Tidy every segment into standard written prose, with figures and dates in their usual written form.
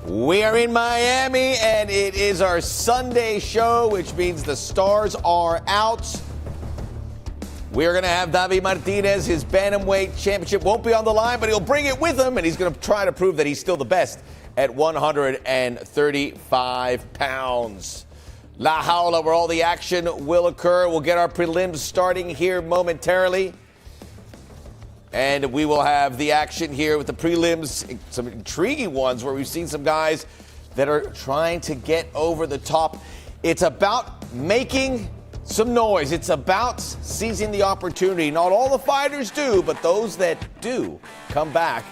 We are in Miami, and it is our Sunday show, which means the stars are out. We're going to have David Martinez. His Bantamweight championship won't be on the line, but he'll bring it with him, and he's going to try to prove that he's still the best at 135 pounds. La Jaula, where all the action will occur. We'll get our prelims starting here momentarily. And we will have the action here with the prelims, some intriguing ones where we've seen some guys that are trying to get over the top. It's about making some noise. It's about seizing the opportunity. Not all the fighters do, but those that do come back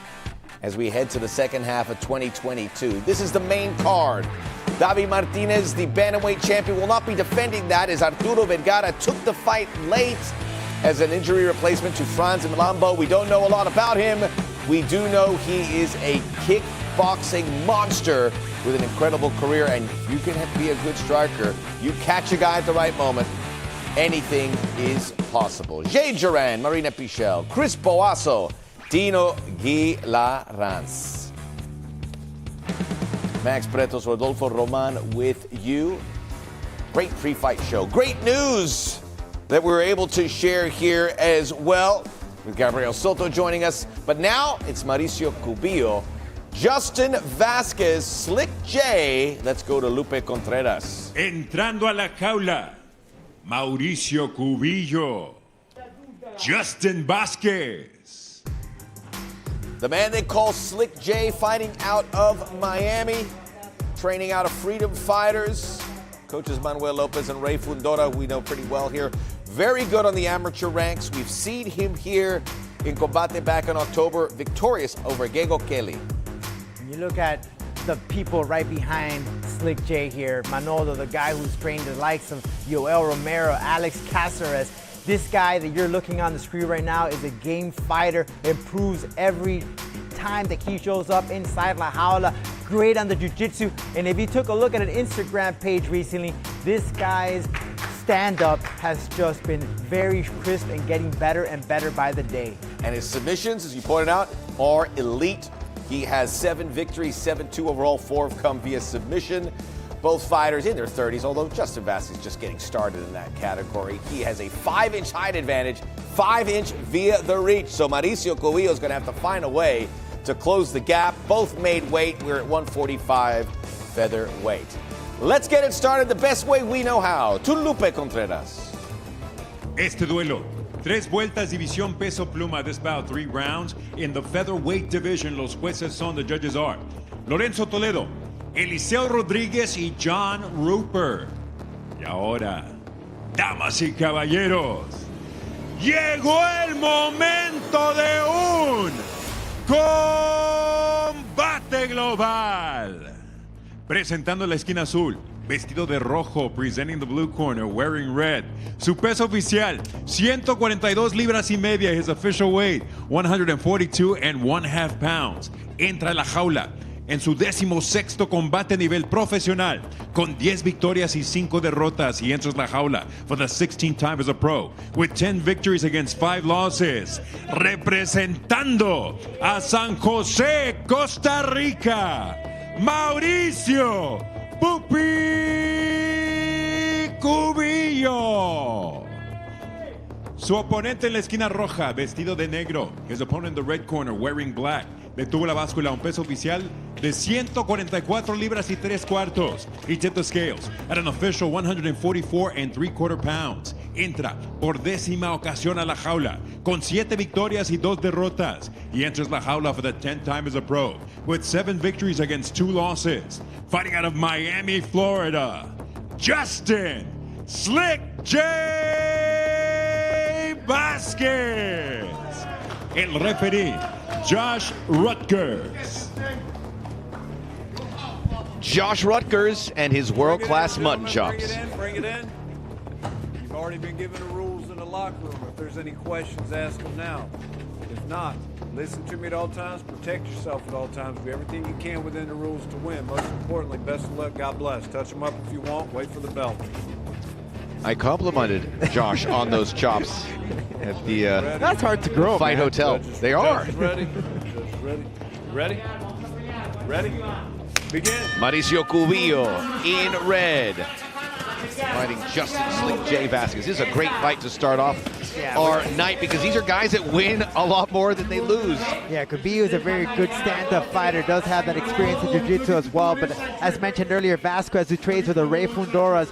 as we head to the second half of 2022. This is the main card. David Martinez, the Bantamweight champion, will not be defending that as Arturo Vergara took the fight late as an injury replacement to Franz Milambo. We don't know a lot about him. We do know he is a kickboxing monster with an incredible career, and if you can be a good striker, you catch a guy at the right moment, anything is possible. Jade, Jorand, Marina, Pichel, Chris Boaso, Dino, Gilaranz. Max Pretos, Rodolfo Roman with you. Great pre-fight show. Great news that we're able to share here as well, with Gabriel Soto joining us. But now it's Mauricio Kubillo, Justin Vasquez, Slick J. Let's go to Lupe Contreras. Entrando a la jaula, Mauricio Kubillo, Justin Vasquez. The man they call Slick J, fighting out of Miami, training out of Freedom Fighters. Coaches Manuel Lopez and Ray Fundora, we know pretty well here. Very good on the amateur ranks. We've seen him here in Combate back in October, victorious over Gego Kelly. When you look at the people right behind Slick J here, Manolo, the guy who's trained the likes of Yoel Romero, Alex Caceres. This guy that you're looking on the screen right now is a game fighter, improves every time that he shows up inside La Jaula. Great on the jiu-jitsu. And if you took a look at an Instagram page recently, this guy's stand-up has just been very crisp and getting better and better by the day. And his submissions, as you pointed out, are elite. He has 7 victories, 7-2 overall, 4 have come via submission. Both fighters in their 30s, although Justin Vasquez is just getting started in that category. He has a 5-inch height advantage, 5-inch via the reach. So Mauricio Kubillo is going to have to find a way to close the gap. Both made weight. We're at 145 featherweight. Let's get it started the best way we know how. To Lupe Contreras. Este duelo, 3 vueltas, división peso pluma. This bout, 3 rounds. In the featherweight division, los jueces son, the judges are Lorenzo Toledo, Eliseo Rodríguez y John Rupert. Y ahora, damas y caballeros, llegó el momento de un combate global. Presentando la esquina azul, vestido de rojo, presenting the blue corner, wearing red. Su peso oficial, 142 libras y media. His official weight, 142.5 pounds. Entra a la jaula en su 16º combate a nivel profesional, con 10 victorias y 5 derrotas. He enters la jaula for the 16th time as a pro, with 10 victories against 5 losses. Representando a San José, Costa Rica, Mauricio Pupi Kubillo. Su oponente en la esquina roja, vestido de negro. His opponent in the red corner, wearing black. Detuvo la báscula a un peso oficial de 144 libras y 3 cuartos. He tipped the scales at an official 144.75 pounds. Entra por 10ª ocasión a la jaula con 7 victorias y 2 derrotas. He enters la jaula for the 10th time as a pro with 7 victories against 2 losses. Fighting out of Miami, Florida, Justin Slick J. Vasquez. El referee, Josh Rutgers. Josh Rutgers and his world-class mutton chops. Bring it in. You've already been given the rules in the locker room. If there's any questions, ask them now. If not, listen to me at all times. Protect yourself at all times. Do everything you can within the rules to win. Most importantly, best of luck. God bless. Touch them up if you want. Wait for the bell. I complimented Josh on those chops at the That's hard to grow, Fight man. Hotel. They are. Ready? Ready? Ready? Ready? Begin. Mauricio Kubillo in red. Fighting Justin Slick J. Vasquez. This is a great fight to start off our night because these are guys that win a lot more than they lose. Yeah, Kubillo is a very good stand-up fighter, does have that experience in jiu-jitsu as well, but as mentioned earlier, Vasquez, who trades with a Ray Fundora's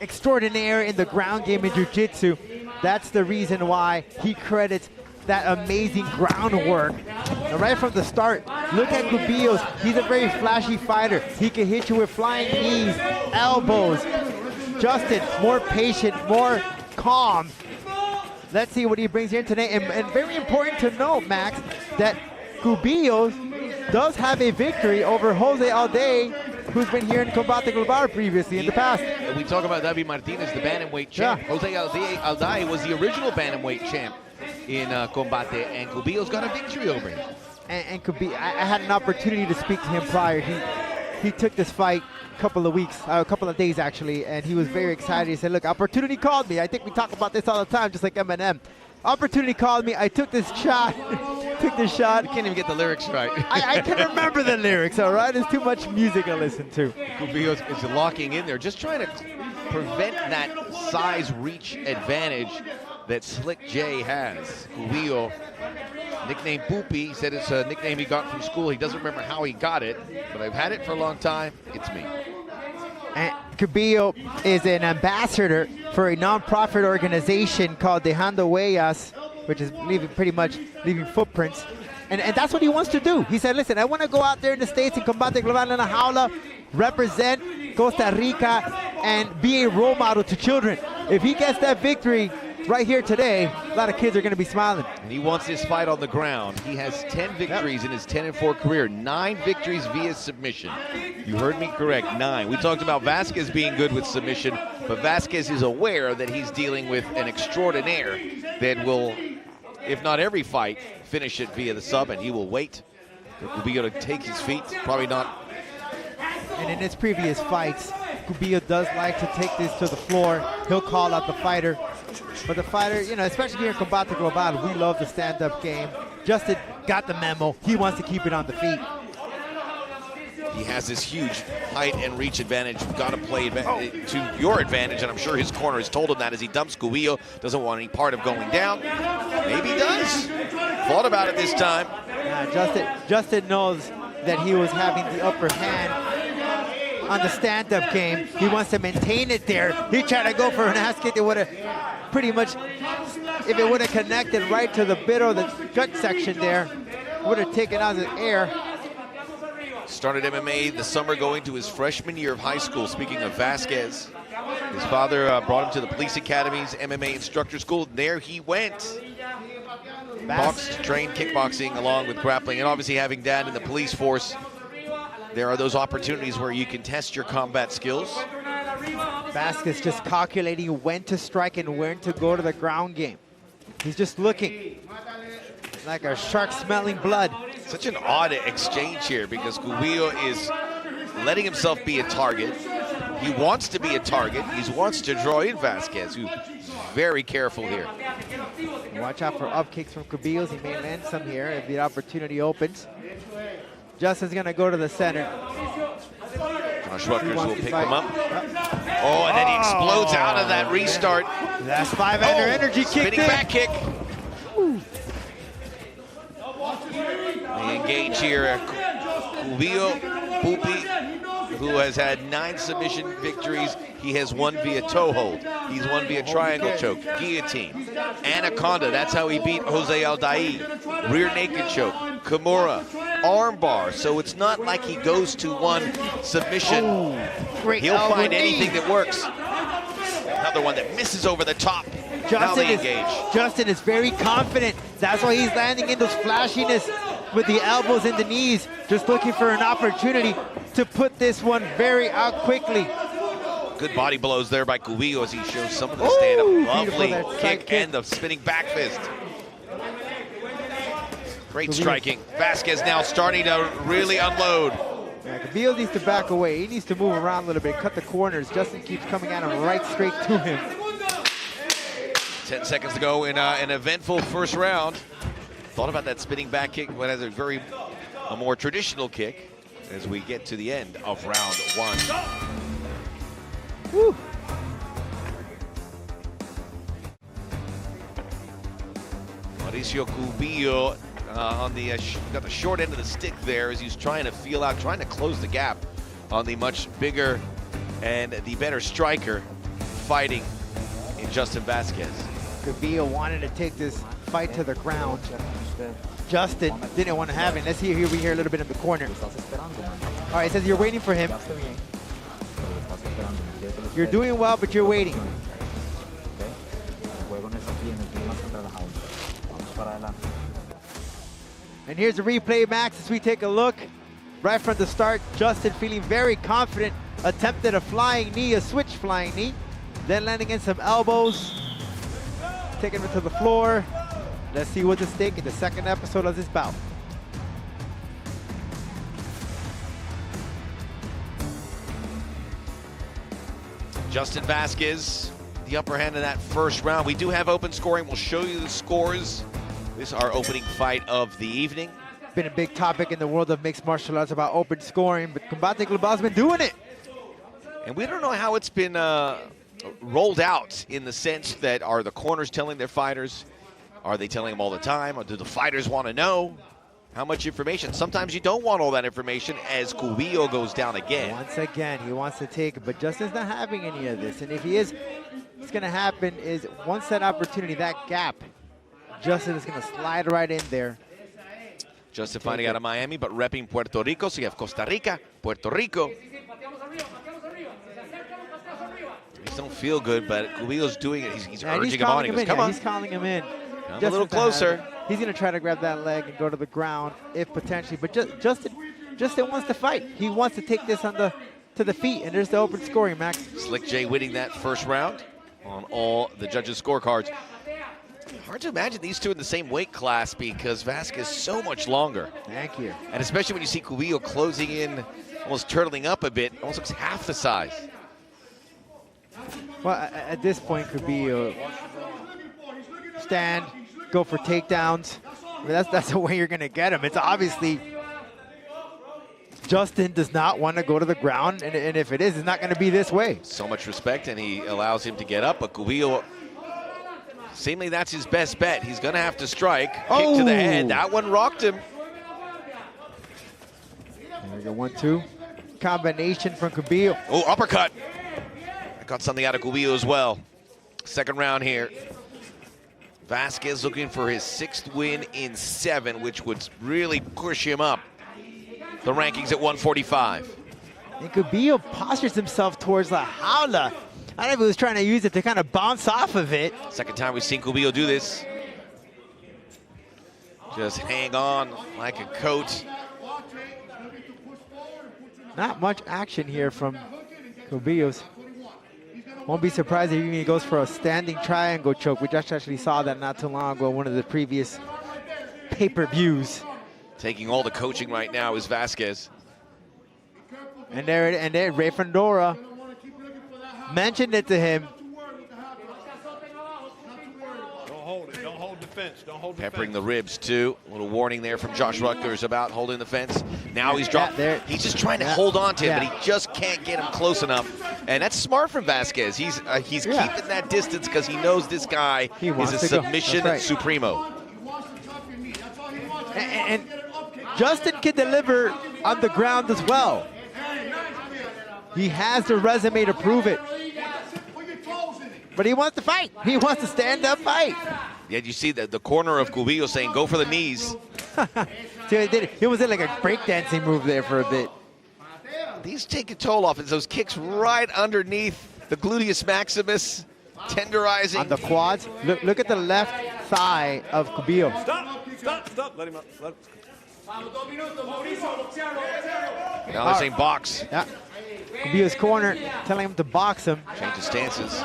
extraordinaire in the ground game in jiu-jitsu, that's the reason why he credits that amazing groundwork. And right from the start, look at Kubillo's. He's a very flashy fighter. He can hit you with flying knees, elbows. Justin, more patient, more calm. Let's see what he brings here today. And very important to note, Max, that Kubillo does have a victory over Jose Alday, who's been here in Combate Global previously in the past. We talk about David Martinez, the bantamweight champ. Yeah. Jose Alday was the original bantamweight champ in Combate, and Kubillo's got a victory over him. And Kubillo, I had an opportunity to speak to him prior. He took this fight a couple of days actually, and he was very excited. He said, look, opportunity called me. I think we talk about this all the time, just like Eminem. Opportunity called me, I took this shot. You can't even get the lyrics right. I can remember the lyrics, all right? There's too much music I listen to. Kubillo is locking in there, just trying to prevent that size reach advantage that Slick J has. Kubillo, nicknamed Poopy, he said it's a nickname he got from school. He doesn't remember how he got it, but I've had it for a long time. It's me. And Kubillo is an ambassador for a non-profit organization called Dejando Huellas, which is pretty much leaving footprints. And that's what he wants to do. He said, listen, I want to go out there in the States and Combate Global in a jaula, represent Costa Rica, and be a role model to children. If he gets that victory right here today, a lot of kids are going to be smiling. And he wants this fight on the ground. He has 10 victories in his 10-4 career, 9 victories via submission. You heard me correct, 9. We talked about Vasquez being good with submission, but Vasquez is aware that he's dealing with an extraordinaire that will, if not every fight, finish it via the sub, and he will wait for Kubillo to take his feet. Probably not. And in his previous fights, Kubillo does like to take this to the floor. He'll call out the fighter. But the fighter, you know, especially here in Combate Global, we love the stand-up game. Justin got the memo. He wants to keep it on the feet. He has this huge height and reach advantage. You've got to play to your advantage, and I'm sure his corner has told him that as he dumps Kubillo. Doesn't want any part of going down. Maybe he does. Thought about it this time. Justin knows that he was having the upper hand on the stand-up game. He wants to maintain it there. He tried to go for an ass kick that would have pretty much, if it would have connected right to the bit or the gut section there, would have taken out the air. Started MMA the summer going to his freshman year of high school. Speaking of Vasquez, his father brought him to the police academy's MMA instructor school. There he went. Boxed, trained kickboxing along with grappling, and obviously having dad in the police force, there are those opportunities where you can test your combat skills. Vasquez just calculating when to strike and when to go to the ground game. He's just looking like a shark smelling blood. Such an odd exchange here because Kubillo is letting himself be a target. He wants to be a target. He wants to draw in Vasquez, who's very careful here. Watch out for up kicks from Kubillo. He may land some here if the opportunity opens. Justin's gonna go to the center. Josh Rutgers will pick him up. Oh, and then he explodes out of that restart. That's 5-ender energy kick. Spinning back kick. They engage here. Kubillo, Poopy, who has had 9 submission victories. He has won via toe hold. He's won via triangle choke, guillotine, anaconda. That's how he beat Jose Alday. Rear naked choke, Kimura, armbar. So it's not like he goes to one submission. He'll find anything that works. Another one that misses over the top. Now they engage. Justin is very confident. That's why he's landing in those flashiness with the elbows and the knees, just looking for an opportunity to put this one very out quickly. Good body blows there by Kubillo as he shows some of the stand-up. Lovely kick and the spinning back fist. Great striking. Vasquez now starting to really unload. Yeah, Kubillo needs to back away. He needs to move around a little bit, cut the corners. Justin keeps coming at him right straight to him. 10 seconds to go in an eventful first round. Thought about that spinning back kick, but as a more traditional kick. as we get to the end of round one. Woo. Mauricio Kubillo on the got the short end of the stick there as he's trying to feel out, trying to close the gap on the much bigger and the better striker fighting in Justin Vasquez. Kubillo wanted to take this fight to the ground. Justin didn't want to have it. Let's hear we hear a little bit in the corner. All right, it says you're waiting for him. You're doing well, but you're waiting. And here's the replay, Max, as we take a look. Right from the start, Justin feeling very confident, attempted a flying knee, a switch flying knee, then landing in some elbows, taking him to the floor. Let's see what's at stake in the second episode of this bout. Justin Vasquez, the upper hand in that first round. We do have open scoring. We'll show you the scores. This is our opening fight of the evening. Been a big topic in the world of mixed martial arts about open scoring, but Combate Global's been doing it. And we don't know how it's been rolled out, in the sense that, are the corners telling their fighters? Are they telling them all the time? Or do the fighters want to know how much information? Sometimes you don't want all that information as Kubillo goes down again. Once again, he wants to take it, but Justin's not having any of this. And if he is, what's going to happen is once that opportunity, that gap, Justin is going to slide right in there. Justin finding out of Miami, but repping Puerto Rico. So you have Costa Rica, Puerto Rico. These don't feel good, but Kubillo's doing it. He's urging him on. He goes, come on. He's calling him in. Come a little closer. He's going to try to grab that leg and go to the ground, if potentially. But Justin wants to fight. He wants to take this to the feet, and there's the open scoring, Max. Slick Jay winning that first round on all the judges' scorecards. Hard to imagine these two in the same weight class because Vasquez is so much longer. Thank you. And especially when you see Kubillo closing in, almost turtling up a bit, almost looks half the size. Well, at this point, Kubillo stand, go for takedowns. I mean, that's the way you're going to get him. It's obviously Justin does not want to go to the ground, and if it is, it's not going to be this way. So much respect, and he allows him to get up, but Kubillo, seemingly that's his best bet. He's going to have to strike. Kick to the head. That one rocked him. There we go, 1-2. Combination from Kubillo. Oh, uppercut. Got something out of Kubillo as well. Second round here. Vasquez looking for his 6th win in 7, which would really push him up the rankings at 145. And Kubillo postures himself towards the jaula. I don't know if he was trying to use it to kind of bounce off of it. Second time we've seen Kubillo do this. Just hang on like a coat. Not much action here from Kubillo's. Won't be surprised if he goes for a standing triangle choke. We just actually saw that not too long ago, one of the previous pay-per-views. Taking all the coaching right now is Vasquez. And there, Ray Fundora mentioned it to him. Don't hold it. Don't hold the fence. Don't hold the fence. Peppering the ribs, too. A little warning there from Josh Rutgers about holding the fence. Now he's dropped. He's just trying to hold on to him, but he just can't get him close enough. And that's smart from Vasquez. He's keeping that distance because he knows this guy is a submission supremo. And Justin can deliver on the ground as well. He has the resume to prove it. But he wants to fight. He wants to stand up fight. Yeah, you see the corner of Kubillo saying, go for the knees. He was in like a breakdancing move there for a bit. These take a toll off. It's those kicks right underneath the gluteus maximus, tenderizing. On the quads. Look at the left thigh of Kubillo. Stop. Let him up. Now they're saying box. Yeah. Kubillo's corner telling him to box him. Change of stances.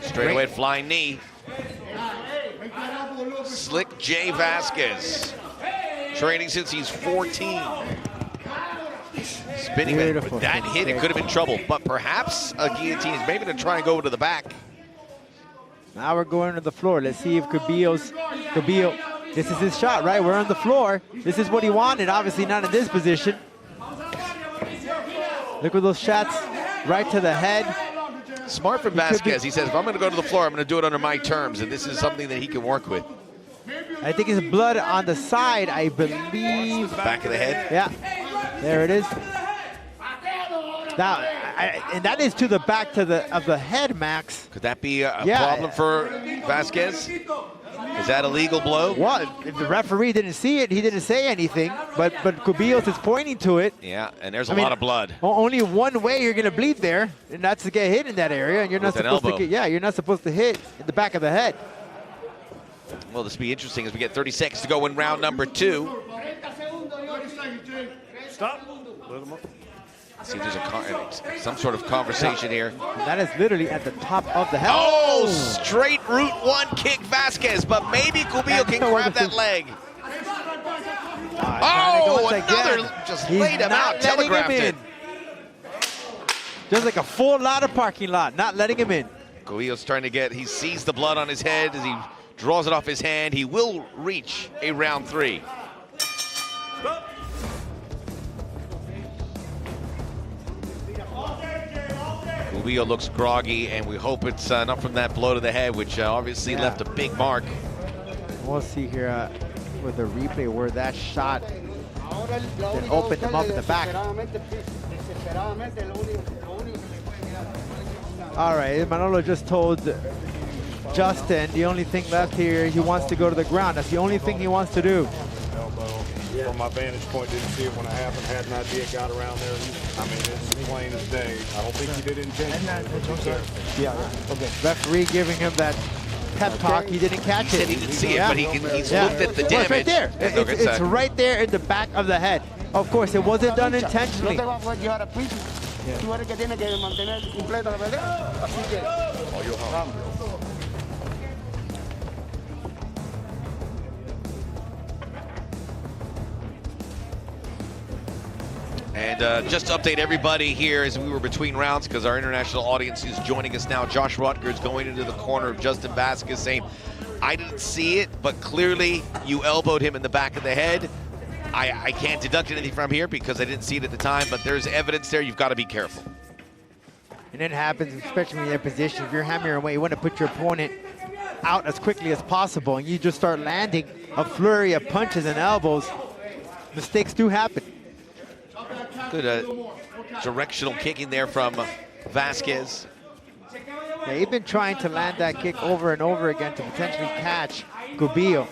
Straight away flying knee. Slick Jay Vasquez. Training since he's 14. Spinning Beautiful. that hit, it could have been trouble, but perhaps a guillotine is maybe to try and go to the back. Now we're going to the floor. Let's see if Kubillo, this is his shot, right? We're on the floor. This is what he wanted, obviously not in this position. Look at those shots right to the head. Smart from Vasquez. He says, if I'm going to go to the floor, I'm going to do it under my terms, and this is something that he can work with. I think it's blood on the side, I believe. Back of the head? Yeah, there it is. Now, and that is to the back of the head, Max. Could that be a problem for Vasquez? Is that a legal blow? Well, if the referee didn't see it, he didn't say anything, but Kubillo is pointing to it. Yeah, and there's a lot of blood. Only one way you're going to bleed there, and that's to get hit in that area, and you're not supposed to get, you're not supposed to hit in the back of the head. Well, this will be interesting as we get 30 seconds to go in round number 2. Stop. See if there's some sort of conversation here. And that is literally at the top of the head. Oh, straight root 1 kick Vasquez, but maybe Kubillo can grab that leg. Oh, another, just laid him out, telegraphed it. Just like a full lot of parking lot, not letting him in. Kubillo's trying to get, he sees the blood on his head as he draws it off his hand. He will reach a round 3. Kubillo looks groggy, and we hope it's not from that blow to the head, which obviously left a big mark. We'll see here with the replay where that shot that opened him up in the back. All right, Manolo just told Justin the only thing left here, he wants to go to the ground. That's the only thing he wants to do. From my vantage point, didn't see it when it happened, had an idea, got around there. I mean, it's plain as day. I don't think he did it intentionally. Yeah, okay. Referee giving him that pep talk, he didn't catch He said he didn't see it, but he's looked at the damage. Well, it's right there. It's right there in the back of the head. Of course, it wasn't done intentionally. And just to update everybody here as we were between rounds, because our international audience is joining us now. Josh Rutgers going into the corner of Justin Vasquez saying, I didn't see it, but clearly you elbowed him in the back of the head. I can't deduct anything from here because I didn't see it at the time, but there's evidence there. You've got to be careful. And it happens, especially when you're in position. If you're hammering away, you want to put your opponent out as quickly as possible, and you just start landing a flurry of punches and elbows. Mistakes do happen. Good directional kicking there from Vasquez. Yeah, he's been trying to land that kick over and over again to potentially catch Kubillo.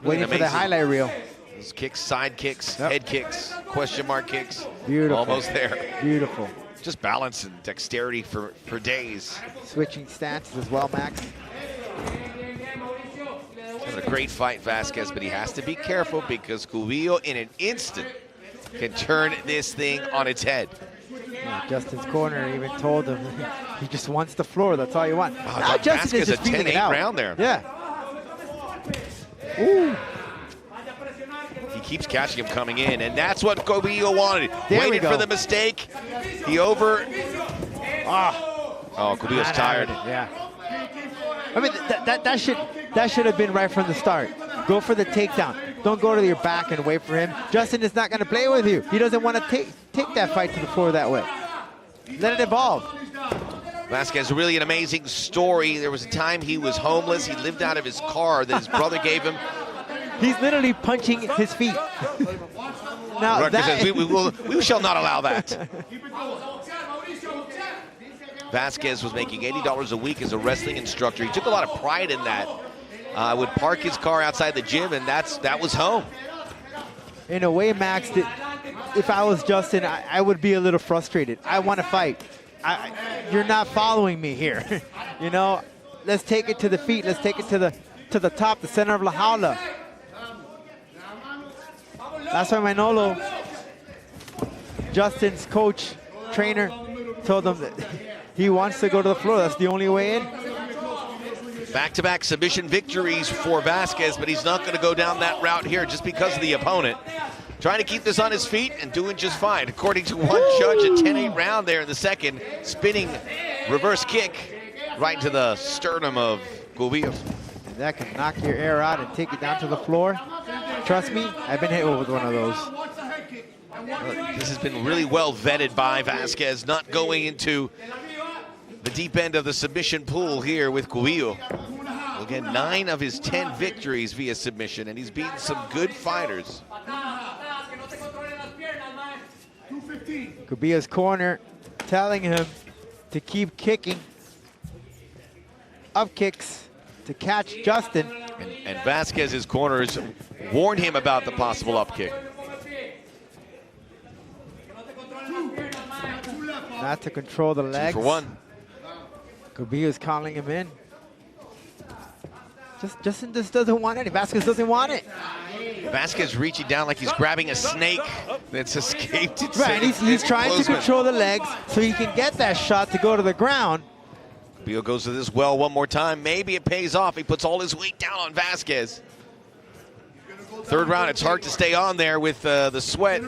Waiting for the highlight reel. Those kicks, side kicks, head kicks, question mark kicks. Beautiful. Almost there. Beautiful. Just balance and dexterity for days. Switching stances as well, Max. Having a great fight, Vasquez, but he has to be careful because Kubillo in an instant can turn this thing on its head. Yeah, Justin's corner even told him he just wants the floor. That's all you want. Now Justin is just a 10-8 round there. Yeah. Ooh. He keeps catching him coming in, and that's what Kubillo wanted. Waited for the mistake. He over. Oh, Kubillo's tired. Yeah. I mean, that should have been right from the start. Go for the takedown. Don't go to your back and wait for him. Justin is not going to play with you. He doesn't want to take that fight to the floor that way. Let it evolve. Vasquez, really an amazing story. There was a time he was homeless. He lived out of his car that his brother gave him. He's literally punching his feet. Now that says, we shall not allow that. Vasquez was making $80 a week as a wrestling instructor. He took a lot of pride in that. Would park his car outside the gym, and that was home. In a way, Max, if I was Justin, I would be a little frustrated. I want to fight. You're not following me here. You know, let's take it to the feet. Let's take it to the top, the center of La Jaula. That's why Manolo, Justin's coach, trainer, told him that he wants to go to the floor. That's the only way in. Back-to-back submission victories for Vasquez, but he's not going to go down that route here just because of the opponent. Trying to keep this on his feet and doing just fine. According to one judge, a 10-8 round there in the second. Spinning reverse kick right into the sternum of Kubillo. That can knock your air out and take it down to the floor. Trust me, I've been hit with one of those. This has been really well vetted by Vasquez, not going into the deep end of the submission pool here with Kubillo. Again, 9 of his 10 victories via submission, and he's beaten some good fighters. Kubillo's corner telling him to keep kicking. Up kicks to catch Justin. And Vasquez's corners warned him about the possible up kick. Not to control the legs. 2 for 1. Kubillo's calling him in. Justin just doesn't want it. Vasquez doesn't want it. Vasquez reaching down like he's grabbing a snake that's escaped its Right, he's trying to control the legs so he can get that shot to go to the ground. Kubillo goes to this well one more time. Maybe it pays off. He puts all his weight down on Vasquez. 3rd round, it's hard to stay on there with the sweat.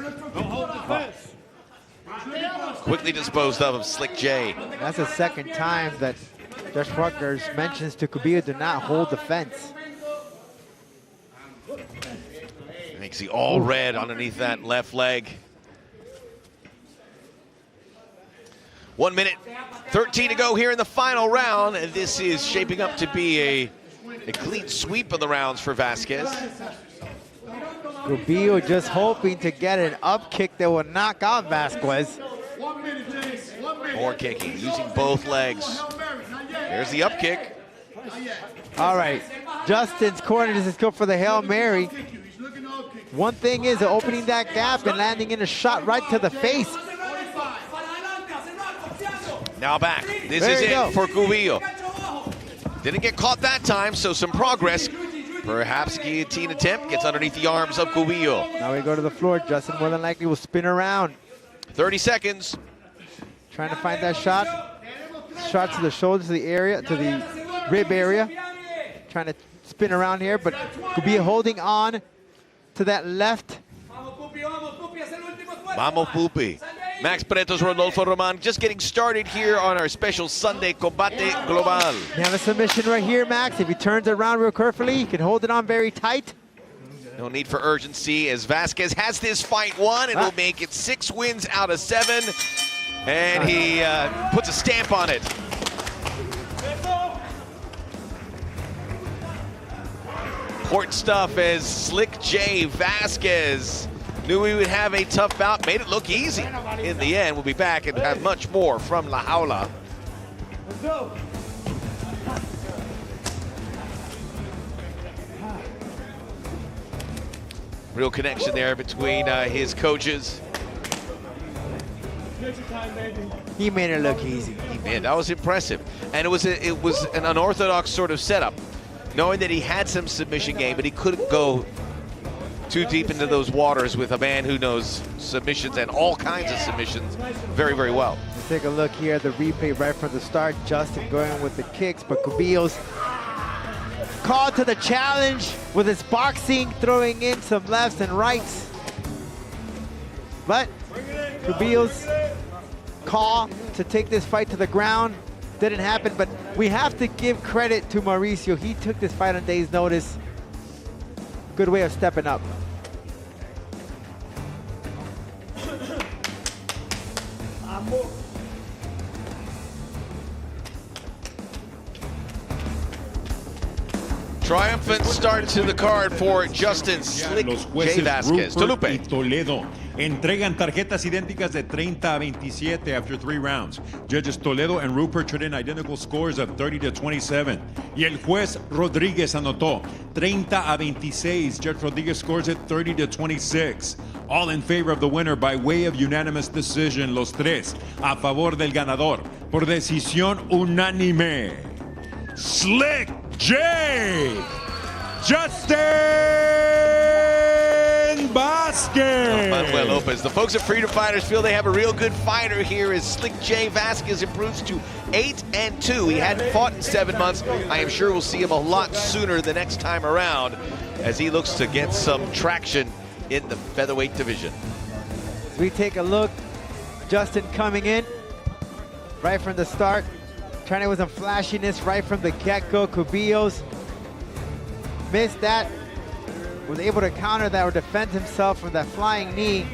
Quickly disposed of Slick J. That's the 2nd time that Josh Rutgers mentions to Kubillo to not hold the fence. Makes the all red underneath that left leg. 1 minute, 13 to go here in the final round, and this is shaping up to be a clean sweep of the rounds for Vasquez. Kubillo just hoping to get an up kick that will knock out Vasquez. More kicking, using both legs. There's the up kick. All right, Justin's corner just go for the Hail Mary. One thing is opening that gap and landing in a shot right to the face. Now back. This is it for Kubillo. Didn't get caught that time, so some progress. Perhaps guillotine attempt gets underneath the arms of Kubillo. Now we go to the floor. Justin more than likely will spin around. 30 seconds. Trying to find that shot. Shot to the shoulder, to the area, to the rib area. Trying to spin around here, but Kubillo holding on to that left. Vamos, Pupi. Max Preto's Rodolfo Roman just getting started here on our special Sunday Combate Global. You have a submission right here, Max. If he turns it around real carefully, he can hold it on very tight. No need for urgency as Vasquez has this fight won and will make it 6 wins out of 7. And he puts a stamp on it. Important stuff as Slick J Vasquez knew we would have a tough bout, made it look easy. In the end, we'll be back and have much more from La Jaula. Let's go. Real connection there between his coaches. He made it look easy. Man, that was impressive. And it was an unorthodox sort of setup, knowing that he had some submission game, but he couldn't go too deep into those waters with a man who knows submissions and all kinds of submissions very, very well. Let's take a look here at the replay right from the start. Justin going with the kicks, but Kubillo's called to the challenge with his boxing, throwing in some lefts and rights. But Kubillo's call to take this fight to the ground didn't happen, but we have to give credit to Mauricio. He took this fight on day's notice. Good way of stepping up. Triumphant start to the card for Justin Slick Los J jueces Vasquez. Rupert y Tolupe. Toledo entregan tarjetas idénticas de 30-27 after 3 rounds. Judges Toledo and Rupert turned in identical scores of 30-27. Y el juez Rodríguez anotó 30-26. Judge Rodríguez scores it 30-26. All in favor of the winner by way of unanimous decision. Los tres a favor del ganador por decisión unánime. Slick J. Justin Vasquez. Manuel Lopez. The folks at Freedom Fighters feel they have a real good fighter here as Slick J Vasquez improves to 8-2. He hadn't fought in 7 months. I am sure we'll see him a lot sooner the next time around as he looks to get some traction in the featherweight division. As we take a look, Justin coming in right from the start, trying to with some flashiness right from the get-go. Kubillo's missed that, was able to counter that or defend himself from that flying knee.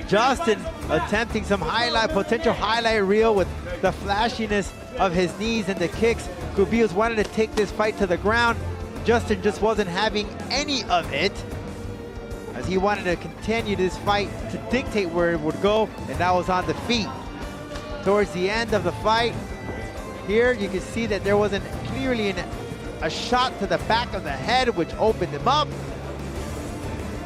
Justin attempting some potential highlight reel with the flashiness of his knees and the kicks. Kubillo wanted to take this fight to the ground. Justin just wasn't having any of it, as he wanted to continue this fight to dictate where it would go, and that was on the feet. Towards the end of the fight, here you can see that there wasn't clearly a shot to the back of the head, which opened him up.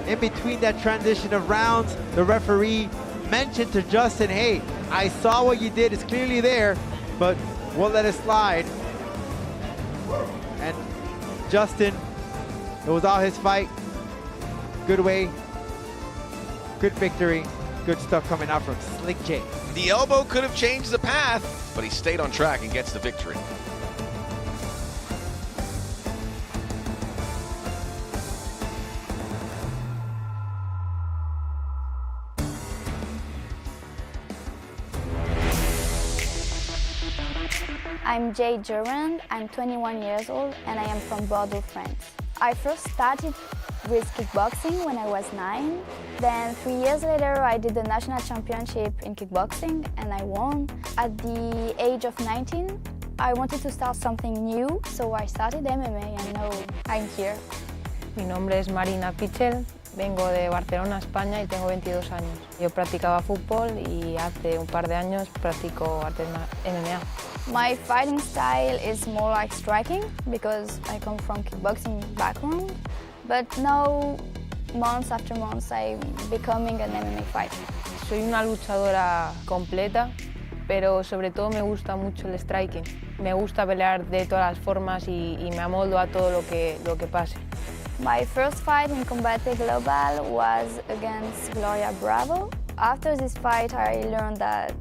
In between that transition of rounds, the referee mentioned to Justin, hey, I saw what you did, it's clearly there, but we'll let it slide. And Justin, it was all his fight. Good way, good victory, good stuff coming out from Slick Jade. The elbow could have changed the path, but he stayed on track and gets the victory. I'm Jade Jorand, I'm 21 years old and I am from Bordeaux, France. I first started with kickboxing when I was 9. Then 3 years later I did the national championship in kickboxing and I won. At the age of 19, I wanted to start something new, so I started MMA and now I'm here. Mi nombre es Marina Pichel, vengo de Barcelona, España y tengo 22 años. Yo practicaba fútbol y hace un par de años practico artes MMA. My fighting style is more like striking because I come from kickboxing background, but now, months after months, I'm becoming an MMA fighter. Soy una luchadora completa, pero sobre todo me gusta mucho el striking. Me gusta pelear de todas las formas y me amoldo a todo lo que pase. My first fight in Combate Global was against Gloria Bravo. After this fight, I learned that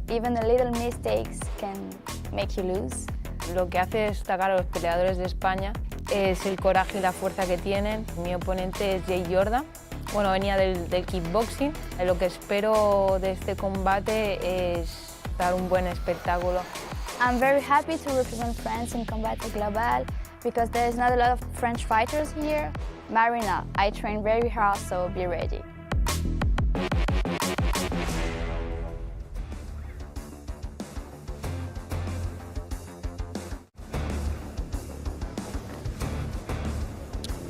even a little mistakes can make you lose. Lo que hace destacar a los peleadores de España es el coraje y la fuerza que tienen. Mi oponente es Jade Jordan. Bueno, venía del kickboxing. Lo que espero de este combate es dar un buen espectáculo. I'm very happy to represent France in Combate Global because there is not a lot of French fighters here. Marina, I train very hard, so be ready.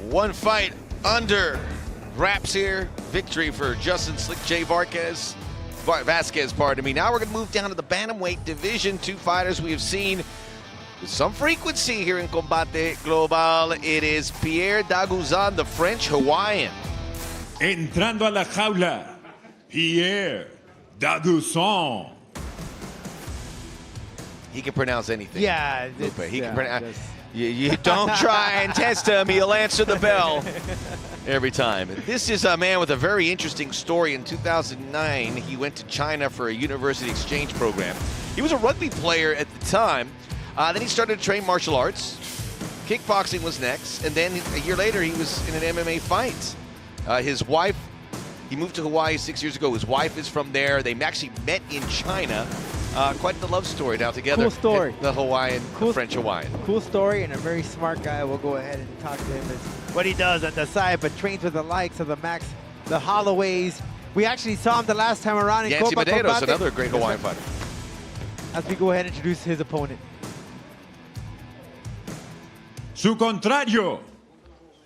One fight under wraps here. Victory for Justin Slick J. Vasquez, pardon me. Now we're going to move down to the Bantamweight division. Two fighters we have seen with some frequency here in Combate Global. It is Pierre Daguzan, the French-Hawaiian. Entrando a la jaula, Pierre Daguzan. He can pronounce anything. Yeah, Lupe, he yeah, can pronounce. You don't try and test him. He'll answer the bell every time. This is a man with a very interesting story. In 2009, he went to China for a university exchange program. He was a rugby player at the time. Then he started to train martial arts. Kickboxing was next. And then a year later, he was in an MMA fight. His wife, he moved to Hawaii 6 years ago. His wife is from there. They actually met in China. Quite the love story now together. Cool story. The French-Hawaiian. Cool story, and a very smart guy. We'll go ahead and talk to him as what he does on the side, but trains with the likes of the Holloways. We actually saw him the last time around in Yancy Combate. Medeiros, another great Hawaiian fighter. As we go ahead and introduce his opponent. Su contrario,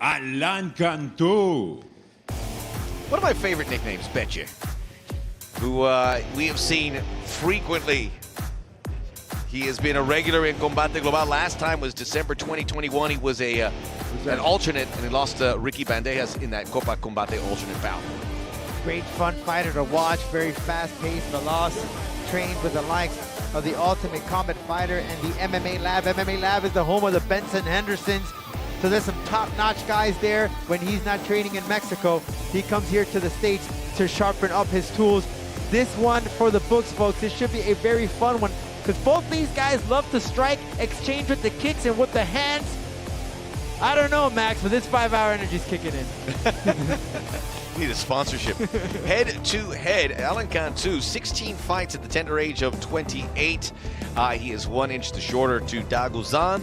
Alan Cantu. One of my favorite nicknames, Betcha, who we have seen frequently. He has been a regular in Combate Global. Last time was December 2021. He was an alternate, and he lost to Ricky Bandejas in that Copa Combate alternate bout. Great fun fighter to watch, very fast-paced, veloz, trained with the likes of the Ultimate Combat Fighter and the MMA Lab. MMA Lab is the home of the Benson Hendersons. So there's some top-notch guys there. When he's not training in Mexico, he comes here to the States to sharpen up his tools. This one for the books, folks. This should be a very fun one because both these guys love to strike, exchange with the kicks and with the hands. I don't know, Max, but this 5-hour energy's kicking in. Need a sponsorship. Head-to-head, Alan Cantu, 16 fights at the tender age of 28. He is 1 inch the shorter to Daguzan.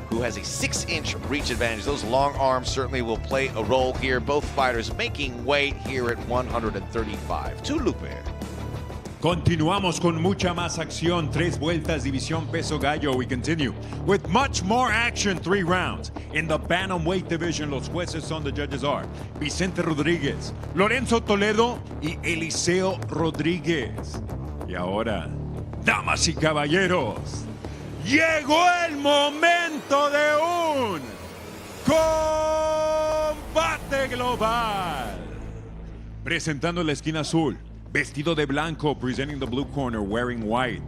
who has a 6-inch reach advantage. Those long arms certainly will play a role here. Both fighters making weight here at 135. To Lupe. Continuamos con mucha más acción. 3 vueltas, división peso gallo. We continue with much more action. 3 rounds. In the Bantamweight division, los jueces son the judges are Vicente Rodríguez, Lorenzo Toledo y Eliseo Rodríguez. Y ahora, damas y caballeros, llegó el momento de un combate global. Presentando la esquina azul, vestido de blanco, presenting the blue corner, wearing white.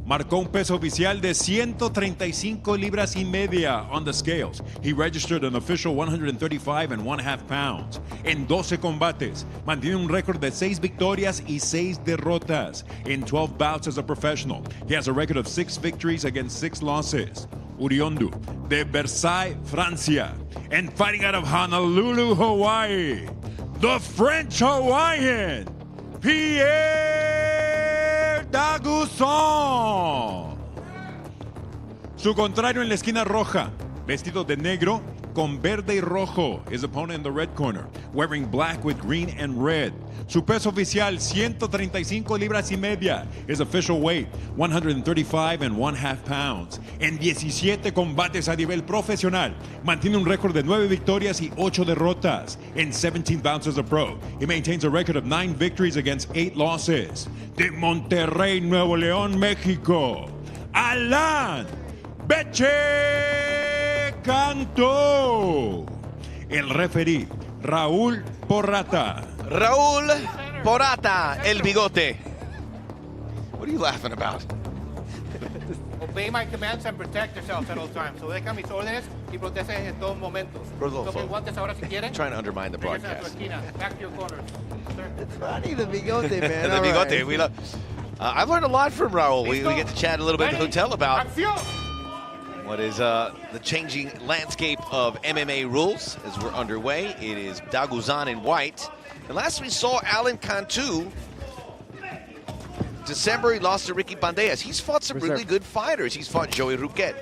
Marcó un peso oficial de 135 libras y media on the scales. He registered an official 135.5 pounds. En 12 combates, mantiene un récord de 6 victorias y 6 derrotas. In 12 bouts as a professional, he has a record of 6 victories against 6 losses. Oriundo de Versailles, Francia, and fighting out of Honolulu, Hawaii, the French Hawaiian, Pierre Daguzan. Su contrario en la esquina roja, vestido de negro con verde y rojo. His opponent in the red corner, wearing black with green and red. Su peso oficial, 135 libras y media. His official weight, 135.5 pounds. En 17 combates a nivel profesional, mantiene un récord de 9 victorias y 8 derrotas. In 17 bouts as a pro, he maintains a record of 9 victories against 8 losses. De Monterrey, Nuevo León, México, Alan Beche Cantu. El referee, Raúl Porrata. Raúl Porrata, el bigote. What are you laughing about? Obey my commands and protect yourselves at all times. Obedeca mis órdenes y protege en todo momento. Rodolfo, Tomen guantes ahora si quieren. trying to undermine the Regresen a tu broadcast. esquina. Back to your corners. Sir. It's funny, the bigote, man. The All bigote. right. We love. I've learned a lot from Raúl. We get to chat a little bit at the hotel about Acción. what is the changing landscape of MMA rules as we're underway. It is Daguzan in white. And last we saw Alan Cantu. December, he lost to Ricky Bandejas. He's fought some really good fighters. He's fought Joey Ruquet.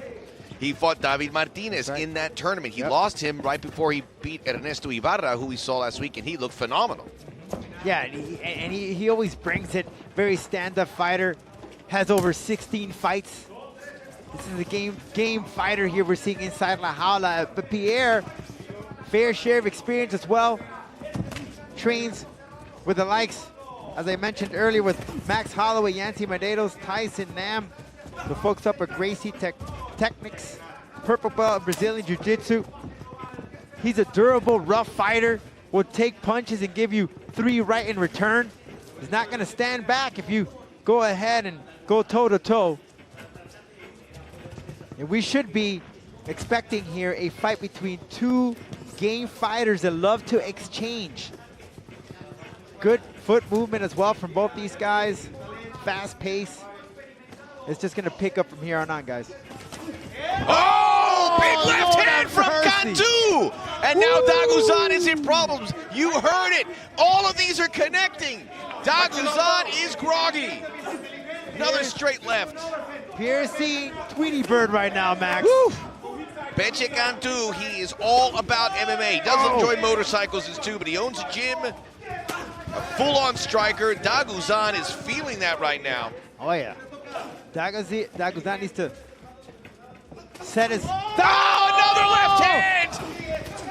He fought David Martinez in that tournament. He lost him right before he beat Ernesto Ibarra, who we saw last week, and he looked phenomenal. Yeah, and he always brings it. Very stand-up fighter. Has over 16 fights. This is a game fighter here we're seeing inside La Jaula. But Pierre, fair share of experience as well. Trains with the likes, as I mentioned earlier, with Max Holloway, Yancy Medeiros, Tyson Nam, the folks up at Gracie Technics, purple belt of Brazilian Jiu-Jitsu. He's a durable, rough fighter, will take punches and give you 3 right in return. He's not gonna stand back if you go ahead and go toe-to-toe. And we should be expecting here a fight between 2 game fighters that love to exchange. Good foot movement as well from both these guys. Fast pace. It's just gonna pick up from here on out, guys. Oh, big left Lord hand have from mercy. Cantu! And now Daguzan is in problems. You heard it. All of these are connecting. Daguzan is groggy. Another straight left. Pierre seeing Tweety Bird right now, Max. Woo. Beche Cantu, he is all about MMA. He does enjoy motorcycles too, but he owns a gym. A full-on striker. Daguzan is feeling that right now. Oh, yeah. Daguzan needs to set his... Oh, another left hand!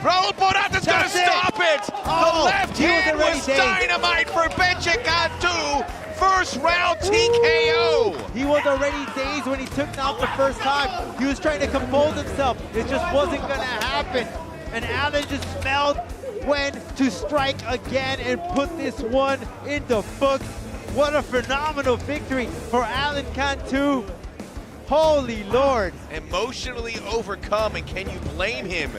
Raúl Porrata's going to stop it! Oh, The left he was hand already was dazed. dynamite for Beche Cantu. First round TKO. He was already dazed when he took out the first time. He was trying to compose himself. It just wasn't going to happen. And Alan just smelled when to strike again and put this one in the books. What a phenomenal victory for Alan Cantu. Holy Lord. Emotionally overcome, and can you blame him?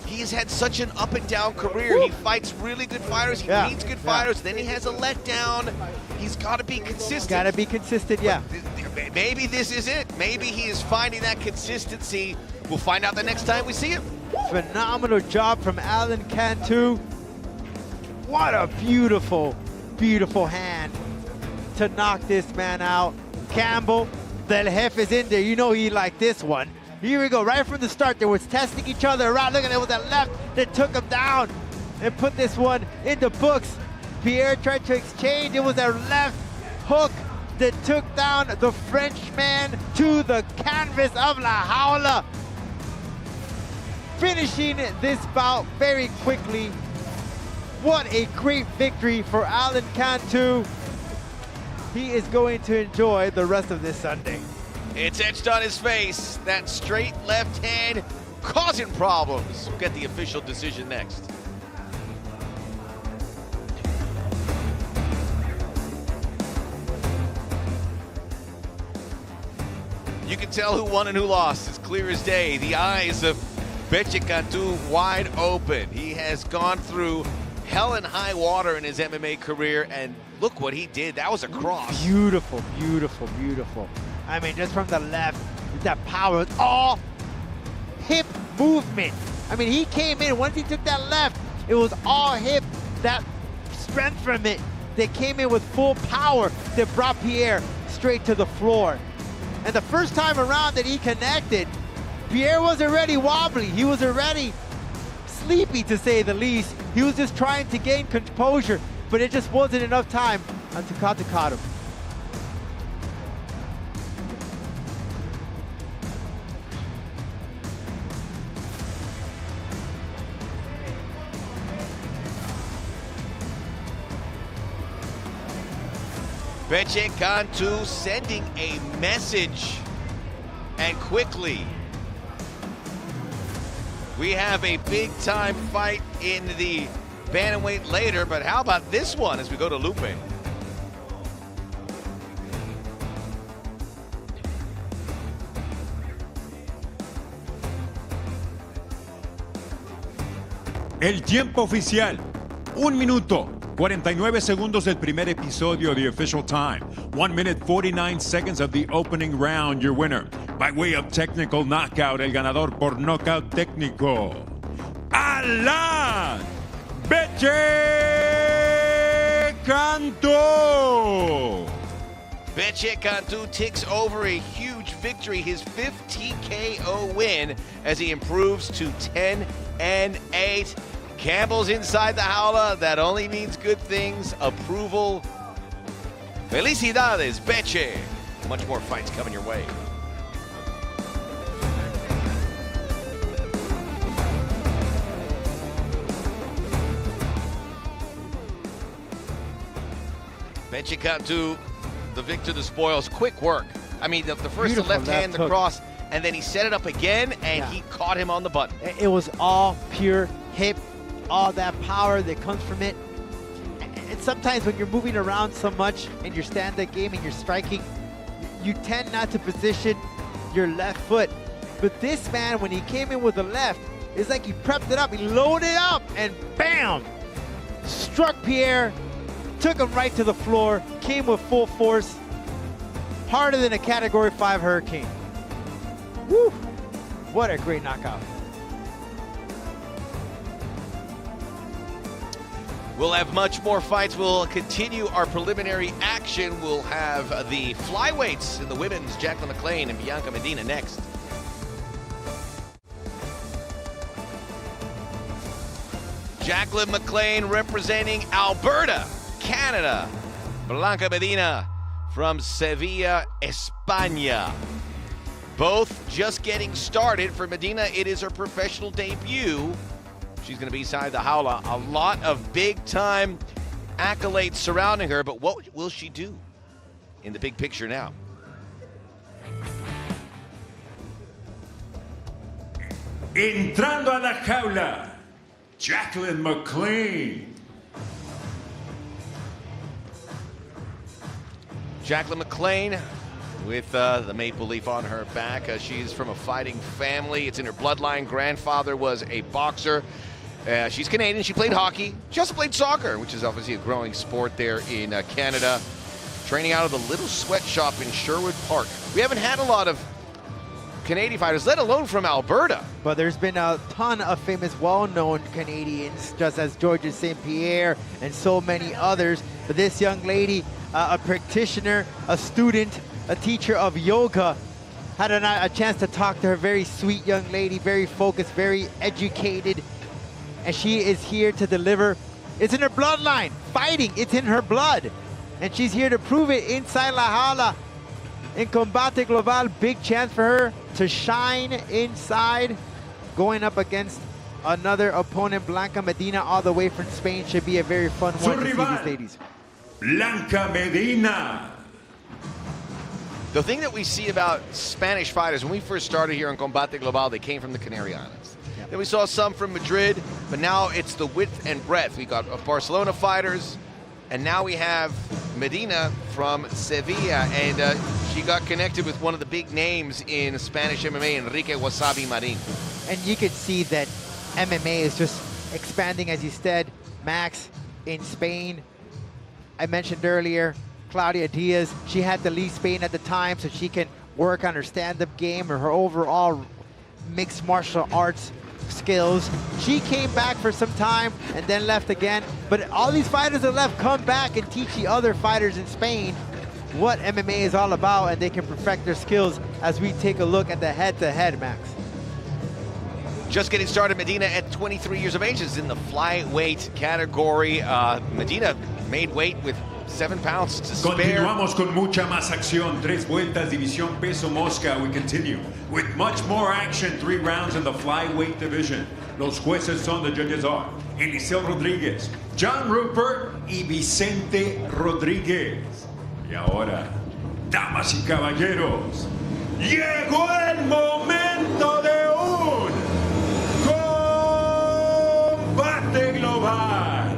He's had such an up and down career. He fights really good fighters. He beats good fighters. Then he has a letdown. He's got to be consistent. Got to be consistent, yeah. Maybe this is it. Maybe he is finding that consistency. We'll find out the next time we see him. Phenomenal job from Alan Cantu. What a beautiful, beautiful hand to knock this man out. Campbell, the Jefe is in there. You know he liked this one. Here we go, right from the start, they was testing each other around. Look at it, with that left that took him down and put this one in the books. Pierre tried to exchange. It was a left hook that took down the Frenchman to the canvas of La Jaula. Finishing this bout very quickly. What a great victory for Alan Cantu. He is going to enjoy the rest of this Sunday. It's etched on his face. That straight left hand causing problems. We'll get the official decision next. You can tell who won and who lost. It's clear as day. The eyes of Cantu wide open. He has gone through hell and high water in his MMA career, and look what he did. That was a cross. Beautiful, beautiful, beautiful. I mean, just from the left, that power, all hip movement. I mean, he came in, once he took that left, it was all hip, that strength from it that came in with full power that brought Pierre straight to the floor. And the first time around that he connected, Pierre was already wobbly. He was already sleepy, to say the least. He was just trying to gain composure, but it just wasn't enough time until Cantu caught him. Cantu sending a message, and quickly. We have a big-time fight in the bantamweight later, but how about this one as we go to Lupe? El tiempo oficial, 1 minuto, 49 segundos del primer episodio, the official time. 1 minute, 49 seconds of the opening round. Your winner, by way of technical knockout, el ganador por knockout técnico, Alan Cantu. Cantu takes over a huge victory, his 5th TKO win, as he improves to 10-8. Campbell's inside the jaula. That only means good things. Approval. Felicidades, Beche. Much more fights coming your way. Cantu, the victor, the spoils. Quick work. I mean, the first the left hand, the cross, and then he set it up again, and he caught him on the button. It was all pure hip, all that power that comes from it. And sometimes when you're moving around so much in your stand-up game and you're striking, you tend not to position your left foot. But this man, when he came in with the left, it's like he prepped it up, he loaded up, and bam! Struck Pierre, took him right to the floor, came with full force, harder than a Category 5 Hurricane. Woo! What a great knockout. We'll have much more fights. We'll continue our preliminary action. We'll have the flyweights in the women's, Jacklyn MacLean and Bianca Medina next. Jacklyn MacLean representing Alberta, Canada. Blanca Medina from Sevilla, España. Both just getting started. For Medina, it is her professional debut. She's going to be inside the jaula. A lot of big-time accolades surrounding her, but what will she do in the big picture now? Entrando a la jaula, Jacklyn MacLean. Jacklyn MacLean with the maple leaf on her back. She's from a fighting family. It's in her bloodline. Grandfather was a boxer. She's Canadian. She played hockey. She also played soccer, which is obviously a growing sport there in Canada. Training out of the Little Sweatshop in Sherwood Park. We haven't had a lot of Canadian fighters, let alone from Alberta. But there's been a ton of famous, well-known Canadians, just as Georges St. Pierre and so many others. But this young lady, a practitioner, a student, a teacher of yoga, Had a chance to talk to her. Very sweet young lady, very focused, very educated. And she is here to deliver. It's in her bloodline. Fighting, it's in her blood. And she's here to prove it inside La Jaula. In Combate Global, big chance for her to shine inside. Going up against another opponent, Blanca Medina, all the way from Spain. Should be a very fun one to see these ladies. Blanca Medina. The thing that we see about Spanish fighters, when we first started here on Combate Global, they came from the Canary Islands. Then we saw some from Madrid, but now it's the width and breadth. We got Barcelona fighters, and now we have Medina from Sevilla, and she got connected with one of the big names in Spanish MMA, Enrique Wasabi Marin. And you can see that MMA is just expanding, as you said, Max, in Spain. I mentioned earlier, Claudia Diaz, she had to leave Spain at the time so she can work on her stand-up game or her overall mixed martial arts skills. She came back for some time and then left again. But all these fighters that left come back and teach the other fighters in Spain what MMA is all about, and they can perfect their skills as we take a look at the head-to-head, Max. Just getting started, Medina at 23 years of age is in the flyweight category. Medina made weight with 7 pounds to spare. Continuamos con mucha más acción. 3 vueltas, división peso mosca. We continue with much more action. 3 rounds in the flyweight division. Los jueces son, the judges are Eliseo Rodríguez, John Rupert y Vicente Rodríguez. Y ahora, damas y caballeros, llegó el momento de un combate global.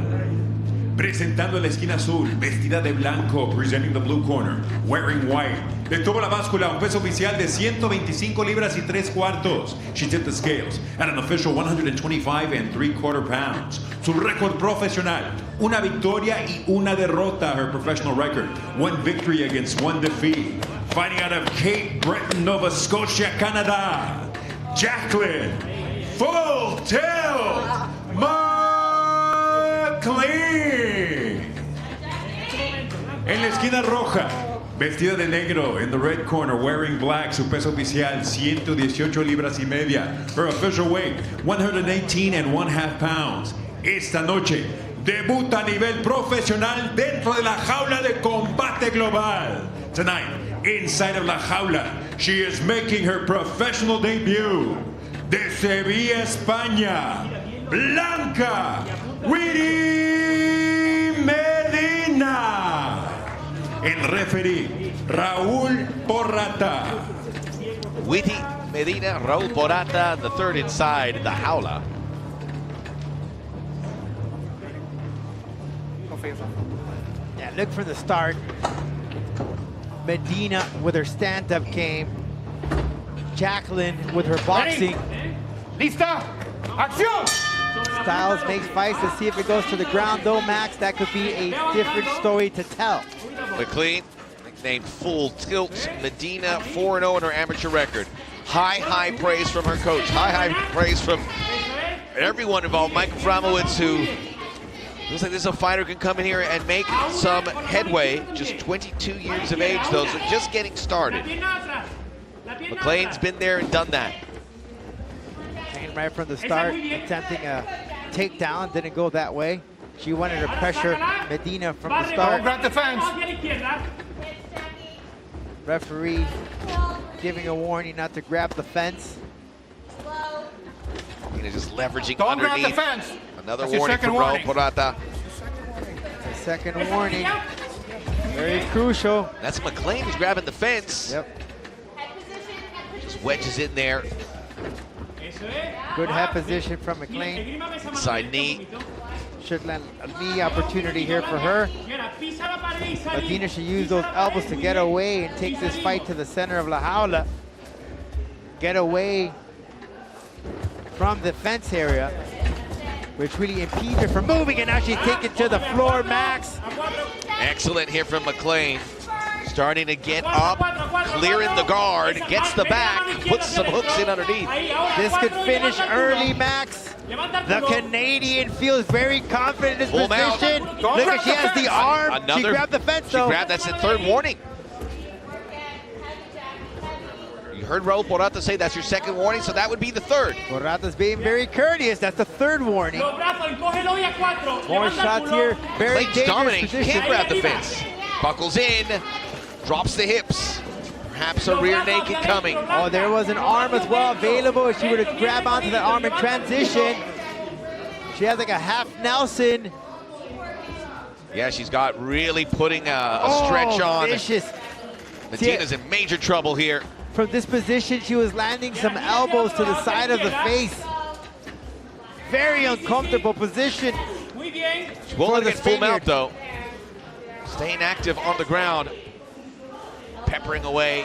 Presentando en la esquina azul, vestida de blanco, presenting the blue corner, wearing white. Detuvo la báscula, un peso oficial de 125 libras y 3 cuartos. She tipped the scales at an official 125 3/4 pounds. Su récord profesional, una victoria y una derrota. Her professional record, 1 victory against 1 defeat. Fighting out of Cape Breton, Nova Scotia, Canada, Jacklyn, Full Tilt, MacLean. En la esquina roja, vestida de negro, in the red corner, wearing black, su peso oficial, 118 libras y media. Her official weight, 118 1/2 pounds. Esta noche, debuta a nivel profesional dentro de la jaula de Combate Global. Tonight, inside of la jaula, she is making her professional debut. De Sevilla, España, Blanca Medina. El referee, Raúl Porrata. Witty Medina, Raúl Porrata, the third inside the jaula. Yeah, look from the start. Medina with her stand-up game. Jacklyn with her boxing. Lista, acción. Styles makes fights. Let's see if it goes to the ground though, Max. That could be a different story to tell. MacLean, nicknamed Full Tilt Medina, 4-0 in her amateur record. High praise from her coach. High praise from everyone involved. Michael Framowitz, who looks like this is a fighter who can come in here and make some headway. Just 22 years of age though, so just getting started. MacLean's been there and done that. Right from the start, attempting a takedown, didn't go that way. She wanted to pressure Medina from the start. Don't grab the fence. Referee giving a warning not to grab the fence. Just leveraging Don't underneath. grab the fence. Another That's warning from Raúl Porrata. A second warning. Very crucial. That's MacLean who's grabbing the fence. Yep. Just wedges in there. Good head position from MacLean. Inside knee. Should land a knee opportunity here for her. Medina should use those elbows to get away and take this fight to the center of La Jaula. Get away from the fence area, which really impedes her from moving, and now she's taken to the floor, Max. Excellent here from MacLean. Starting to get up, clearing the guard, gets the back, puts some hooks in underneath. This could finish early, Max. The Canadian feels very confident in this position. Look at, she has the arm. She grabbed the fence though. She grabbed, that's the third warning. You heard Raul Porata say that's your second warning, so that would be the third. Porata's being very courteous. That's the third warning. More shots here. Very MacLean's dangerous dominating. position. Can't grab the fence. Buckles in. Drops the hips. Perhaps a rear naked coming. Oh, there was an arm as well available. If she were to grab onto the arm in transition. She has like a half Nelson. Yeah, she's got really putting a stretch on. Vicious. Medina's in major trouble here. From this position, she was landing some elbows to the side of the face. Very uncomfortable position. She won't let it get full mount though. Staying active on the ground. Peppering away.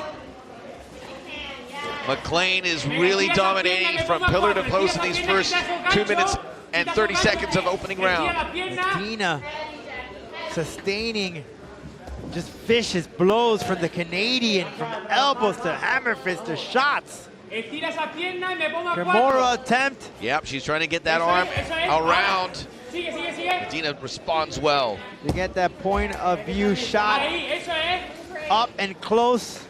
MacLean is really dominating from pillar to post in these first 2 minutes and 30 seconds of opening round. Medina sustaining just vicious blows from the Canadian, from elbows to hammer fist to shots. Femoral attempt. Yep, she's trying to get that arm around. Medina responds well. To get that point of view shot up and close.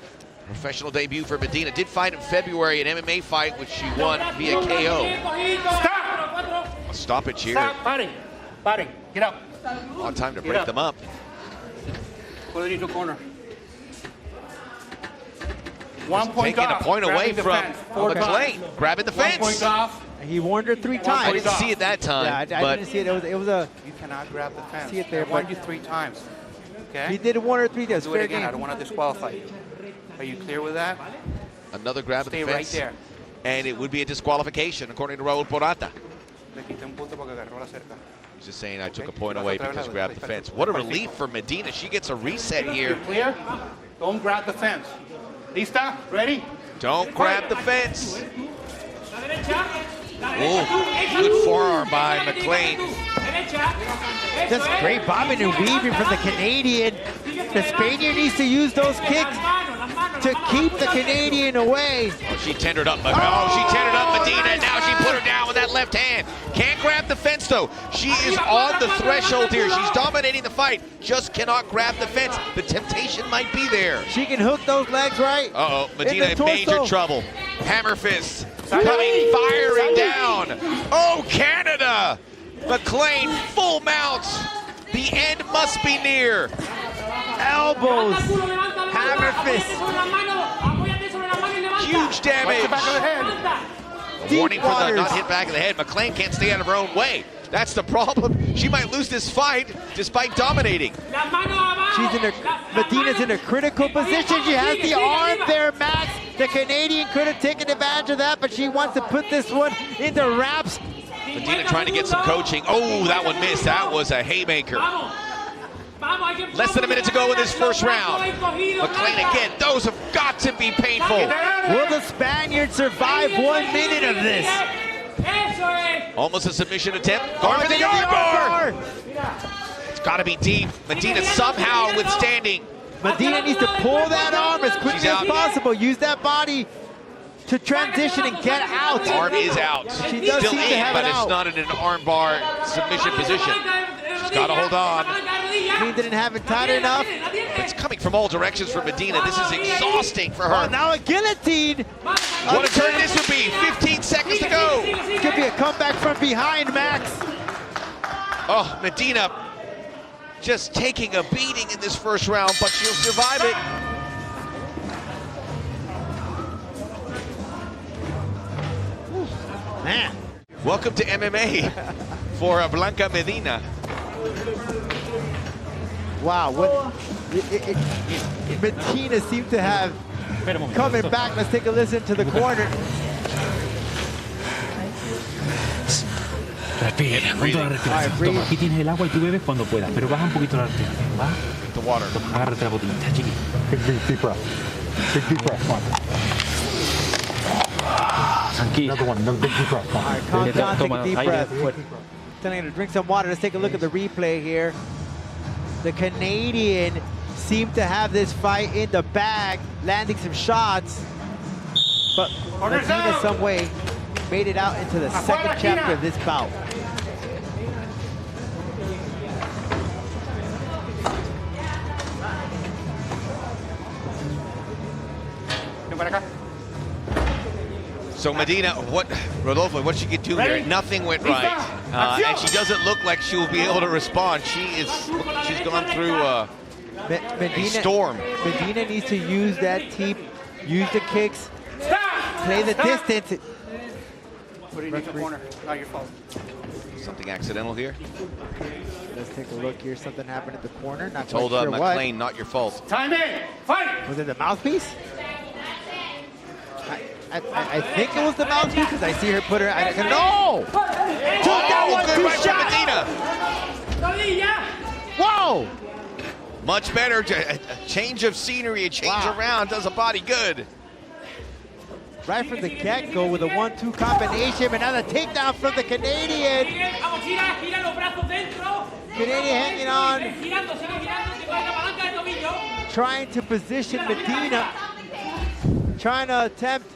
Professional debut for Medina. Did fight in February, an MMA fight, which she won via KO. Stop! A stoppage here. Stop, pare, get up. A lot of time to break them up. Put it into corner. 1 point Taking off. a point away Grabbing the from fence. MacLean. Grabbing the 1 fence. point off. He warned her 3 I times. didn't see it that time. Yeah, I but didn't see it. It was a. You cannot grab the fence. See it there, I warned but- you 3 times. Okay? He did warn her 3 times. Do it Fair again. I game. don't want to disqualify you. Are you clear with that? another grab Stay of the right fence. there. And it would be a disqualification, according to Raul Porata. Le quité un punto porque agarró la cerca. He's just saying I took a point away because grabbed the fence. What a relief for Medina. She gets a reset here. Clear? Don't grab the fence. Lista? Ready? Don't grab the fence. Oh, good forearm by MacLean. Just great bobbing and weaving from the Canadian. The Spaniard needs to use those kicks to keep the Canadian away. Oh, she tendered up. Oh, she tendered up Medina, and now she put her down with that left hand. Can't grab the fence, though. She is on the threshold here. She's dominating the fight. Just cannot grab the fence. The temptation might be there. She can hook those legs right. Uh-oh, Medina in torso. major trouble. Hammer fist coming, firing down. Oh, Canada! MacLean full mount. The end must be near. Elbows, hammer fist. Huge damage. Back of the head. A warning for the waters. not hit back of the head. MacLean can't stay out of her own way. That's the problem. She might lose this fight despite dominating. She's in a, Medina's in a critical position. She has the arm there, Max. The Canadian could have taken advantage of that, but she wants to put this one into wraps. Medina trying to get some coaching. Oh, that one missed. That was a haymaker. Less than a minute to go in this first round. MacLean again. Those have got to be painful. Will the Spaniard survive 1 minute of this? Almost a submission attempt. Going for the arm bar. It's got to be deep. Medina somehow withstanding. Medina needs to pull that arm as quickly She's as out. possible. Use that body to transition and get out. Arm is out. She does Still seem to in, have but it it's out. not in an arm bar submission position. She's got to hold on. He didn't have it tight enough. It's coming from all directions for Medina. This is exhausting for Oh, her. now a guillotine. What a turn this would be. 15 seconds to go. Could be a comeback from behind, Max. Oh, Medina just taking a beating in this first round, but she'll survive it. Man. Welcome to MMA for Blanca Medina. Wow, what Medina seemed to have coming back. Let's take a listen to the corner. Respira, con toda la respiración. All right, breathe. Toma, aquí tienes el agua y tú bebes cuando puedas, pero baja un poquito la respiración, ¿va? The water. Toma, agárrate la botellita, chiqui. Deep breath. Big deep breath. Come on. Tranquila. Another one. Another big deep breath. Come All on. right, calm down, take Toma a deep aire breath. fuerte. Telling her to drink some water. Let's take a look at the replay here. The Canadian seemed to have this fight in the bag, landing some shots, but Medina some way made it out into the second chapter of this bout. Ven para acá. So Medina, Rodolfo, what she could do here? Nothing went right, and she doesn't look like she will be able to respond. She's gone through a storm. Medina needs to use that teep, use the kicks, play the distance. Put it in the corner, not your fault. Something accidental here. Let's take a look here. Something happened at the corner. Not Told quite sure MacLean, not your fault. Time in, fight! Was it the mouthpiece? I think it was the mouthpiece because I see her put her. No! Took that one, good right from Medina. Whoa! Much better. A change of scenery, a change around does a body good. Right from the get-go with a 1-2 combination, but now the takedown from the Canadian. Canadian hanging on. Trying to position Medina. Trying to attempt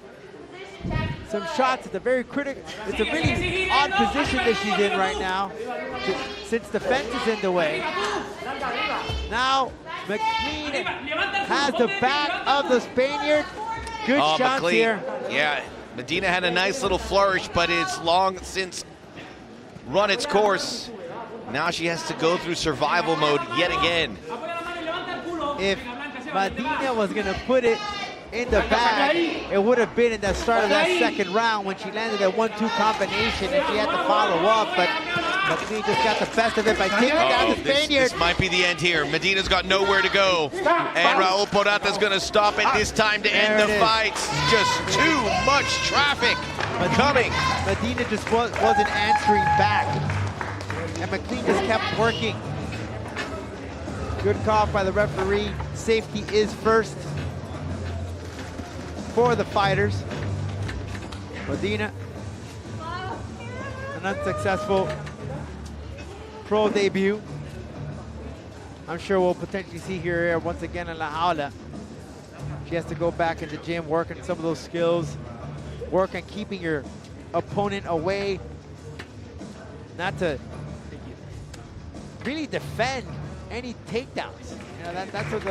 some shots at the very critical. It's a really odd position that she's in right now, since the fence is in the way. Now, MacLean has the back of the Spaniard. Good shots MacLean, here. Yeah, Medina had a nice little flourish, but it's long since run its course. Now she has to go through survival mode yet again. If Medina was gonna put it in the bag, it would have been in the start of that second round when she landed that 1-2 combination and she had to follow up, but MacLean just got the best of it by taking down the Spaniard. This might be the end here. Medina's got nowhere to go. And Raul Porrata's gonna stop it this time to end the fight. Just too much traffic coming. Medina just wasn't answering back. And MacLean just kept working. Good call by the referee. Safety is first for the fighters. Medina, an unsuccessful pro debut. I'm sure we'll potentially see here once again in La Jaula. She has to go back in the gym, work on some of those skills, work on keeping your opponent away, not to really defend any takedowns. You know, that's what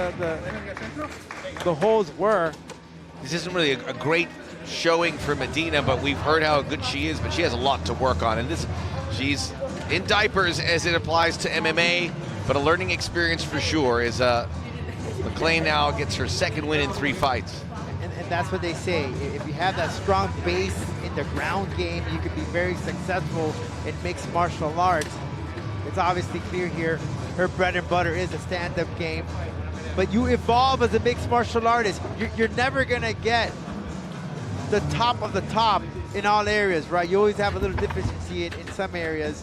the holes were. This isn't really a great showing for Medina, but we've heard how good she is, but she has a lot to work on. And she's in diapers as it applies to MMA, but a learning experience for sure is MacLean now gets her second win in 3 fights. And that's what they say. If you have that strong base in the ground game, you can be very successful in mixed martial arts. It's obviously clear here, her bread and butter is a stand-up game. But you evolve as a mixed martial artist. You're never gonna get the top of the top in all areas, right? You always have a little deficiency in some areas.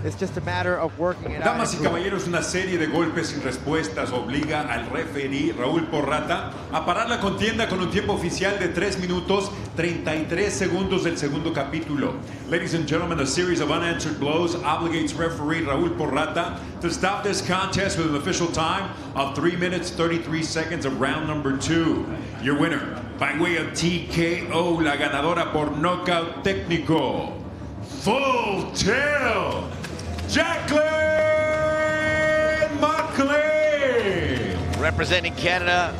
It's just a matter of working it out. Damas y caballeros, una serie de golpes sin respuestas obliga al referí Raúl Porrata a parar la contienda con un tiempo oficial de 3 minutos 33 segundos del segundo capítulo. Ladies and gentlemen, a series of unanswered blows obligates referee Raúl Porrata to stop this contest with an official time of 3 minutes 33 seconds of round number 2. Your winner, by way of TKO, la ganadora por nocaut técnico, Full Tilt, Jacklyn MacLean. Representing Canada,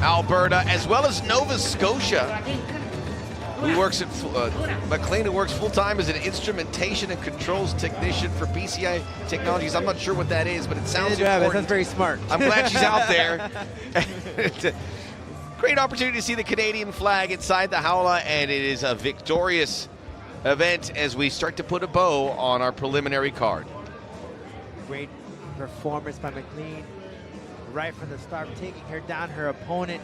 Alberta, as well as Nova Scotia, who works at MacLean, who works full-time as an instrumentation and controls technician for BCI Technologies. I'm not sure what that is, but it sounds important. That's very smart. I'm glad she's out there. It's a great opportunity to see the Canadian flag inside the Jaula, and it is a victorious event as we start to put a bow on our preliminary card. Great performance by MacLean right from the start, taking her down, her opponent.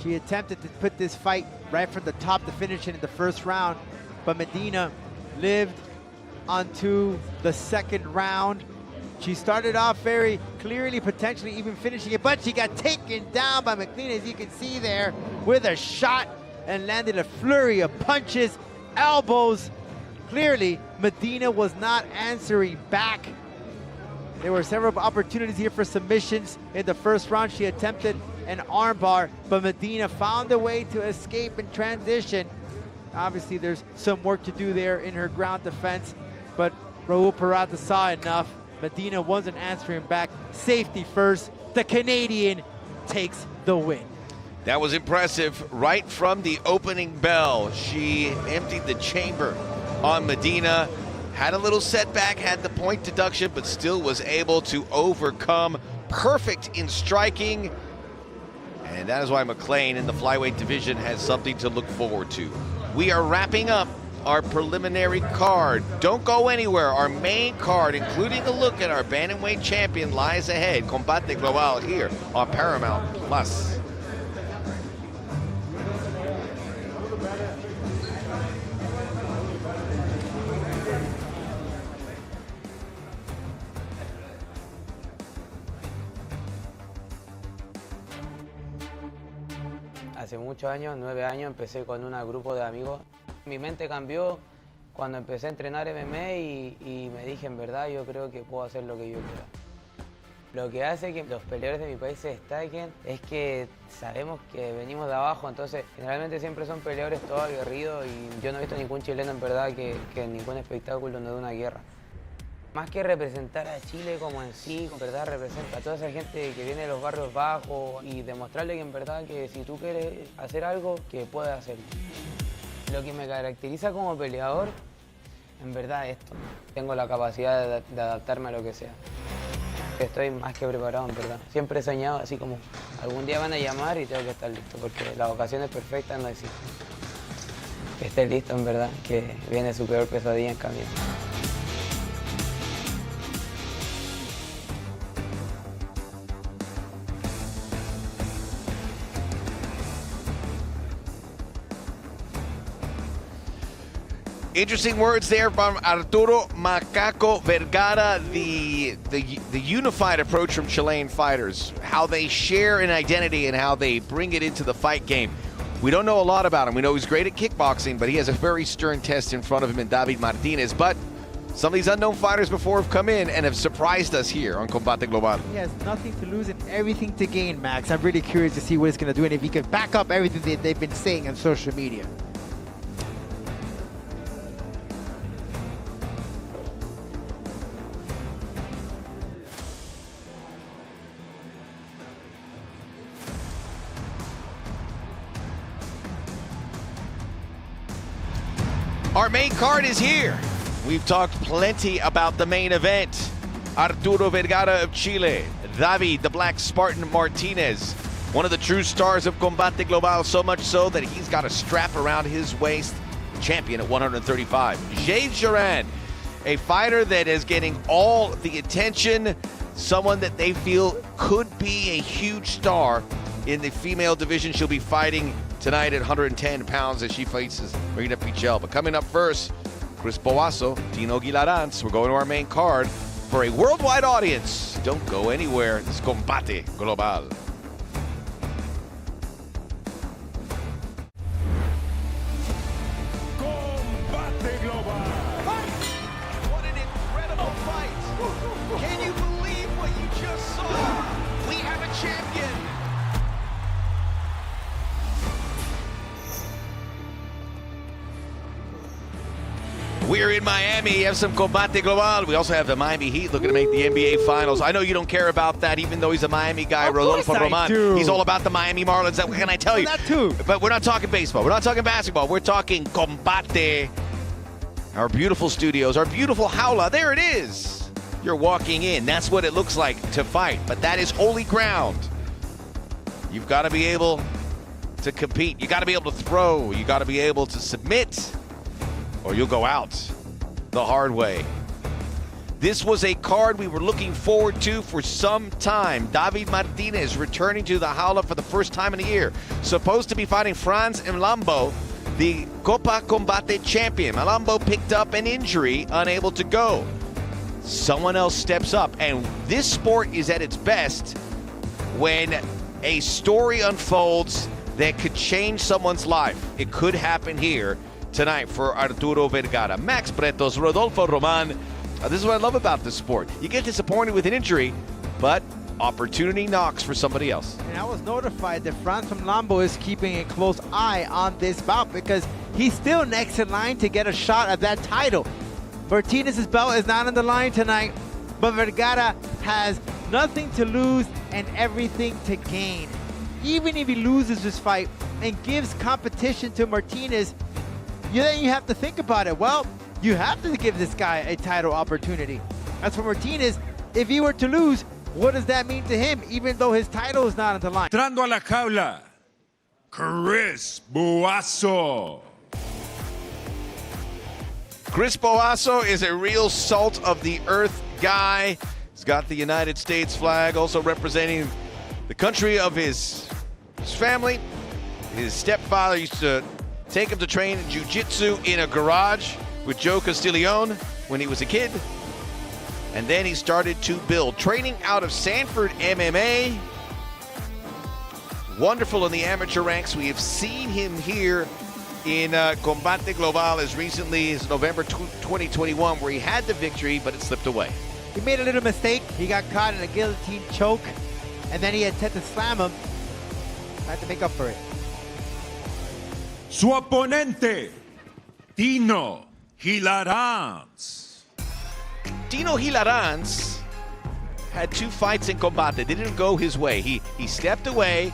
She attempted to put this fight right from the top to finish it in the first round, but Medina lived onto the second round. She started off very clearly, potentially even finishing it, but she got taken down by MacLean, as you can see there, with a shot and landed a flurry of punches, elbows. Clearly, Medina was not answering back. There were several opportunities here for submissions. In the first round, she attempted an armbar, but Medina found a way to escape and transition. Obviously, there's some work to do there in her ground defense, but Raul Porrata saw enough. Medina wasn't answering back. Safety first. The Canadian takes the win. That was impressive right from the opening bell. She emptied the chamber on Medina, had a little setback, had the point deduction, but still was able to overcome. Perfect in striking. And that is why MacLean in the flyweight division has something to look forward to. We are wrapping up our preliminary card. Don't go anywhere. Our main card, including a look at our bantamweight champion, lies ahead. Combate Global here on Paramount Plus. Hace muchos años, 9 años, empecé con un grupo de amigos. Mi mente cambió cuando empecé a entrenar MMA y me dije, en verdad, yo creo que puedo hacer lo que yo quiera. Lo que hace que los peleadores de mi país se destaquen es que sabemos que venimos de abajo, entonces generalmente siempre son peleadores todos aguerridos y yo no he visto ningún chileno en verdad que en ningún espectáculo no dé una guerra. Más que representar a Chile como en sí, en verdad representa a toda esa gente que viene de los barrios bajos y demostrarle que en verdad que si tú quieres hacer algo, que puedes hacerlo. Lo que me caracteriza como peleador, en verdad esto. Tengo la capacidad de adaptarme a lo que sea. Estoy más que preparado, en verdad. Siempre he soñado así como algún día van a llamar y tengo que estar listo, porque las ocasiones perfectas no existen. Que estés listo, en verdad, que viene su peor pesadilla en camino. Interesting words there from Arturo Macaco Vergara, the unified approach from Chilean fighters, how they share an identity and how they bring it into the fight game. We don't know a lot about him. We know he's great at kickboxing, but he has a very stern test in front of him in David Martinez. But some of these unknown fighters before have come in and have surprised us here on Combate Global. He has nothing to lose and everything to gain, Max. I'm really curious to see what he's going to do and if he can back up everything that they've been saying on social media. Our main card is here. We've talked plenty about the main event. Arturo Vergara of Chile, David the Black Spartan Martinez, one of the true stars of Combate Global, so much so that he's got a strap around his waist, champion at 135. Jade Jorand, a fighter that is getting all the attention, someone that they feel could be a huge star in the female division. She'll be fighting tonight at 110 pounds as she faces Marina Pichel. But coming up first, Boaso, Dino Gilaranz. We're going to our main card for a worldwide audience. Don't go anywhere. It's Combate Global. Combate Global. What an incredible fight. Can you believe what you just saw? We have a champion. We're in Miami. You have some Combate Global. We also have the Miami Heat looking to make the NBA Finals. I know you don't care about that, even though he's a Miami guy. Rodolfo Roman. He's all about the Miami Marlins. What can I tell you? That too. But we're not talking baseball. We're not talking basketball. We're talking Combate. Our beautiful studios, our beautiful jaula. There it is. You're walking in. That's what it looks like to fight. But that is holy ground. You've got to be able to compete. You got to be able to throw. You got to be able to submit, or you'll go out the hard way. This was a card we were looking forward to for some time. David Martinez returning to the jaula for the first time in a year. Supposed to be fighting Franz Mlambo, the Copa Combate champion. Mlambo picked up an injury, unable to go. Someone else steps up, and this sport is at its best when a story unfolds that could change someone's life. It could happen here tonight for Arturo Vergara. Max Bretos, Rodolfo Roman. This is what I love about this sport. You get disappointed with an injury, but opportunity knocks for somebody else. And I was notified that Franz Mlambo is keeping a close eye on this bout because he's still next in line to get a shot at that title. Martinez's belt is not on the line tonight, but Vergara has nothing to lose and everything to gain. even if he loses this fight and gives competition to Martinez, then you have to think about it. Well, you have to give this guy a title opportunity. As for Martinez, if he were to lose, what does that mean to him, even though his title is not on the line? Entrando a la jaula, Chris Boasso. Chris Boaso is a real salt of the earth guy. He's got the United States flag, also representing the country of his family. His stepfather used to take him to train jiu-jitsu in a garage with Joe Castiglione when he was a kid. And then he started to build, training out of Sanford MMA. Wonderful in the amateur ranks. We have seen him here in Combate Global as recently as November 2021, where he had the victory, but it slipped away. He made a little mistake. He got caught in a guillotine choke, and then he attempted to slam him. I had to make up for it. Su oponente, Dino Gilaranz. Dino Gilaranz had 2 fights in Combate. They didn't go his way. He stepped away,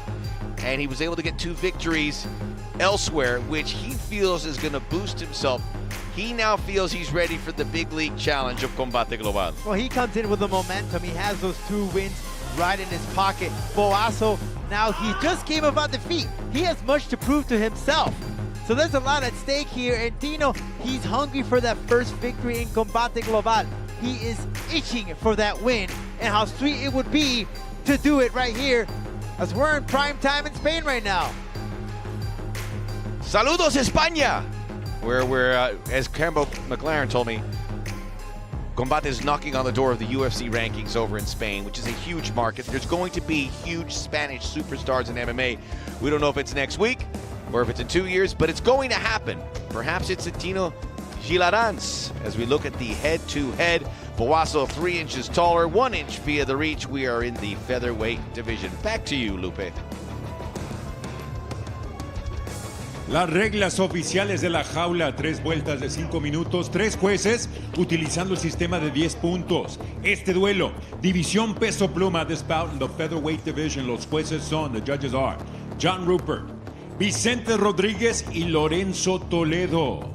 and he was able to get 2 victories elsewhere, which he feels is going to boost himself. He now feels he's ready for the big league challenge of Combate Global. Well, he comes in with the momentum. He has those 2 wins right in his pocket. Boaso, now he just came about defeat. He has much to prove to himself. So there's a lot at stake here, and Dino, he's hungry for that first victory in Combate Global. He is itching for that win, and how sweet it would be to do it right here, as we're in prime time in Spain right now. Saludos España, where we're, as MacLean told me, Combate is knocking on the door of the UFC rankings over in Spain, which is a huge market. There's going to be huge Spanish superstars in MMA. We don't know if it's next week or if it's in 2 years, but it's going to happen. Perhaps it's a Dino Gilaranz as we look at the head-to-head. Boaso 3 inches taller, 1 inch via the reach. We are in the featherweight division. Back to you, Lupe. Las reglas oficiales de la jaula, 3 vueltas de 5 minutos, 3 jueces utilizando el sistema de 10 puntos. Este duelo, división peso pluma, this bout in the featherweight division. Los jueces son, the judges are John Rupert, Vicente Rodríguez y Lorenzo Toledo.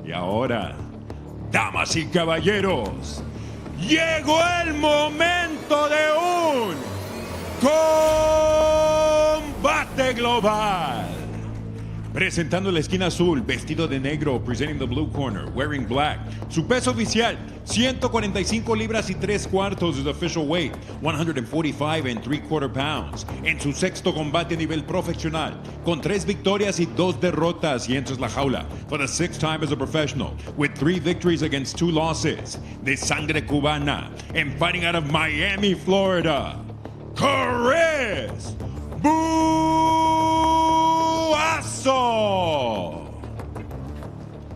Y ahora, damas y caballeros, llegó el momento de un combate global. Presentando la esquina azul, vestido de negro, presenting the blue corner, wearing black. Su peso oficial, 145 libras y 3 cuartos, is official weight, 145 3/4 pounds. En su sexto combate a nivel profesional, con 3 victorias y 2 derrotas, y entras la jaula for the 6th time as a professional, with 3 victories against 2 losses. De sangre cubana, and fighting out of Miami, Florida, Chris Boaso.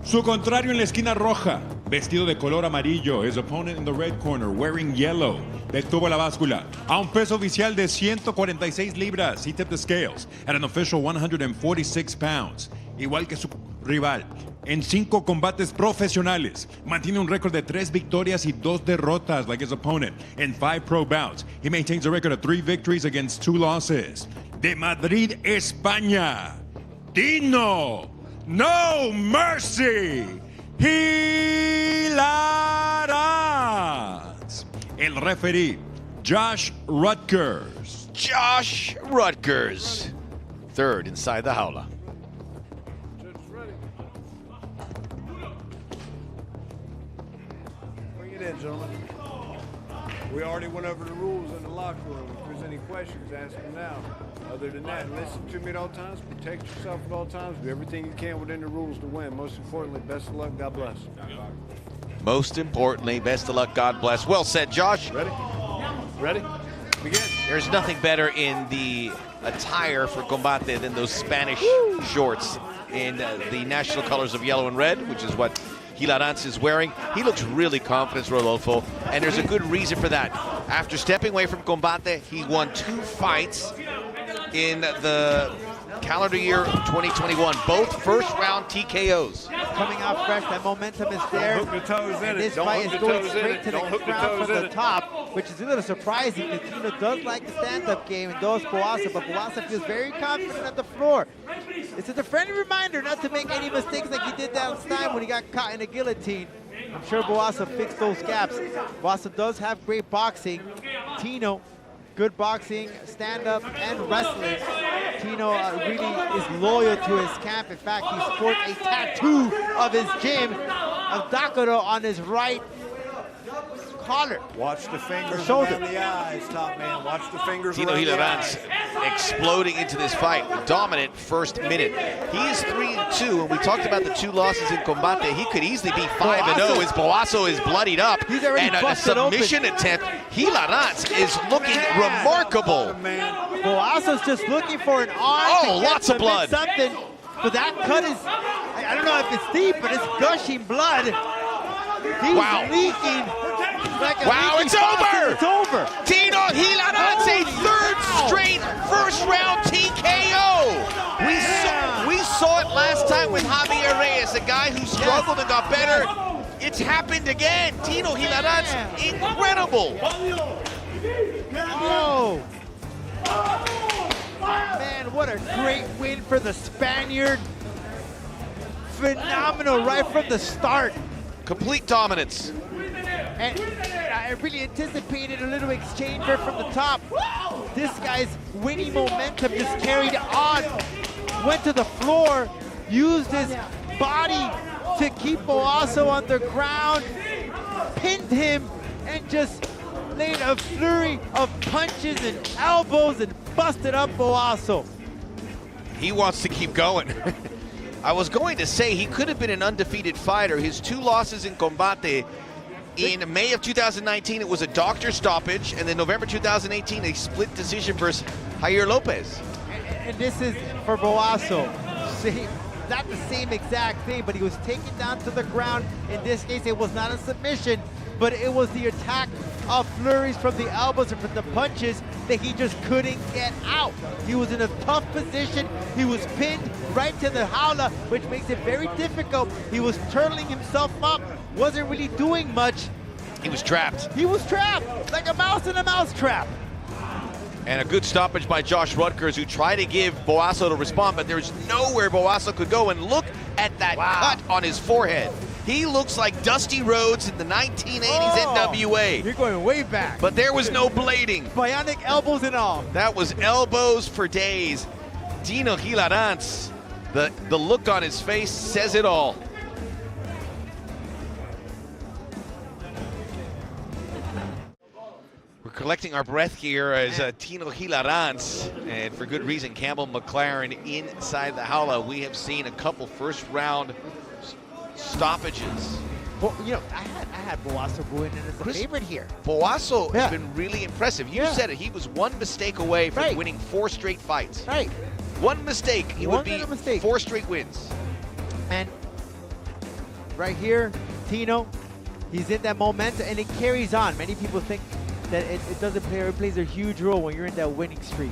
Su contrario en la esquina roja, vestido de color amarillo, his opponent in the red corner, wearing yellow. Detuvo la báscula a un peso oficial de 146 libras. He tipped the scales at an official 146 pounds. Igual que su rival, en 5 combates profesionales, mantiene un récord de 3 victorias y 2 derrotas, like his opponent, in 5 pro bouts. He maintains a record of 3 victories against 2 losses. De Madrid, España, Dino, no mercy, Gilaranz. El referee, Josh Rutgers. Josh Rutgers, 3rd inside the jaula. Bring it in, gentlemen. We already went over the rules in the locker room. If there's any questions, ask them now. Other than that, listen to me at all times, protect yourself at all times, do everything you can within the rules to win. Most importantly, best of luck, God bless. Most importantly, best of luck, God bless. Well said, Josh. Ready? Ready? Begin. There's nothing better in the attire for Combate than those Spanish shorts in the national colors of yellow and red, which is what Gilaranz is wearing. He looks really confident, Rodolfo, and there's a good reason for that. After stepping away from Combate, he won 2 fights in the calendar year 2021. Both first-round TKOs. Coming out fresh, that momentum is there. Don't hook the toes in and it. this Don't fight hook is the going toes in straight it. to the Don't hook the ground toes from in the it. top, which is a little surprising. The Tino does like the stand-up game and does Boasso, but Boasso feels very confident at the floor. It's just a friendly reminder not to make any mistakes like he did last time when he got caught in a guillotine. I'm sure Boasso fixed those gaps. Boasso does have great boxing. Tino, good boxing, stand-up, and wrestling. Tino really is loyal to his camp. In fact, he sports a tattoo of his gym, of Dakoro, on his right collar. Watch the fingers shoulder. around the eyes, top man. Watch the fingers Tino around the Gilaranz eyes. exploding into this fight. Dominant first minute. He is 3-2, and we talked about the 2 losses in Combate. He could easily be 5-0 as Boasso is bloodied up. He's already and a busted submission attempt. Gilaranz is looking remarkable. Boasso's just looking for an arm. Oh, to get lots of blood. Something, but that cut is, I don't know if it's deep, but it's gushing blood. He's leaking. Like a leaking it's faucet. over! It's over. Tino Gilaranz, a third straight first-round TKO. We saw it last time with Javier Reyes, a guy who struggled and got better. It's happened again. Tino Gilaranz, incredible. Oh. Man, what a great win for the Spaniard. Phenomenal right from the start. Complete dominance. And I really anticipated a little exchange right from the top. This guy's winning momentum just carried on. Went to the floor, used his body to keep Boasso on the ground, pinned him, and just laid a flurry of punches and elbows and busted up Boasso. He wants to keep going. I was going to say he could have been an undefeated fighter. His 2 losses in Combate, in May of 2019, it was a doctor stoppage, and then November 2018, a split decision versus Jair Lopez. And this is for Boasso. Not the same exact thing, but he was taken down to the ground. In this case, it was not a submission, but it was the attack of flurries from the elbows and from the punches that he just couldn't get out. He was in a tough position. He was pinned right to the jaula, which makes it very difficult. He was turtling himself up, wasn't really doing much. He was trapped. He was trapped, like a mouse in a mousetrap. And a good stoppage by Josh Rutgers, who tried to give Boasso to respond, but there's nowhere Boasso could go. And look at that cut on his forehead. He looks like Dusty Rhodes in the 1980s NWA. You're going way back. But there was no blading. Bionic elbows and all. That was elbows for days. Tino Gilaranz, the look on his face says it all. We're collecting our breath here as Tino Gilaranz, and for good reason, Campbell McLaren inside the jaula. We have seen a couple first-round stoppages. Well, you know, I had Boasso going in as a favorite here. Boasso has been really impressive. You said it. He was 1 mistake away from winning 4 straight fights. Right. 1 mistake, he would be 4 straight wins. And right here, Tino, he's in that momentum, and it carries on. Many people think that it doesn't play, or it plays a huge role when you're in that winning streak.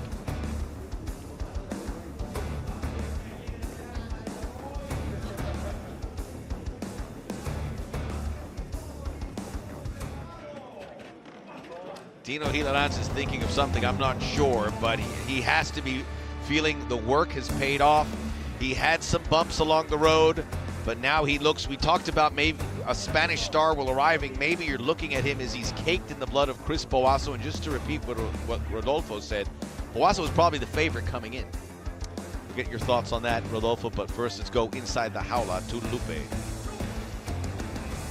Tino Gilaranz is thinking of something, I'm not sure, but he has to be feeling the work has paid off. He had some bumps along the road, but now he looks, we talked about maybe a Spanish star will arriving. Maybe you're looking at him as he's caked in the blood of Chris Boasso. And just to repeat what Rodolfo said, Boasso was probably the favorite coming in. We'll get your thoughts on that, Rodolfo, but first let's go inside the jaula to Lupe.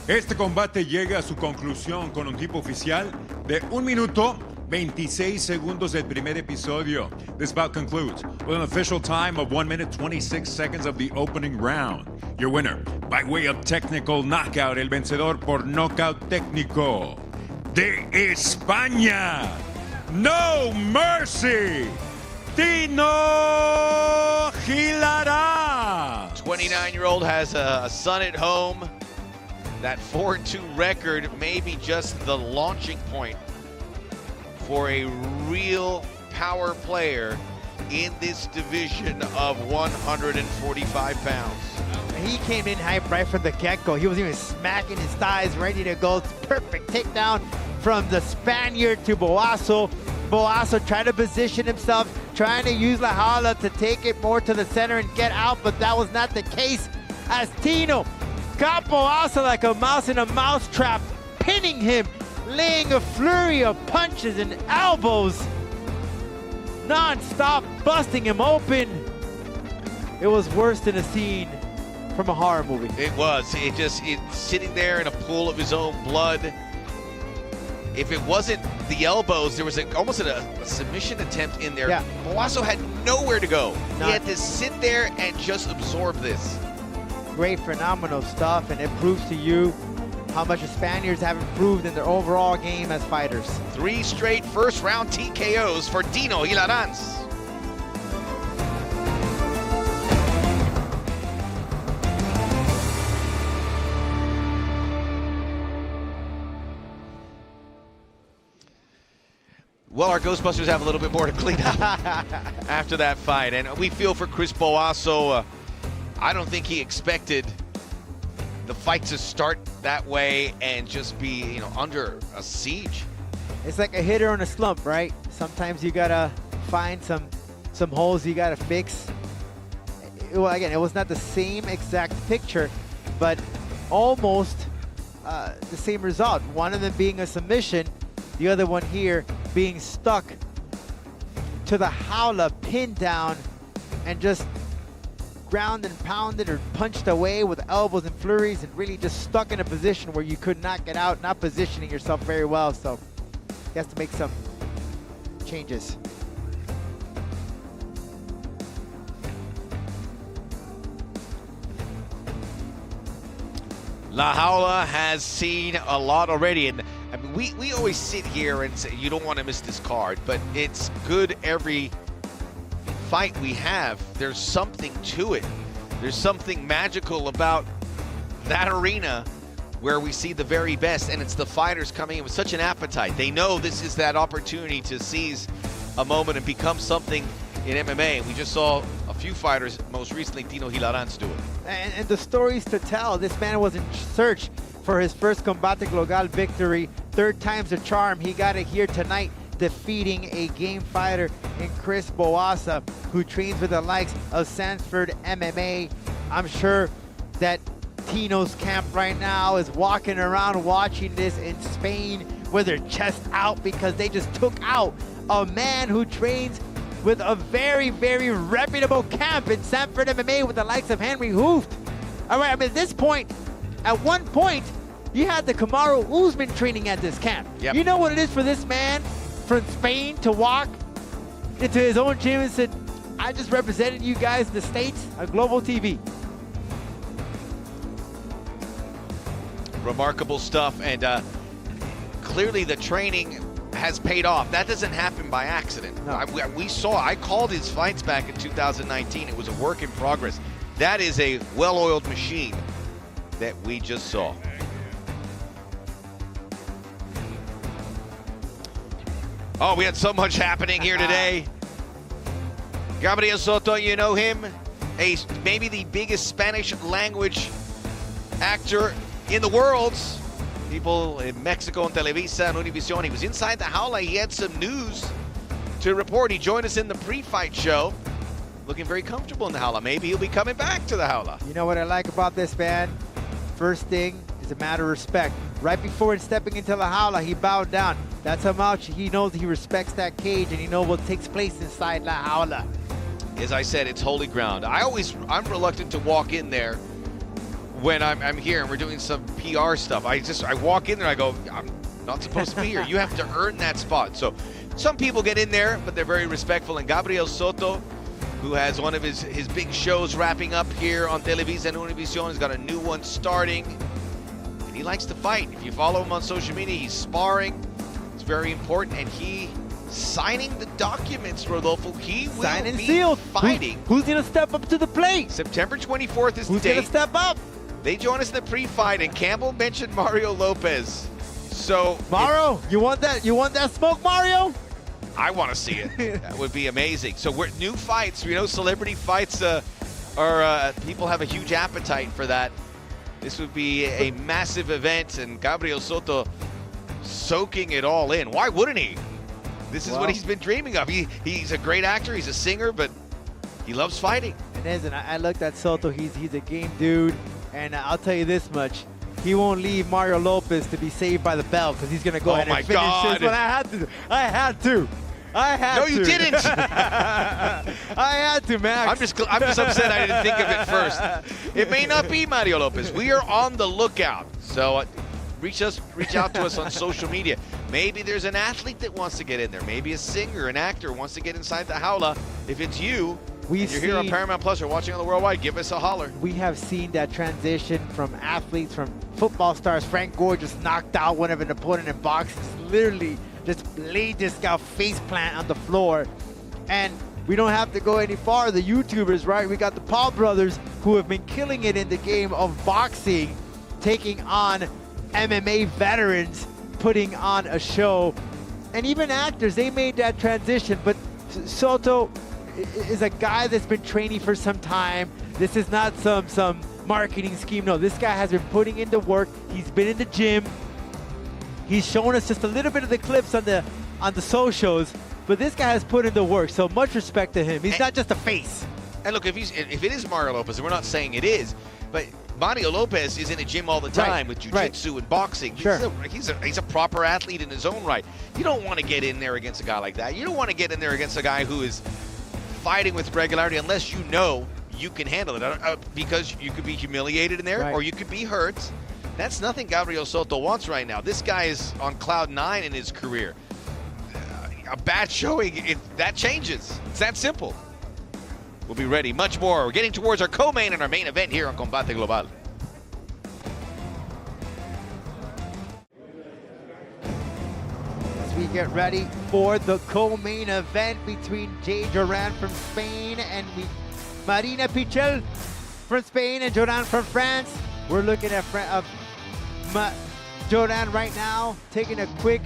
Este combate llega a su conclusión con un tiempo oficial de 1 minuto 26 segundos del primer episodio. This bout concludes with an official time of 1 minute 26 seconds of the opening round. Your winner, by way of technical knockout, el vencedor por knockout técnico de España, No Mercy, Tino Gilaranz. 29-year-old has a son at home. That 4-2 record may be just the launching point for a real power player in this division of 145 pounds. He came in hype right from the get-go. He was even smacking his thighs, ready to go. Perfect takedown from the Spaniard to Boaso. Boaso trying to position himself, trying to use La Jaula to take it more to the center and get out, but that was not the case as Tino got Boaso like a mouse in a mousetrap, pinning him, laying a flurry of punches and elbows, non-stop busting him open. It was worse than a scene from a horror movie. It was. It's sitting there in a pool of his own blood. If it wasn't the elbows, there was almost a submission attempt in there. Yeah. Boaso had nowhere to go. None. He had to sit there and just absorb this. Great, phenomenal stuff, and it proves to you how much the Spaniards have improved in their overall game as fighters. 3 straight first-round TKOs for Dino Gilaranz. Well, our Ghostbusters have a little bit more to clean up after that fight, and we feel for Chris Boaso. I don't think he expected the fight to start that way and just be, under a siege. It's like a hitter on a slump, right? Sometimes you gotta find some holes you gotta fix. Well, again, it was not the same exact picture, but almost the same result. One of them being a submission, the other one here being stuck to the jaula, pinned down, and just ground and pounded or punched away with elbows and flurries, and really just stuck in a position where you could not get out, not positioning yourself very well. So he has to make some changes. La Jaula has seen a lot already, and I mean, we always sit here and say you don't want to miss this card, but it's good every fight we have. There's something to it. There's something magical about that arena where we see the very best, and it's the fighters coming in with such an appetite. They know this is that opportunity to seize a moment and become something in MMA. We just saw a few fighters, most recently Dino Gilaranz, do it. And the stories to tell. This man was in search for his first Combate Global victory. 3rd time's a charm. He got it here tonight, defeating a game fighter in Chris Boaso, who trains with the likes of Sanford MMA. I'm sure that Tino's camp right now is walking around watching this in Spain with their chest out, because they just took out a man who trains with a very, very reputable camp in Sanford MMA with the likes of Henry Hooft. All right, I mean, at this point, at one point, you had the Kamaru Usman training at this camp. Yep. You know what it is for this man from Spain to walk into his own gym and said, I just represented you guys in the States on global TV. Remarkable stuff, and clearly the training has paid off. That doesn't happen by accident. No. I called his fights back in 2019. It was a work in progress. That is a well-oiled machine that we just saw. Oh, we had so much happening here today. Gabriel Soto, you know him, maybe the biggest Spanish language actor in the world. People in Mexico and Televisa and Univision. He was inside the jaula. He had some news to report. He joined us in the pre-fight show, looking very comfortable in the jaula. Maybe he'll be coming back to the jaula. You know what I like about this man? First thing is a matter of respect. Right before stepping into the jaula, he bowed down. That's how much he knows he respects that cage, and he knows what takes place inside la jaula. As I said, it's holy ground. I'm reluctant to walk in there when I'm here and we're doing some PR stuff. I walk in there, I go, I'm not supposed to be here. You have to earn that spot. So some people get in there, but they're very respectful. And Gabriel Soto, who has one of his big shows wrapping up here on Televisa and Univision, has got a new one starting. And he likes to fight. If you follow him on social media, he's sparring. It's very important. And he signing the documents, Rodolfo. He will Signed and be sealed. fighting. Who's going to step up to the plate? September 24th is Who's the going date. to step up? They join us in the pre-fight, and Campbell mentioned Mario Lopez. So Mario, you want that smoke, Mario? I want to see it. That would be amazing. So we're new fights. You know, celebrity fights people have a huge appetite for that. This would be a massive event, and Gabriel Soto soaking it all in. Why wouldn't he? This is what he's been dreaming of. He's a great actor. He's a singer, but he loves fighting. It is, and I looked at Soto. He's a game dude, and I'll tell you this much. He won't leave Mario Lopez to be saved by the bell because he's going to go ahead and finish this. But I had to. No, you didn't. I had to, Max. I'm just upset I didn't think of it first. It may not be Mario Lopez. We are on the lookout. So reach out to us on social media. Maybe there's an athlete that wants to get in there. Maybe a singer, an actor wants to get inside the jaula. If it's you, you're here on Paramount Plus or watching on the Worldwide, give us a holler. We have seen that transition from athletes, from football stars. Frank Gore just knocked out one of an opponent in boxing. Literally just laid this guy face plant on the floor. And we don't have to go any far. The YouTubers, right? We got the Paul brothers who have been killing it in the game of boxing, taking on MMA veterans, putting on a show. And even actors, they made that transition. But Soto is a guy that's been training for some time. This is not some marketing scheme. No, this guy has been putting in the work. He's been in the gym. He's shown us just a little bit of the clips on the socials, but this guy has put in the work. So much respect to him. He's not just a face. And look, if it is Mario Lopez, and we're not saying it is, but Mario Lopez is in a gym all the time with jiu-jitsu and boxing. He's a proper athlete in his own right. You don't want to get in there against a guy like that. You don't want to get in there against a guy who is fighting with regularity unless you know you can handle it, because you could be humiliated in there or you could be hurt. That's nothing Gabriel Soto wants right now. This guy is on cloud 9 in his career. A bad showing, that changes. It's that simple. We'll be ready. Much more. We're getting towards our co-main and our main event here on Combate Global. As we get ready for the co-main event between Jade Jorand from Spain and Marina Pichel from Spain and Jorand from France. We're looking at Jorand right now, taking a quick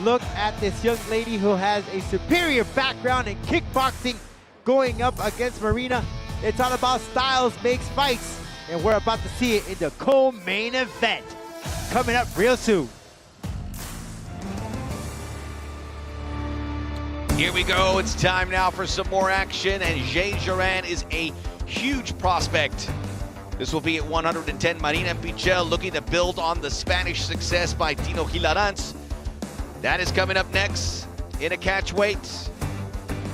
look at this young lady who has a superior background in kickboxing, going up against Marina. It's all about styles makes fights, and we're about to see it in the co-main event. Coming up real soon. Here we go. It's time now for some more action, and Jade Jorand is a huge prospect. This will be at 110. Marina Pichel looking to build on the Spanish success by Dino Gilaranz. That is coming up next in a catch weight.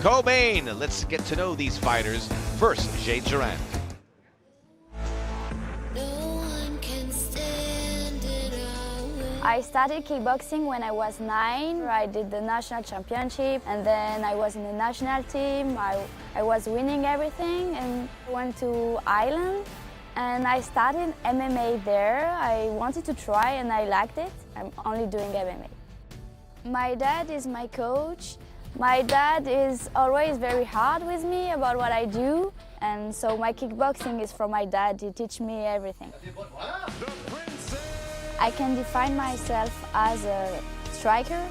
Co-main. Let's get to know these fighters. First, Jade Jorand. I started kickboxing when I was 9. I did the national championship, and then I was in the national team. I was winning everything, and went to Ireland. And I started MMA there. I wanted to try and I liked it. I'm only doing MMA. My dad is my coach. My dad is always very hard with me about what I do. And so my kickboxing is from my dad. He teaches me everything. I can define myself as a striker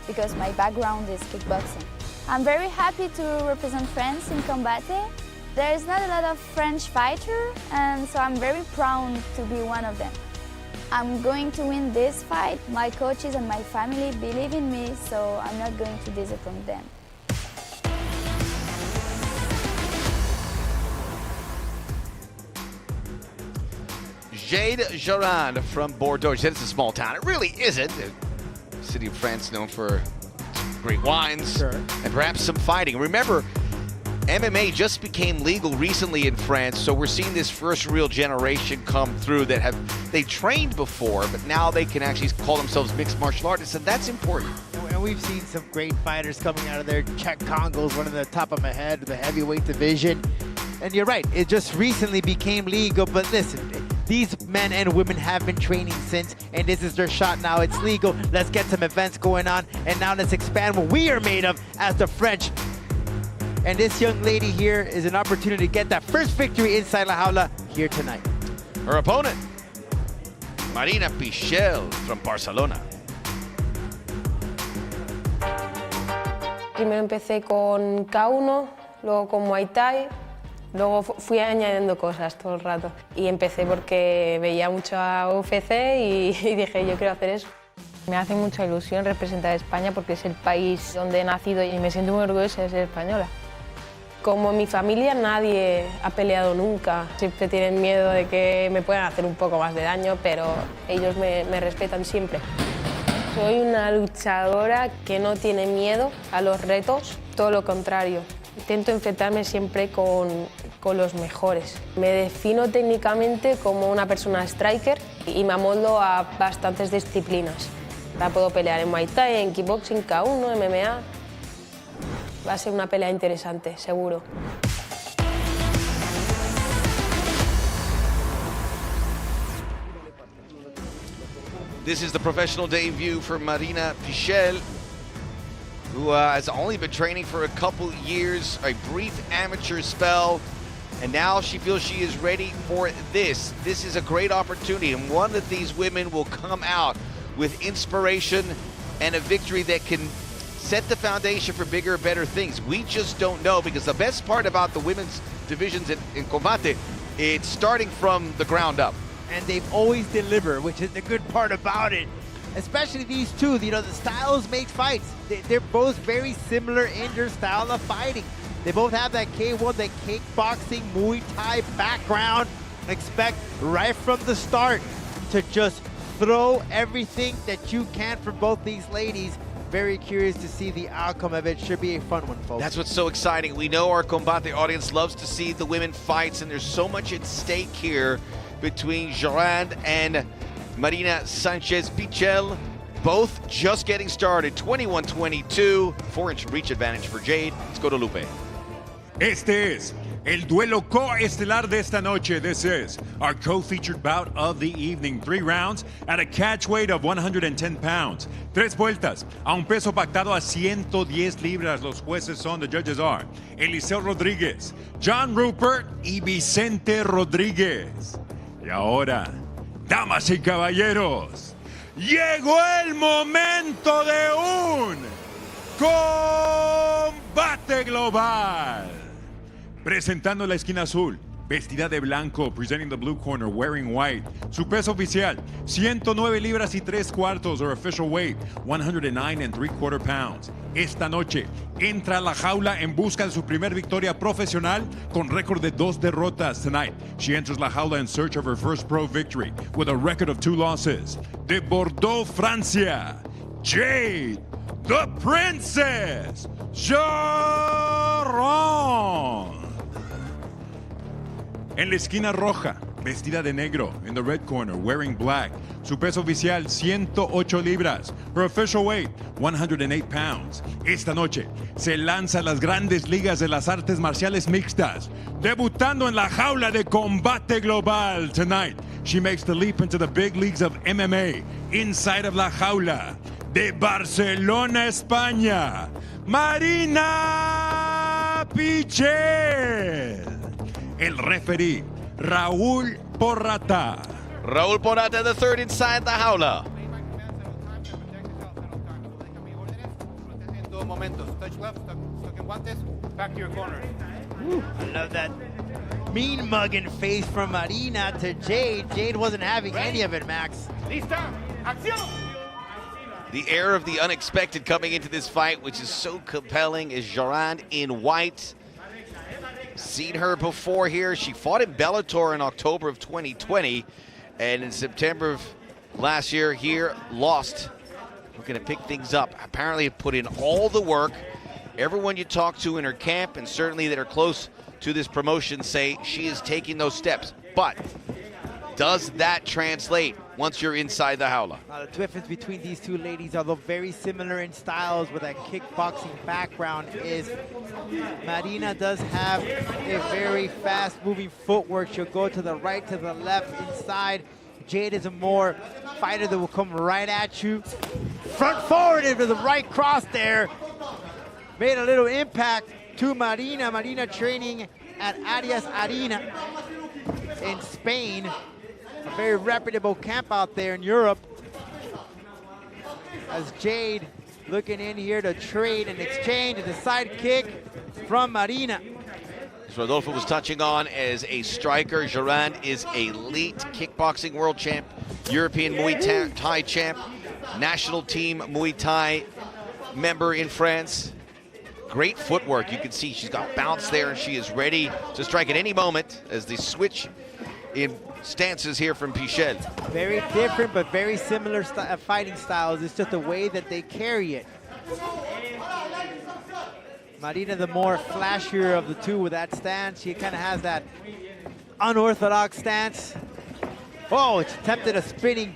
because my background is kickboxing. I'm very happy to represent France in Combate. There is not a lot of French fighters, and so I'm very proud to be one of them. I'm going to win this fight. My coaches and my family believe in me, so I'm not going to disappoint them. Jade Jorand from Bordeaux. You said it's a small town. It really isn't. The city of France known for great wines and perhaps some fighting. Remember, MMA just became legal recently in France, so we're seeing this first real generation come through that they trained before, but now they can actually call themselves mixed martial artists, and that's important. And we've seen some great fighters coming out of there. Czech Congo's one of the top of my head, the heavyweight division. And you're right, it just recently became legal, but listen, these men and women have been training since, and this is their shot now. It's legal. Let's get some events going on, and now let's expand what we are made of as the French. And this young lady here is an opportunity to get that first victory inside La Jaula here tonight. Her opponent, Marina Pichel from Barcelona. Primero empecé con K1, luego con Muay Thai, luego fui añadiendo cosas todo el rato. Y empecé porque veía mucho a UFC y dije, yo quiero hacer eso. Me hace mucha ilusión representar a España porque es el país donde he nacido y me siento muy orgullosa de ser española. Como en mi familia nadie ha peleado nunca, siempre tienen miedo de que me puedan hacer un poco más de daño, pero ellos me respetan siempre. Soy una luchadora que no tiene miedo a los retos, todo lo contrario. Intento enfrentarme siempre con los mejores. Me defino técnicamente como una persona striker y me amoldo a bastantes disciplinas. La puedo pelear en Muay Thai, en kickboxing, K1, MMA. Va a ser una pelea interesante, seguro. This is the professional debut for Marina Pichel, who has only been training for a couple years, a brief amateur spell, and now she feels she is ready for this. This is a great opportunity, and one that these women will come out with inspiration and a victory that can set the foundation for bigger, better things. We just don't know, because the best part about the women's divisions in Combate, it's starting from the ground up. And they've always delivered, which is the good part about it. Especially these two, you know, the styles make fights. They're both very similar in their style of fighting. They both have that K1, that kickboxing, Muay Thai background. Expect right from the start to just throw everything that you can from both these ladies. Very curious to see the outcome of it. Should be a fun one, folks. That's what's so exciting. We know our Combate audience loves to see the women fights, and there's so much at stake here between Jorand and Marina Sanchez. Pichel, both just getting started. 21-22, 4-inch reach advantage for Jade. Let's go to Lupe. Este es el duelo coestelar de esta noche. This is our co-featured bout of the evening. 3 rounds at a catch weight of 110 pounds. 3 vueltas a un peso pactado a 110 libras. Los jueces son, the judges are Eliseo Rodríguez, John Rupert y Vicente Rodríguez. Y ahora, damas y caballeros, llegó el momento de un combate global. Presentando la esquina azul, vestida de blanco, presenting the blue corner, wearing white. Su peso oficial, 109 libras y 3 cuartos, or official weight, 109 3/4 pounds. Esta noche entra a la jaula en busca de su primer victoria profesional con récord de 2 derrotas. Tonight, she enters la jaula in search of her first pro victory with a record of 2 losses. De Bordeaux, Francia, Jade, the Princess, Jorand. En la esquina roja, vestida de negro, in the red corner, wearing black. Su peso oficial, 108 libras. Her official weight, 108 pounds. Esta noche, se lanza a las grandes ligas de las artes marciales mixtas, debutando en la jaula de Combate Global. Tonight, she makes the leap into the big leagues of MMA, inside of la jaula de Barcelona, España, Marina Pichel. El referee, Raúl Porrata. Raúl Porrata, the third inside the jaula. Touch left, stuck in guantes, back to your corner. I love that mean mugging face from Marina to Jade. Jade wasn't having any of it, Max. Lista, acción! The air of the unexpected coming into this fight, which is so compelling, is Jorand in white. Seen her before here. She fought in Bellator in October of 2020, and in September of last year here, lost. Looking to pick things up. Apparently put in all the work. Everyone you talk to in her camp, and certainly that are close to this promotion, say she is taking those steps. But does that translate once you're inside the jaula? The difference between these two ladies, although very similar in styles with a kickboxing background, is Marina does have a very fast-moving footwork. She'll go to the right, to the left, inside. Jade is a more fighter that will come right at you. Front forward into the right cross there. Made a little impact to Marina. Marina training at Arias Arena in Spain. A very reputable camp out there in Europe. As Jade looking in here to trade and exchange, and the side kick from Marina. As Rodolfo was touching on, as a striker, Jorand is elite kickboxing world champ, European Muay Thai champ, national team Muay Thai member in France. Great footwork. You can see she's got bounce there, and she is ready to strike at any moment as they switch in stances here from Pichel. Very different, but very similar fighting styles. It's just the way that they carry it. Marina, the more flashier of the two with that stance. She kind of has that unorthodox stance. Oh, she attempted a spinning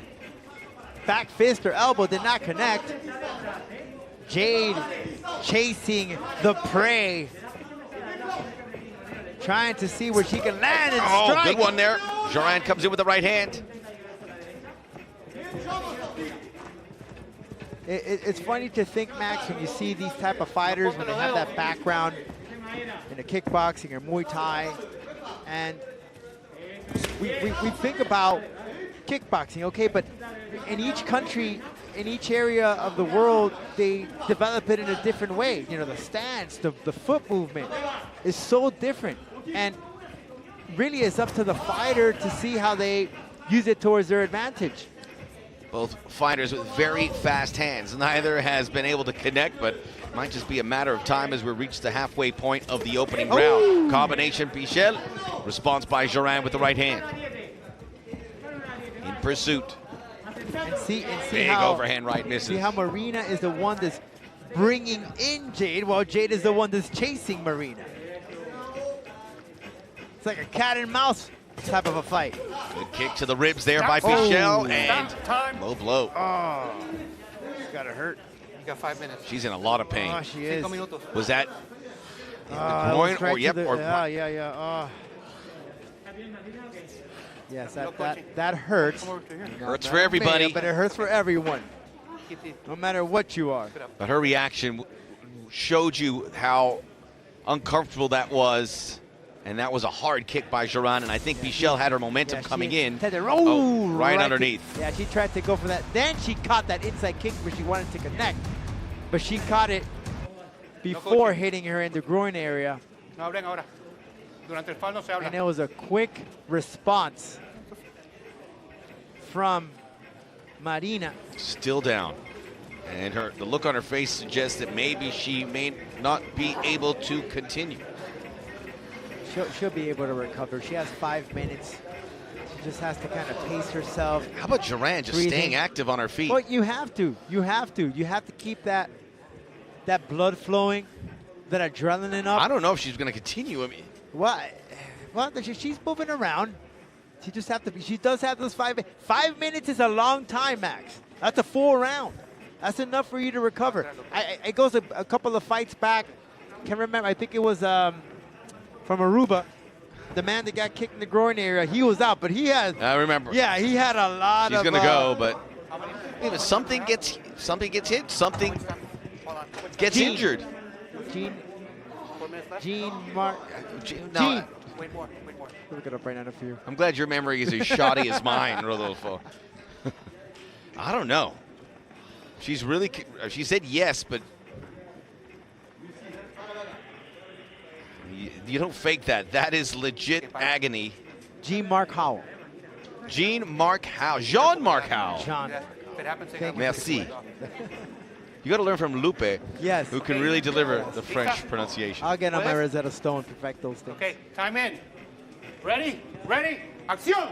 back fist or elbow, did not connect. Jade chasing the prey. Trying to see where she can land and strike. Good one there. Jorand comes in with the right hand. It's funny to think, Max, when you see these type of fighters, when they have that background in the kickboxing or Muay Thai, and we think about kickboxing, okay, but in each country, in each area of the world, they develop it in a different way. You know, the stance, the foot movement is so different. And really it's up to the fighter to see how they use it towards their advantage. Both fighters with very fast hands. Neither has been able to connect, but it might just be a matter of time as we reach the halfway point of the opening round. Combination Pichel, response by Jorand with the right hand. In pursuit. And see Big how, overhand right misses. See how Marina is the one that's bringing in Jade, while Jade is the one that's chasing Marina. It's like a cat and mouse type of a fight. Good kick to the ribs there by Pichel, and low blow. Oh, it's gotta hurt. You got 5 minutes. She's in a lot of pain. Oh, she is. Was that in the groin or yeah. Oh. Yes, that hurts. Hurts for everybody. But it hurts for everyone, no matter what you are. But her reaction showed you how uncomfortable that was. And that was a hard kick by Jorand, and I think Pichel had her momentum coming in. Right underneath. Yeah, she tried to go for that. Then she caught that inside kick where she wanted to connect. But she caught it before hitting her in the groin area. And it was a quick response from Marina. Still down. And the look on her face suggests that maybe she may not be able to continue. She'll be able to recover. She has 5 minutes. She just has to kind of pace herself. How about Jorand just staying active on her feet? Well, you have to. You have to. You have to keep that blood flowing, that adrenaline up. I don't know if she's going to continue. I mean, well, she's moving around. She just have to be. She does have those 5 minutes. 5 minutes is a long time, Max. That's a full round. That's enough for you to recover. It goes a couple of fights back. Can't remember. I think it was from Aruba, the man that got kicked in the groin area. He was out, but he has. I remember. Yeah, he had a lot She's of. She's going to go, but if something gets hit, something gets injured. Gene Mark. No, Wait more. Look it up right now for you. I'm glad your memory is as shoddy as mine, Rodolfo. I don't know. She's really. She said yes, but. You don't fake that. That is legit agony. Jean-Marc Howell. Jean-Marc Howell. Jean-Marc Howell. Merci. You got to learn from Lupe, yes, who can really deliver the French pronunciation. I'll get on my Rosetta Stone, perfect those things. Okay, time in. Ready? Acción!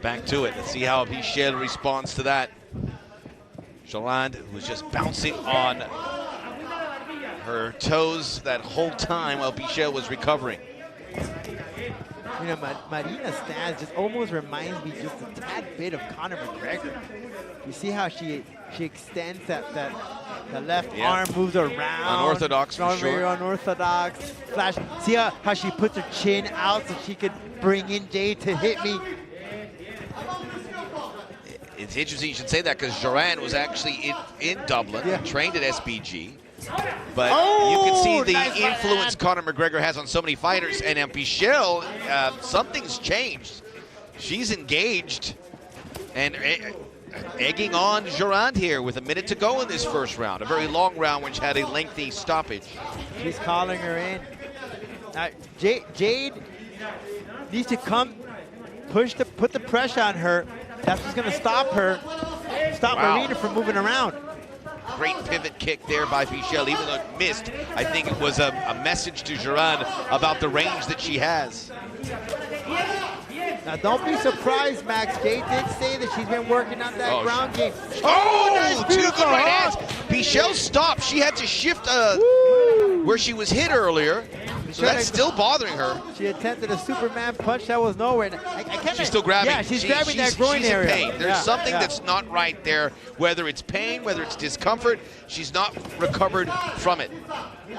Back to it. Let's see how Pichel responds to that. Jorand was just bouncing on her toes that whole time while Pichel was recovering. You know, Marina's stance just almost reminds me just a tad bit of Conor McGregor. You see how she extends the left arm, moves around. Unorthodox for sure. Very unorthodox. Flash. See how she puts her chin out so she could bring in Jade to hit me. It's interesting you should say that because Jorand was actually in Dublin, trained at SBG. But you can see the influence Conor McGregor has on so many fighters. And Pichel, something's changed. She's engaged and egging on Jorand here with a minute to go in this first round. A very long round which had a lengthy stoppage. She's calling her in. Jade needs to come, put the pressure on her. That's what's going to stop her, Marina from moving around. Great pivot kick there by Pichel, even though it missed. I think it was a message to Jorand about the range that she has. Now, don't be surprised, Max. Jade did say that she's been working on that ground game. Nice, two good right hands. Pichel stopped. She had to shift where she was hit earlier. So that's still bothering her. She attempted a Superman punch that was nowhere. She's still grabbing. Yeah, she's grabbing that groin she's area. In pain. There's something that's not right there, whether it's pain, whether it's discomfort. She's not recovered from it.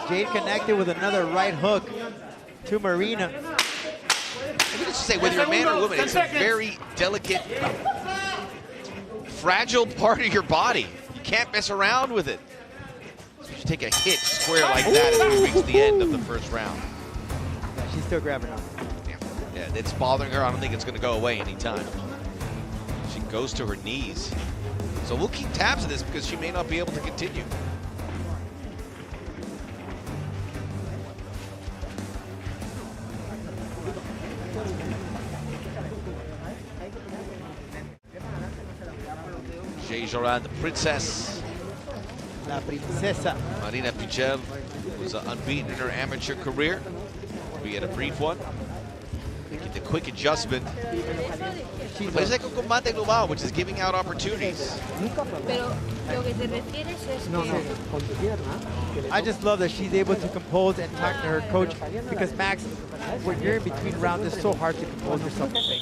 Jade connected with another right hook to Marina. Let me just say, whether you're a man or a woman, it's a very delicate, fragile part of your body. You can't mess around with it. You take a hit square like that as we reach the end of the first round. Yeah, she's still grabbing on. Yeah, it's bothering her. I don't think it's going to go away anytime. She goes to her knees. So we'll keep tabs of this because she may not be able to continue. Jade Jorand, the princess. La princesa. Marina Pichel was unbeaten in her amateur career, albeit a brief one. Making the quick adjustment. Plays like a Combate Global, which is giving out opportunities. I just love that she's able to compose and talk to her coach, because Max, when you're in between rounds, it's so hard to compose yourself and think.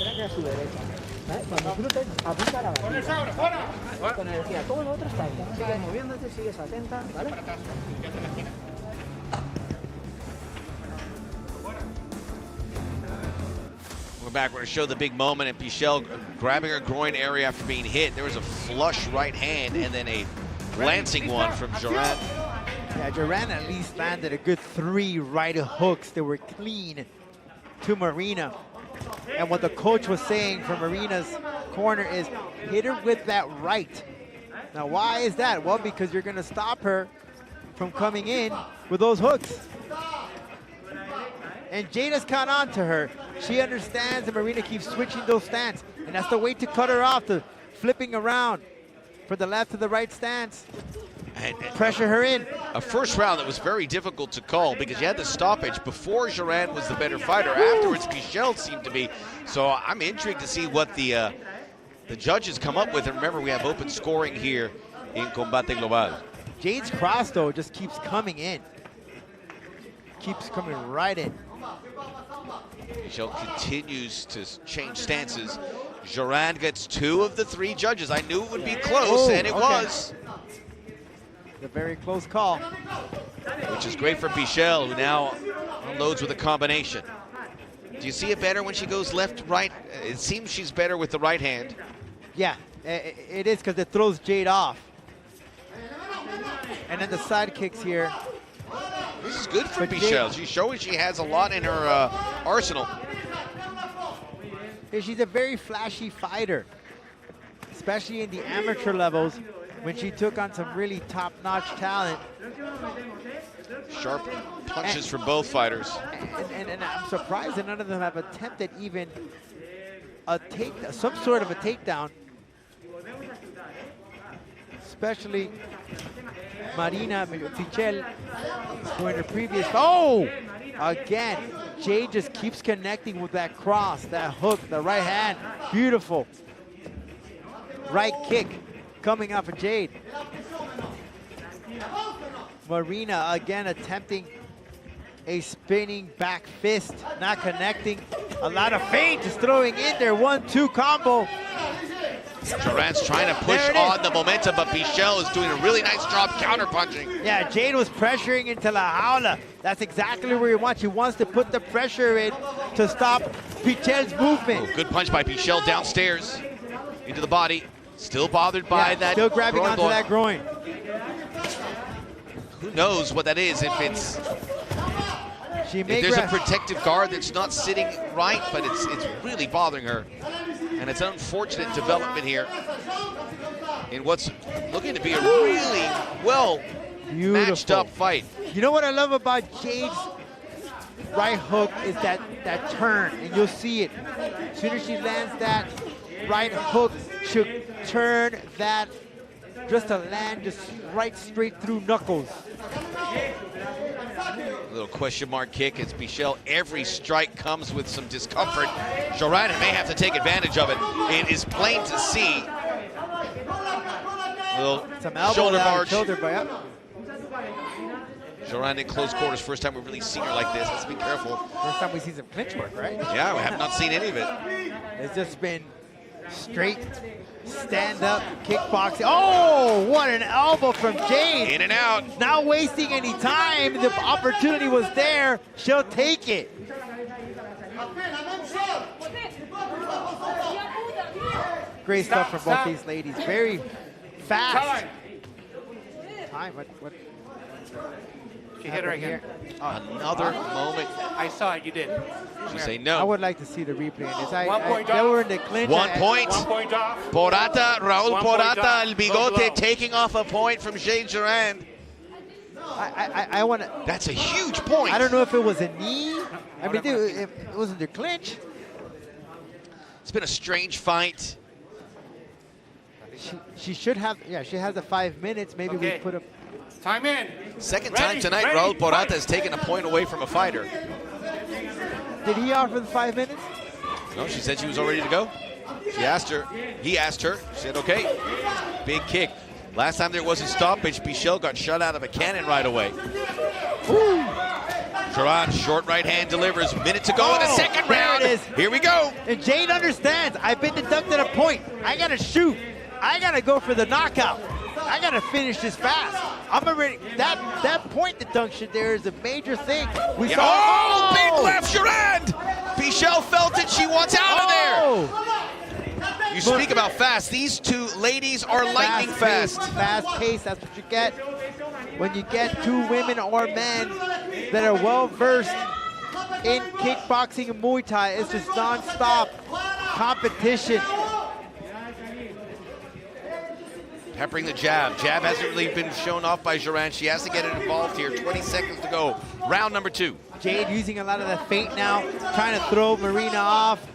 We're back. We're going to show the big moment, and Pichel grabbing her groin area after being hit. There was a flush right hand and then a glancing one from Jorand. Yeah, Jorand at least landed a good 3 right hooks that were clean to Marina. And what the coach was saying from Marina's corner is, hit her with that right. Now, why is that? Well, because you're going to stop her from coming in with those hooks. And Jade has caught on to her. She understands that Marina keeps switching those stance. And that's the way to cut her off, the flipping around from the left to the right stance. And pressure her in. A first round that was very difficult to call because you had the stoppage. Before, Jorand was the better fighter. Afterwards, Pichel seemed to be. So I'm intrigued to see what the judges come up with. And remember, we have open scoring here in Combate Global. Jade's cross, though, just keeps coming in. Keeps coming right in. Pichel continues to change stances. Jorand gets 2 of the 3 judges. I knew it would be close, and it was. A very close call. Which is great for Pichel, who now unloads with a combination. Do you see it better when she goes left, right? It seems she's better with the right hand. Yeah, it is, because it throws Jade off. And then the side kicks here. This is good for Pichel. She's showing she has a lot in her arsenal. Yeah, she's a very flashy fighter, especially in the amateur levels, when she took on some really top-notch talent. Sharp punches from both fighters. And I'm surprised that none of them have attempted even some sort of a takedown. Especially Marina Pichel during the previous. Oh! Again, Jade just keeps connecting with that cross, that hook, the right hand. Beautiful. Right kick coming off of Jade. Marina again attempting a spinning back fist, not connecting. A lot of feint, just throwing in there. 1-2 combo. Jorand's trying to push on the momentum, but Pichel is doing a really nice job counter-punching. Yeah, Jade was pressuring into La Jaula. That's exactly where he wants. He wants to put the pressure in to stop Pichel's movement. Oh, good punch by Pichel downstairs into the body. Still bothered by that. Still grabbing onto that groin. Who knows what that is, if it's... She may If there's a grab. protective guard that's not sitting right, but it's really bothering her. And it's an unfortunate development here in what's looking to be a really well matched up fight. You know what I love about Jade's right hook is that turn, and you'll see it. As soon as she lands that right hook, she'll turn that just to land just right straight through knuckles. A little question mark kick. It's Pichel. Every strike comes with some discomfort. Jorand may have to take advantage of it. It is plain to see. Little Some elbow shoulder down, barge. shoulder, but yep. Jorand in close quarters. First time we've really seen her like this. Let's be careful. First time we see some clinch work, right? Yeah, we have not seen any of it. It's just been straight stand-up kickboxing. Oh, what an elbow from Jade. In and out. Not wasting any time. The opportunity was there. She'll take it. Great stuff from both these ladies. Very fast. Time. What? She hit her again. Another moment. I saw it, you did. She say I no. would like to see the replay on this. 1 point They off. were in the clinch. 1 point. 1 point off. Porata, Raul 1 point Porata, off. El Go Bigote below. taking off a point from Jade Jorand. I want to. That's a huge point. I don't know if it was a knee. I mean, dude, if it wasn't the clinch. It's been a strange fight. She should have. Yeah, she has the 5 minutes. Maybe we Okay. put a. Time in. Second Ready, time tonight, ready, Raul Porata fight. has taken a point away from a fighter. Did he offer the 5 minutes? No, she said she was all ready to go. She asked her. He asked her. She said, okay. Big kick. Last time there wasn't stoppage, Pichel got shut out of a cannon right away. Jorand, short right hand delivers. Minute to go in the second there round. it is. Here we go. And Jade understands. I've been deducted a point. I gotta shoot. I gotta go for the knockout. I gotta finish this fast. I'm already. That point deduction there is a major thing. We Yeah. saw. Oh, big left, Jorand. Pichel felt it. She wants out of there. Oh! You speak about fast. These two ladies are lightning fast. Fast pace, that's what you get. When you get two women or men that are well versed in kickboxing and Muay Thai, it's just non-stop competition. Peppering the jab. Jab hasn't really been shown off by Jorand. She has to get it involved here. 20 seconds to go. Round number 2. Jade using a lot of that feint now, trying to throw Marina off.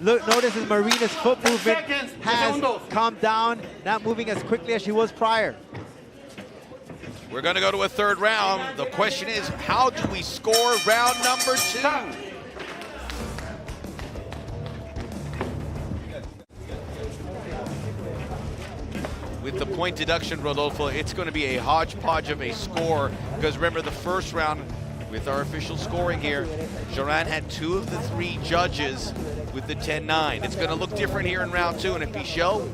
Look, notice as Marina's foot movement has calmed down, not moving as quickly as she was prior. We're going to go to a third round. The question is, how do we score round number 2? With the point deduction, Rodolfo, it's going to be a hodgepodge of a score. Because remember, the first round, with our official scoring here, Jorand had 2 of the 3 judges with the 10-9. It's going to look different here in round 2. And if Pichel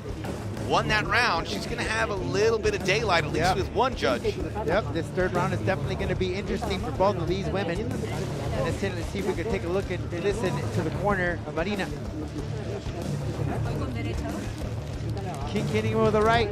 won that round, she's going to have a little bit of daylight, at least with one judge. Yep, this third round is definitely going to be interesting for both of these women. And let's see if we can take a look and listen to the corner of Marina. Keep hitting him with the right.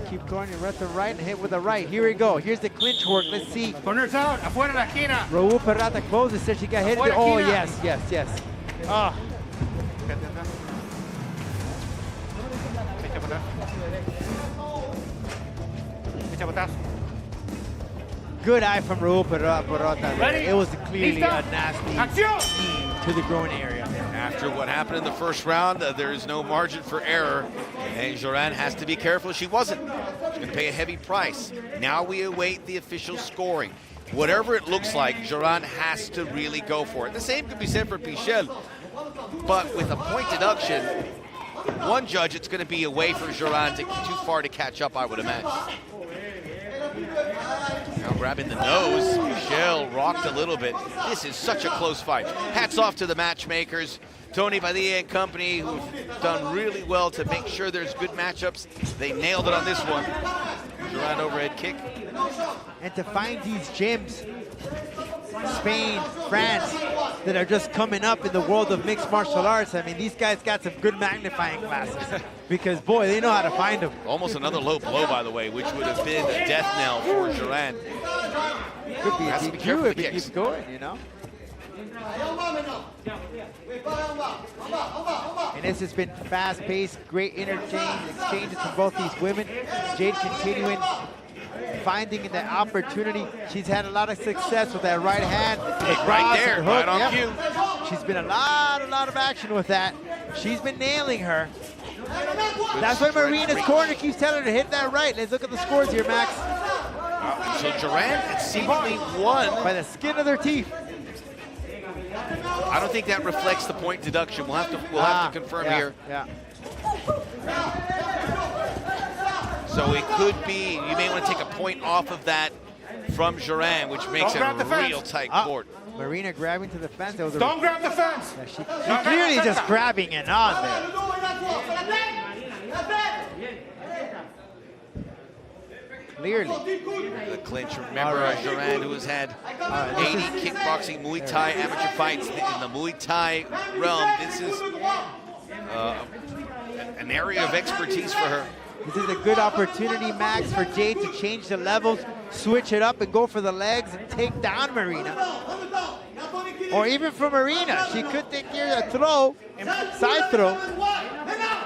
Keep going and rest the right and hit with the right. Here we go. Here's the clinch work. Let's see. Corners out. Afuera la esquina. Raul Perrata closes. Said she got hit. Afuera, Oh, esquina. yes, yes, yes. Ah. Echa para atrás. Echa para atrás. Good eye from Raul Perrata. Ready? It was clearly Lista. a nasty Acción. knee to the groin area. After what happened in the first round, there is no margin for error, and Jorand has to be careful. She wasn't. She's going to pay a heavy price. Now we await the official scoring. Whatever it looks like, Jorand has to really go for it. The same could be said for Pichel, but with a point deduction, one judge, it's going to be a way for Jorand to too far to catch up, I would imagine. Now grabbing the nose, Pichel rocked a little bit. This is such a close fight. Hats off to the matchmakers, Tony Padilla and company, who've done really well to make sure there's good matchups. They nailed it on this one. Jorand overhead kick. And to find these gyms, Spain, France, that are just coming up in the world of mixed martial arts. I mean, these guys got some good magnifying glasses because, boy, they know how to find them. Almost another low blow, by the way, which would have been a death knell for Jorand. Could be a Has to be DQ careful if with he kicks. keeps going, you know? And this has been fast-paced, great exchanges from both these women. Jade continuing, finding the opportunity. She's had a lot of success with that right hand. Right there, right on cue. She's been a lot of action with that. She's been nailing her. That's why Marina's corner keeps telling her to hit that right. Let's look at the scores here, Max. So Jorand seemingly won by the skin of their teeth. I don't think that reflects the point deduction. We'll have to confirm here. Yeah. So it could be, you may want to take a point off of that from Jorand, which makes it a real tight court. Marina grabbing to the fence. That was Don't grab the fence. Yeah, she clearly just grabbing it on there. Clearly. The clinch. Remember Jorand, who has had 80 kickboxing, Muay Thai amateur fights in the Muay Thai realm. This is an area of expertise for her. This is a good opportunity, Max, for Jade to change the levels, switch it up, and go for the legs and take down Marina. Or even for Marina, she could take here a throw, side throw.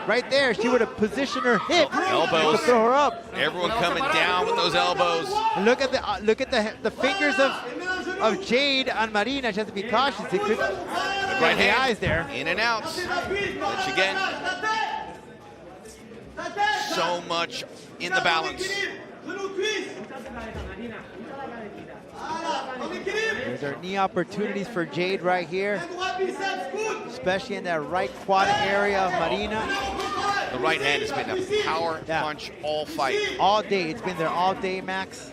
Right there, she would have positioned her hip Elbows. to throw her up. Everyone coming down with those elbows. And look at the fingers of Jade on Marina. She has to be cautious. It could Right the hand, eyes there. in and out. Which again, so much in the balance. There's our knee opportunities for Jade right here, especially in that right quad area of Marina. The right hand has been a power punch all fight. All day, it's been there all day, Max.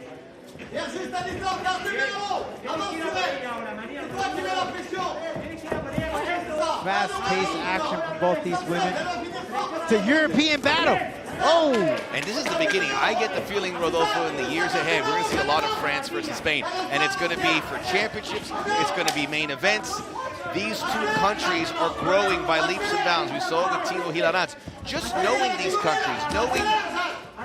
Fast-paced action from both these women. It's a European battle. Oh! And this is the beginning. I get the feeling, Rodolfo, in the years ahead, we're going to see a lot of France versus Spain. And it's going to be for championships. It's going to be main events. These two countries are growing by leaps and bounds. We saw it with TINO Gilaranz. Just knowing these countries, knowing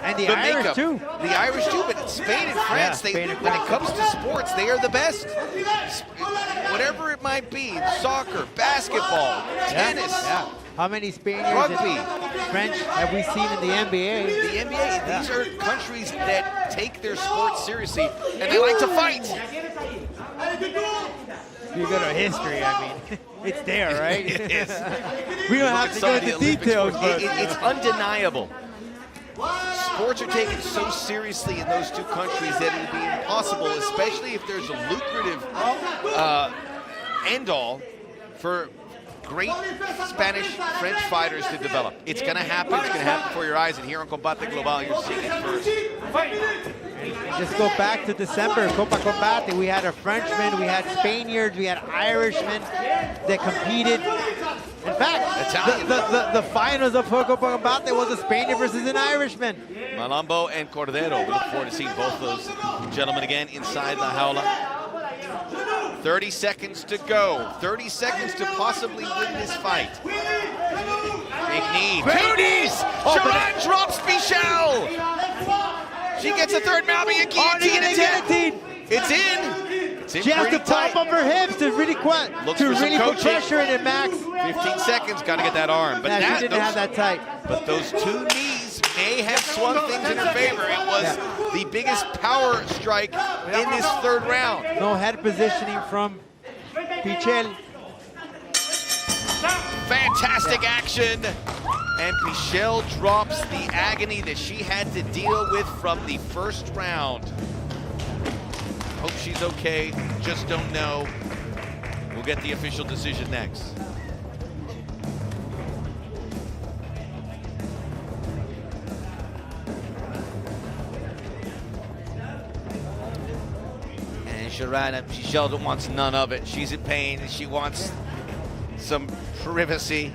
and the Irish makeup. too. The Irish too, but Spain and France, when it comes to sports, they are the best. Whatever it might be, soccer, basketball, tennis. Yeah. How many Spaniards and French have we seen in the NBA? The NBA, these are countries that take their sports seriously, and they like to fight. If you go to history, I mean, it's there, right? It is. We don't have to go into details, but it's undeniable. Sports are taken so seriously in those two countries that it would be impossible, especially if there's a lucrative end-all for great Spanish, French fighters to develop. It's going to happen. It's going to happen before your eyes. And here on Combate Global, you're seeing it first. And just go back to December, Copa Combate. We had a Frenchman, we had Spaniards, we had Irishmen that competed. In fact, the finals of Copa Combate was a Spaniard versus an Irishman. Malambo and Cordero. We look forward to seeing both those gentlemen again inside the jaula. 30 seconds to go. 30 seconds to possibly win this fight. Big knee. Two knees! Jorand drops Pichel! She gets a third mounting and guillotine. It's in. It's in. She has to pop up her hips to really put pressure in it, Max. 15 seconds, got to get that arm. But she didn't have that tight. But those two knees may have swung things in her favor. It was the biggest power strike in this third round. No head positioning from Pichel. Fantastic action. And Pichel drops the agony that she had to deal with from the first round. Hope she's okay, just don't know. We'll get the official decision next. And Jorand, Pichel wants none of it. She's in pain, she wants some privacy.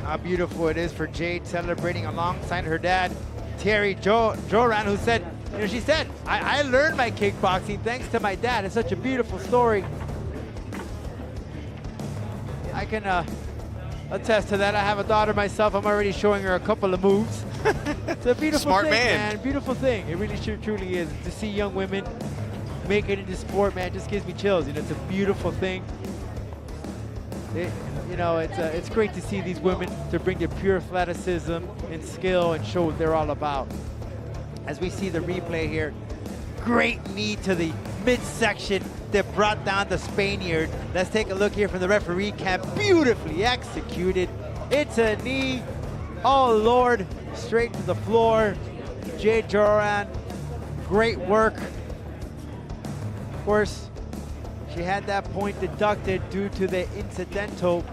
How beautiful it is for Jade celebrating alongside her dad, Jorand, who said, you know, she said, I learned my kickboxing thanks to my dad. It's such a beautiful story. I can attest to that. I have a daughter myself. I'm already showing her a couple of moves. It's a beautiful Smart thing, man. Beautiful thing. It really truly is. To see young women make it into sport, man, just gives me chills. You know, it's a beautiful thing. You know, it's great to see these women to bring their pure athleticism and skill and show what they're all about. As we see the replay here, great knee to the midsection that brought down the Spaniard. Let's take a look here from the referee cam. Beautifully executed. It's a knee. Oh Lord, straight to the floor. Jade Jorand, great work. Of course, she had that point deducted due to the incidental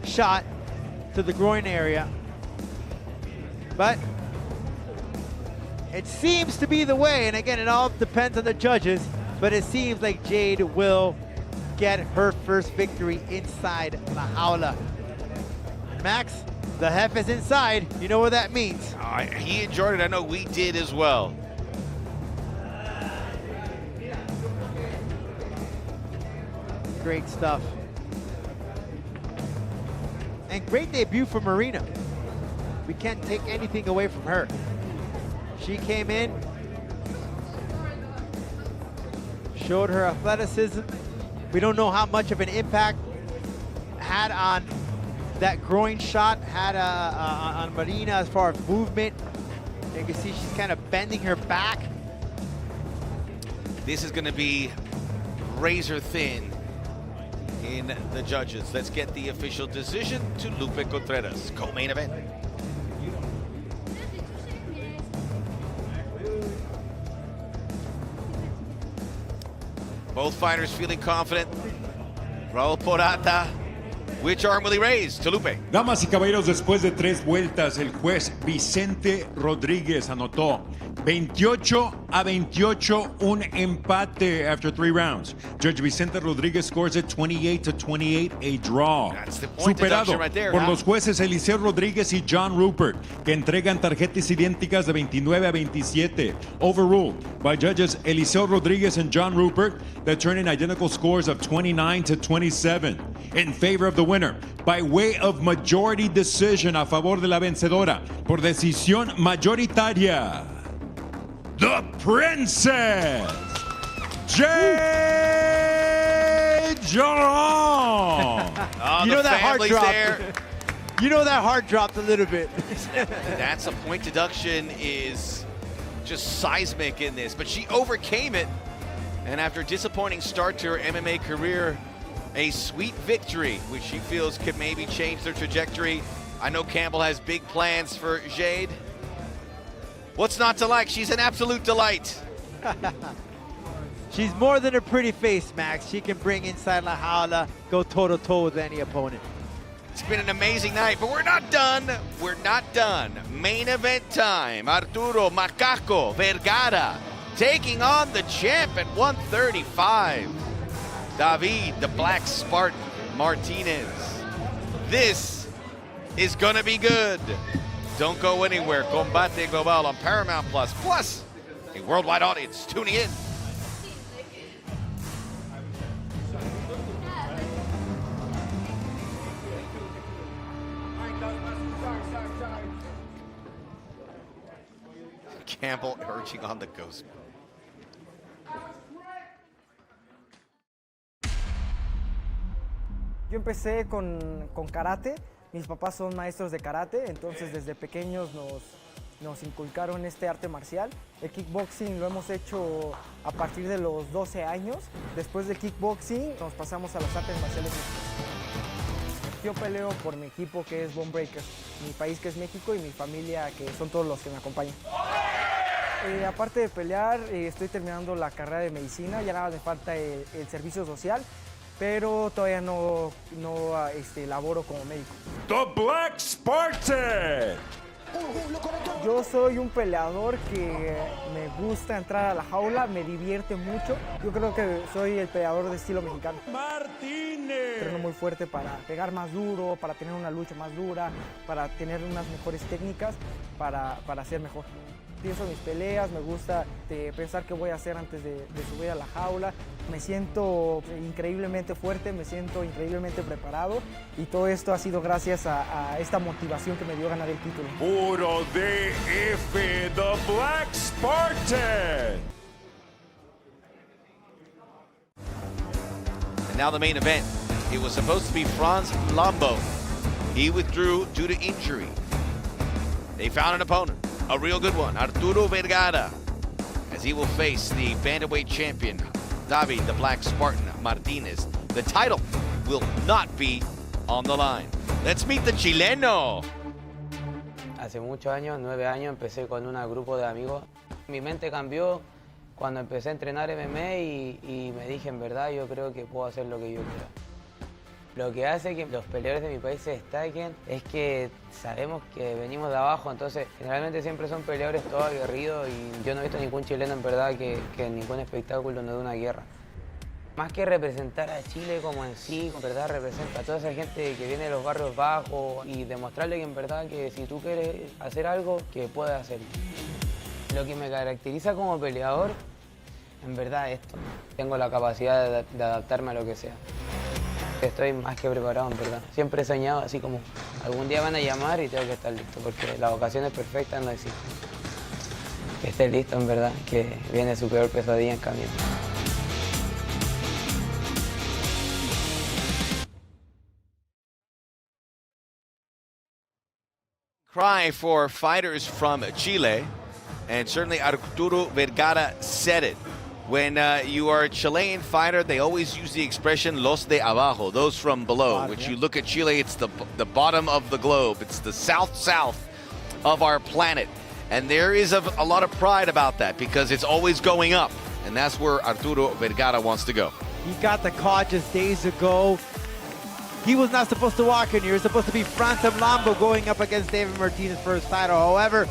shot to the groin area. But it seems to be the way, and again, it all depends on the judges, but it seems like Jade will get her first victory inside La Jaula. Max, the hef is inside. You know what that means. He enjoyed it. I know we did as well. Great stuff. And great debut for Marina. We can't take anything away from her. She came in, showed her athleticism. We don't know how much of an impact had on that groin shot, had on Marina as far as movement. You can see she's kind of bending her back. This is going to be razor thin in the judges. Let's get the official decision to Lupe Contreras, co-main event. Both fighters feeling confident. Raul Porata, which arm will he raise? To Lupe. Damas y caballeros, después de 3 vueltas, el juez Vicente Rodríguez anotó 28-28, un empate after 3 rounds. Judge Vicente Rodríguez scores it 28-28, a draw. That's the point Superado deduction right there, por huh? los jueces Eliseo Rodríguez y John Rupert, que entregan tarjetas idénticas de 29-27. Overruled by judges Eliseo Rodríguez and John Rupert, that turn in identical scores of 29-27 in favor of the winner by way of majority decision a favor de la vencedora por decisión mayoritaria. The Princess, Jade Jorand. Oh, You know that heart dropped. there. You know that heart dropped a little bit. That's a point deduction is just seismic in this, but she overcame it. And after a disappointing start to her MMA career, a sweet victory, which she feels could maybe change their trajectory. I know Campbell has big plans for Jade. What's not to like? She's an absolute delight. She's more than a pretty face, Max. She can bring inside La Jaula, go toe-to-toe with any opponent. It's been an amazing night, but we're not done. We're not done. Main event time. Arturo Macaco Vergara taking on the champ at 135. David, the Black Spartan, Martinez. This is gonna be good. Don't go anywhere. Combate Global on Paramount Plus. Plus, a worldwide audience tuning in. Campbell urging on the ghost. Yo empecé con karate. Mis papás son maestros de karate, entonces desde pequeños nos inculcaron este arte marcial. El kickboxing lo hemos hecho a partir de los 12 años. Después del kickboxing nos pasamos a las artes marciales mixtas. Yo peleo por mi equipo que es Bone Breakers, mi país que es México y mi familia que son todos los que me acompañan. Aparte de pelear, estoy terminando la carrera de medicina, ya nada me falta el servicio social, pero todavía no laboro como médico. The Black Spartan, Yo soy un peleador que me gusta entrar a la jaula, me divierte mucho. Yo creo que soy el peleador de estilo mexicano. Martinez. Entreno muy fuerte para pegar más duro, para tener una lucha más dura, para tener unas mejores técnicas, para ser mejor. Pienso en mis peleas, me gusta pensar qué voy a hacer antes de subir a la jaula. Me siento increíblemente fuerte, me siento increíblemente preparado y todo esto ha sido gracias a esta motivación que me dio ganar el título. Puro DF, the Black Spartan. And now the main event. It was supposed to be Franz Lambo. He withdrew due to injury. They found an opponent, a real good one, Arturo Vergara, as he will face the bantamweight champion, David the Black Spartan Martinez. The title will not be on the line. Let's meet the chileno. Hace muchos años, 9 años, empecé con un grupo de amigos. Mi mente cambió cuando empecé a entrenar MMA y me dije, en verdad, yo creo que puedo hacer lo que yo quiera. Lo que hace que los peleadores de mi país se destaquen es que sabemos que venimos de abajo, entonces generalmente siempre son peleadores todos aguerridos y yo no he visto ningún chileno en verdad que en ningún espectáculo no dé una guerra. Más que representar a Chile como en sí, en verdad representa a toda esa gente que viene de los barrios bajos y demostrarle que en verdad que si tú quieres hacer algo, que puedes hacerlo. Lo que me caracteriza como peleador, en verdad esto. Tengo la capacidad de adaptarme a lo que sea. Estoy más que preparado, en verdad. Siempre he soñado así como algún día van a llamar y tengo que estar listo, porque las ocasiones perfectas no existen. Que esté listo, en verdad, que viene su peor pesadilla en camino. Cry for fighters from Chile, and certainly Arturo Vergara said it. When you are a Chilean fighter, they always use the expression los de abajo, those from below. Which you look at Chile, it's the bottom of the globe. It's the south of our planet. And there is a lot of pride about that because it's always going up. And that's where Arturo Vergara wants to go. He got the call just days ago. He was not supposed to walk in here. It was supposed to be Franz Lambo going up against David Martinez for his title. However,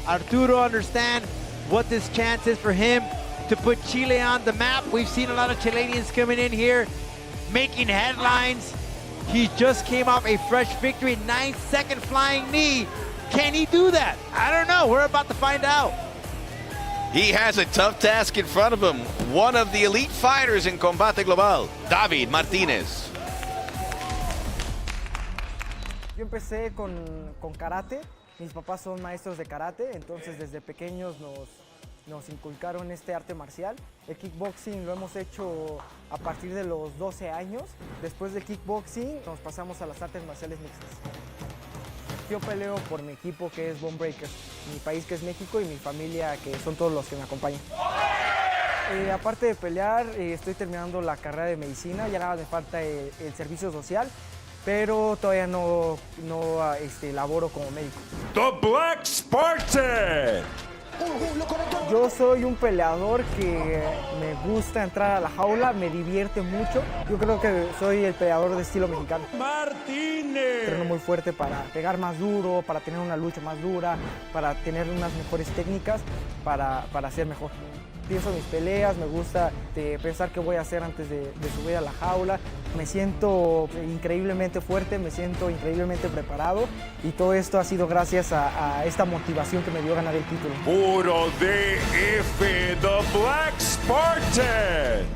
Arturo understands what this chance is for him to put Chile on the map. We've seen a lot of Chileans coming in here, making headlines. He just came off a fresh victory, 9-second flying knee. Can he do that? I don't know. We're about to find out. He has a tough task in front of him. One of the elite fighters in Combate Global, David Martinez. Yo empecé con karate. Mis papás son maestros de karate, entonces desde pequeños nos inculcaron este arte marcial. El kickboxing lo hemos hecho a partir de los 12 años. Después del kickboxing nos pasamos a las artes marciales mixtas. Yo peleo por mi equipo que es Bone Breakers, mi país que es México y mi familia que son todos los que me acompañan. Aparte de pelear, estoy terminando la carrera de medicina, ya nada me falta el servicio social, pero todavía no laboro como médico. The Black Spartan. Yo soy un peleador que me gusta entrar a la jaula, me divierte mucho. Yo creo que soy el peleador de estilo mexicano. Martinez. Entreno muy fuerte para pegar más duro, para tener una lucha más dura, para tener unas mejores técnicas, para ser mejor. Pienso en mis peleas, me gusta pensar qué voy a hacer antes de subir a la jaula. Me siento increíblemente fuerte, me siento increíblemente preparado y todo esto ha sido gracias a esta motivación que me dio ganar el título. Puro DF, the Black Spartan.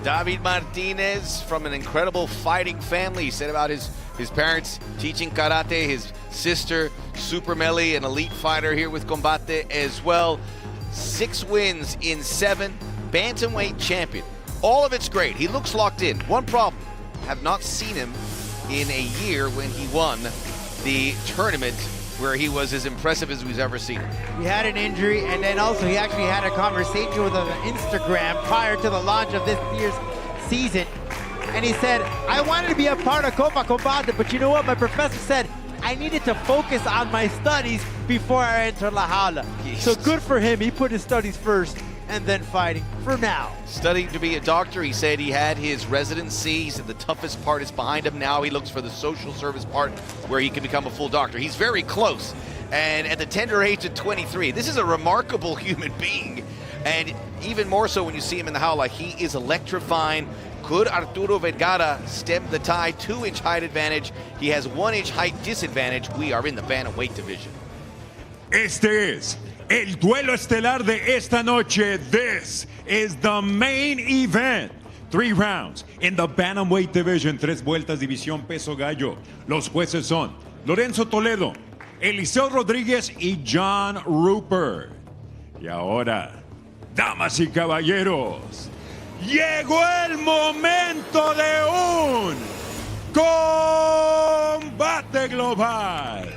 David Martinez from an incredible fighting family. He said about his parents teaching karate, his sister, Super Melly, an elite fighter here with Combate as well. 6 wins in 7, bantamweight champion. All of it's great. He looks locked in. One problem, have not seen him in a year when he won the tournament where he was as impressive as we've ever seen him. He had an injury, and then also he actually had a conversation with him on Instagram prior to the launch of this year's season. And he said, I wanted to be a part of Copa Combate, but you know what? My professor said I needed to focus on my studies before I enter La Jaula. So good for him. He put his studies first. and then fighting for now. Studying to be a doctor, he said he had his residency. He said the toughest part is behind him now. He looks for the social service part where he can become a full doctor. He's very close. And at the tender age of 23, this is a remarkable human being. And even more so when you see him in the jaula, he is electrifying. Could Arturo Vergara stem the tide? 2-inch height advantage. He has 1-inch height disadvantage. We are in the bantamweight division. Este es el duelo estelar de esta noche. This is the main event. 3 rounds in the bantamweight division. 3 vueltas, división peso gallo. Los jueces son Lorenzo Toledo, Eliseo Rodríguez y John Rupert. Y ahora, damas y caballeros, llegó el momento de un combate global.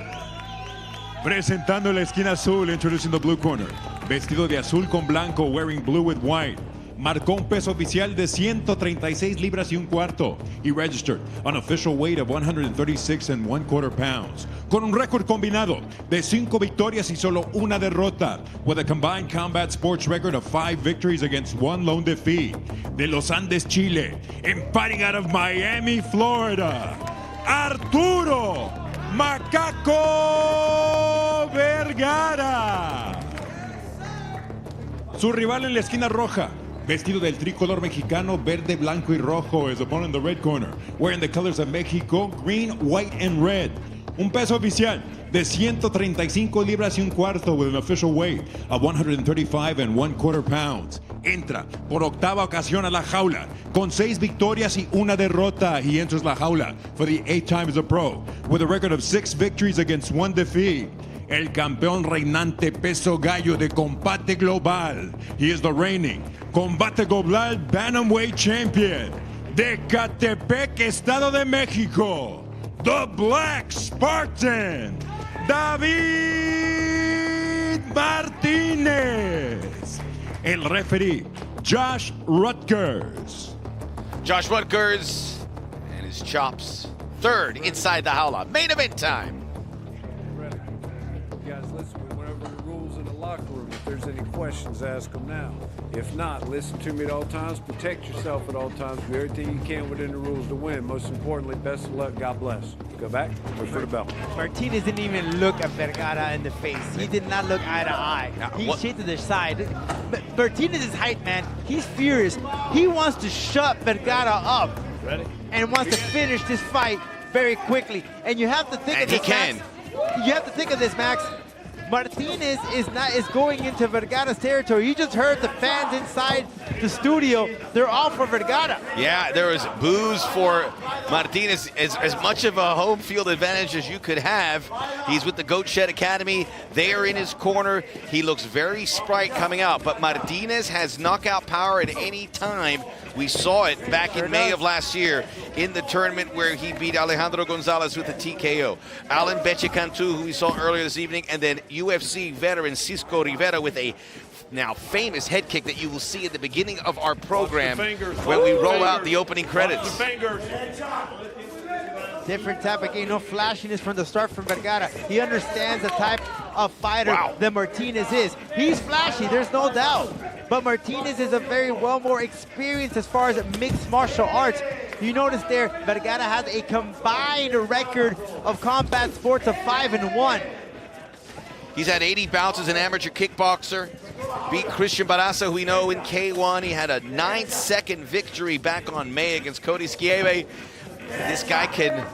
Presentando la esquina azul, introducing the blue corner. Vestido de azul con blanco, wearing blue with white. Marcó un peso oficial de 136 libras y un cuarto. He registered an official weight of 136 1/4 pounds. Con un récord combinado de 5 victorias y solo una derrota. With a combined combat sports record of 5 victories against 1 lone defeat. De Los Andes, Chile, and fighting out of Miami, Florida, Arturo Macaco Vergara. Su rival en la esquina roja, vestido del tricolor mexicano, verde, blanco y rojo, is opponent in the red corner, wearing the colors of Mexico, green, white, and red. Un peso oficial de 135 libras y un cuarto, with an official weight of 135 1/4 pounds. Entra por octava ocasión a la jaula con 6 victorias y una derrota. He enters la jaula for the 8th time as a pro, with a record of 6 victories against 1 defeat. El campeón reinante peso gallo de Combate Global. He is the reigning Combate Global Bantamweight Champion de Catepec, Estado de México. The Black Spartan, David Martinez. El referee, Josh Rutgers. Josh Rutgers and his chops. 3rd inside the jaula. Main event time. Ready. You guys listen, we went over the rules in the locker room. If there's any questions, ask them now. If not, listen to me at all times. Protect yourself at all times. Do everything you can within the rules to win. Most importantly, best of luck. God bless. Go back. Wait for the bell. Martinez didn't even look at Vergara in the face. He did not look eye to eye. He shit to the side. Martinez's height, man, he's furious. He wants to shut Vergara up. Ready? And wants to finish this fight very quickly. And you have to think of this, Max. You have to think of this, Max. Martinez is going into Vergara's territory. You just heard the fans inside the studio. They're all for Vergara. Yeah, there was boos for Martinez. As much of a home field advantage as you could have. He's with the Goat Shed Academy. They are in his corner. He looks very sprite coming out, but Martinez has knockout power at any time. We saw it back in May of last year in the tournament where he beat Alejandro Gonzalez with a TKO. Alan Beche Cantu, who we saw earlier this evening, and then UFC veteran Cisco Rivera with a now famous head kick that you will see at the beginning of our program when we roll out the opening credits. Different type of game, no flashiness from the start from Vergara. He understands the type of fighter that Martinez is. He's flashy, there's no doubt. But Martinez is a very more experienced as far as mixed martial arts. You notice there, Vergara has a combined record of combat sports of 5-1. He's had 80 bouts as an amateur kickboxer. Beat Christian Barraza, who we know in K1. He had a 9-second victory back on May against Cody Schieve. This guy can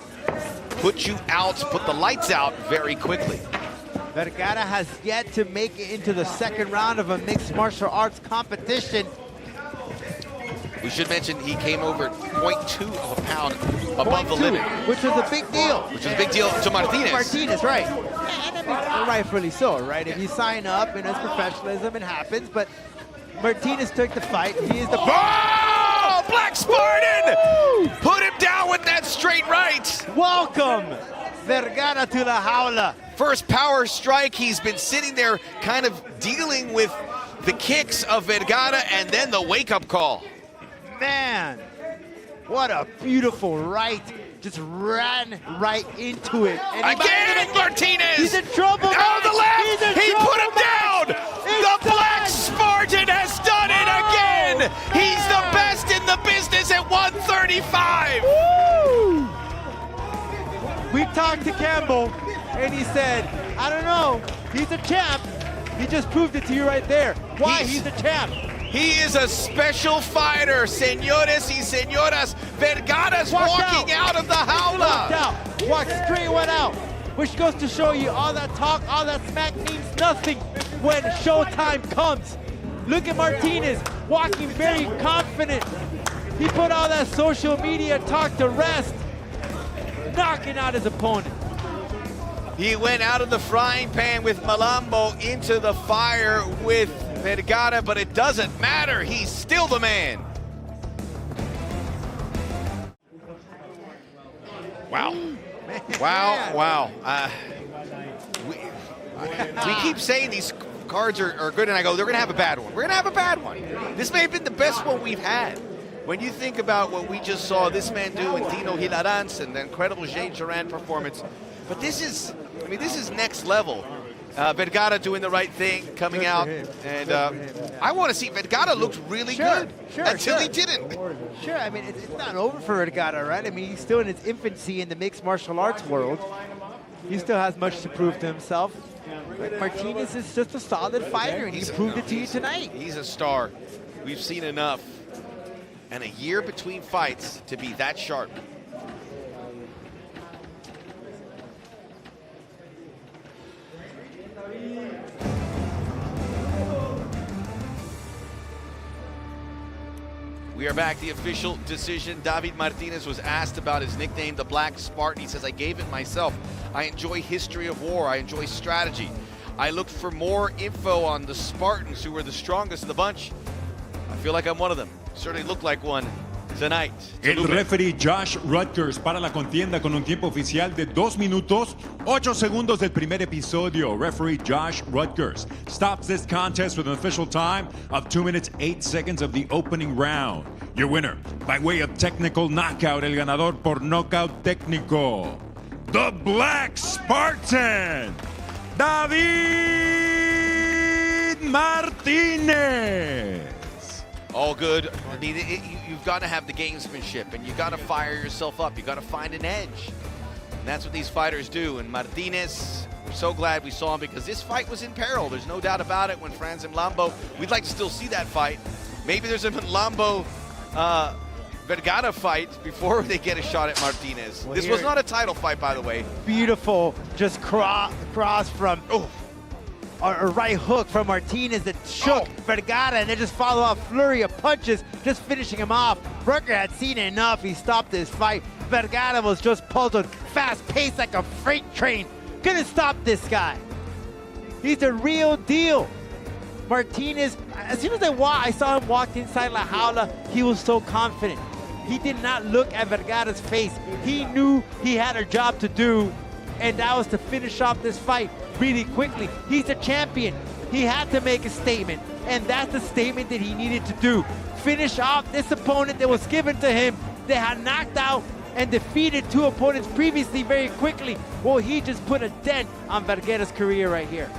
put you out, put the lights out very quickly. Vergara has yet to make it into the 2nd round of a mixed martial arts competition. We should mention he came over 0.2 of a pound above the limit. Which was a big deal. Which was a big deal to Martinez. Martinez, right. And I mean, rightfully so, right? If you sign up and it's professionalism, it happens, but Martinez took the fight. He is the... Oh, Black Spartan! Put him down with that straight right. Welcome, Vergara to the jaula. First power strike. He's been sitting there kind of dealing with the kicks of Vergara and then the wake-up call. Man, what a beautiful right. Just ran right into it. And again, Martinez! He's in trouble, Oh, the left! He put him down! The Black Spartan has done talked to Campbell, and he said, I don't know, he's a champ. He just proved it to you right there. Why he's a champ. He is a special fighter, señores y señoras. Vergara's walking out of the jaula. Walked straight one out, which goes to show you all that talk, all that smack means nothing when showtime comes. Look at Martinez, walking very confident. He put all that social media talk to rest, knocking out his opponent. He went out of the frying pan with Malambo into the fire with Vergara, but it doesn't matter. He's still the man. Wow. Wow. We keep saying these cards are good, and I go, they're going to have a bad one. We're going to have a bad one. This may have been the best one we've had. When you think about what we just saw this man do in Dino Gilaranz and the incredible Jade Jorand performance, but this is next level. Vergara doing the right thing, coming out, and I want to see. Vergara looked really good until he didn't. Sure, I mean, it's not over for Vergara, right? I mean, he's still in his infancy in the mixed martial arts world. He still has much to prove to himself. But Martinez is just a solid fighter, and he proved it to you tonight. He's a star. We've seen enough. And a year between fights to be that sharp. We are back. The official decision. David Martinez was asked about his nickname, the Black Spartan. He says, I gave it myself. I enjoy history of war. I enjoy strategy. I looked for more info on the Spartans, who were the strongest of the bunch. I feel like I'm one of them. Certainly looked like one tonight. El referee Josh Rutgers para la contienda con un tiempo oficial de 2 minutos, 8 segundos del primer episodio. Referee Josh Rutgers stops this contest with an official time of 2 minutes, 8 seconds of the opening round. Your winner, by way of technical knockout, el ganador por knockout técnico, the Black Spartan, David Martinez. All good. I mean, you've got to have the gamesmanship, and you've got to fire yourself up. You've got to find an edge. And that's what these fighters do. And Martinez, we're so glad we saw him, because this fight was in peril. There's no doubt about it. When Franz and Lambo, we'd like to still see that fight. Maybe there's a Lambo Vergara fight before they get a shot at Martinez. Well, this was not a title fight, by the way. Beautiful, just cross from... Oh. A right hook from Martinez that shook Vergara, and then just follow up flurry of punches, just finishing him off. Rutger had seen enough. He stopped this fight. Vergara was just pulled fast paced like a freight train. Couldn't stop this guy. He's a real deal. Martinez, as soon as I saw him walk inside La Jaula, he was so confident. He did not look at Vergara's face. He knew he had a job to do, and that was to finish off this fight really quickly. He's a champion. He had to make a statement, and that's the statement that he needed to do. Finish off this opponent that was given to him, that had knocked out and defeated 2 opponents previously very quickly. Well, he just put a dent on Vergara's career right here.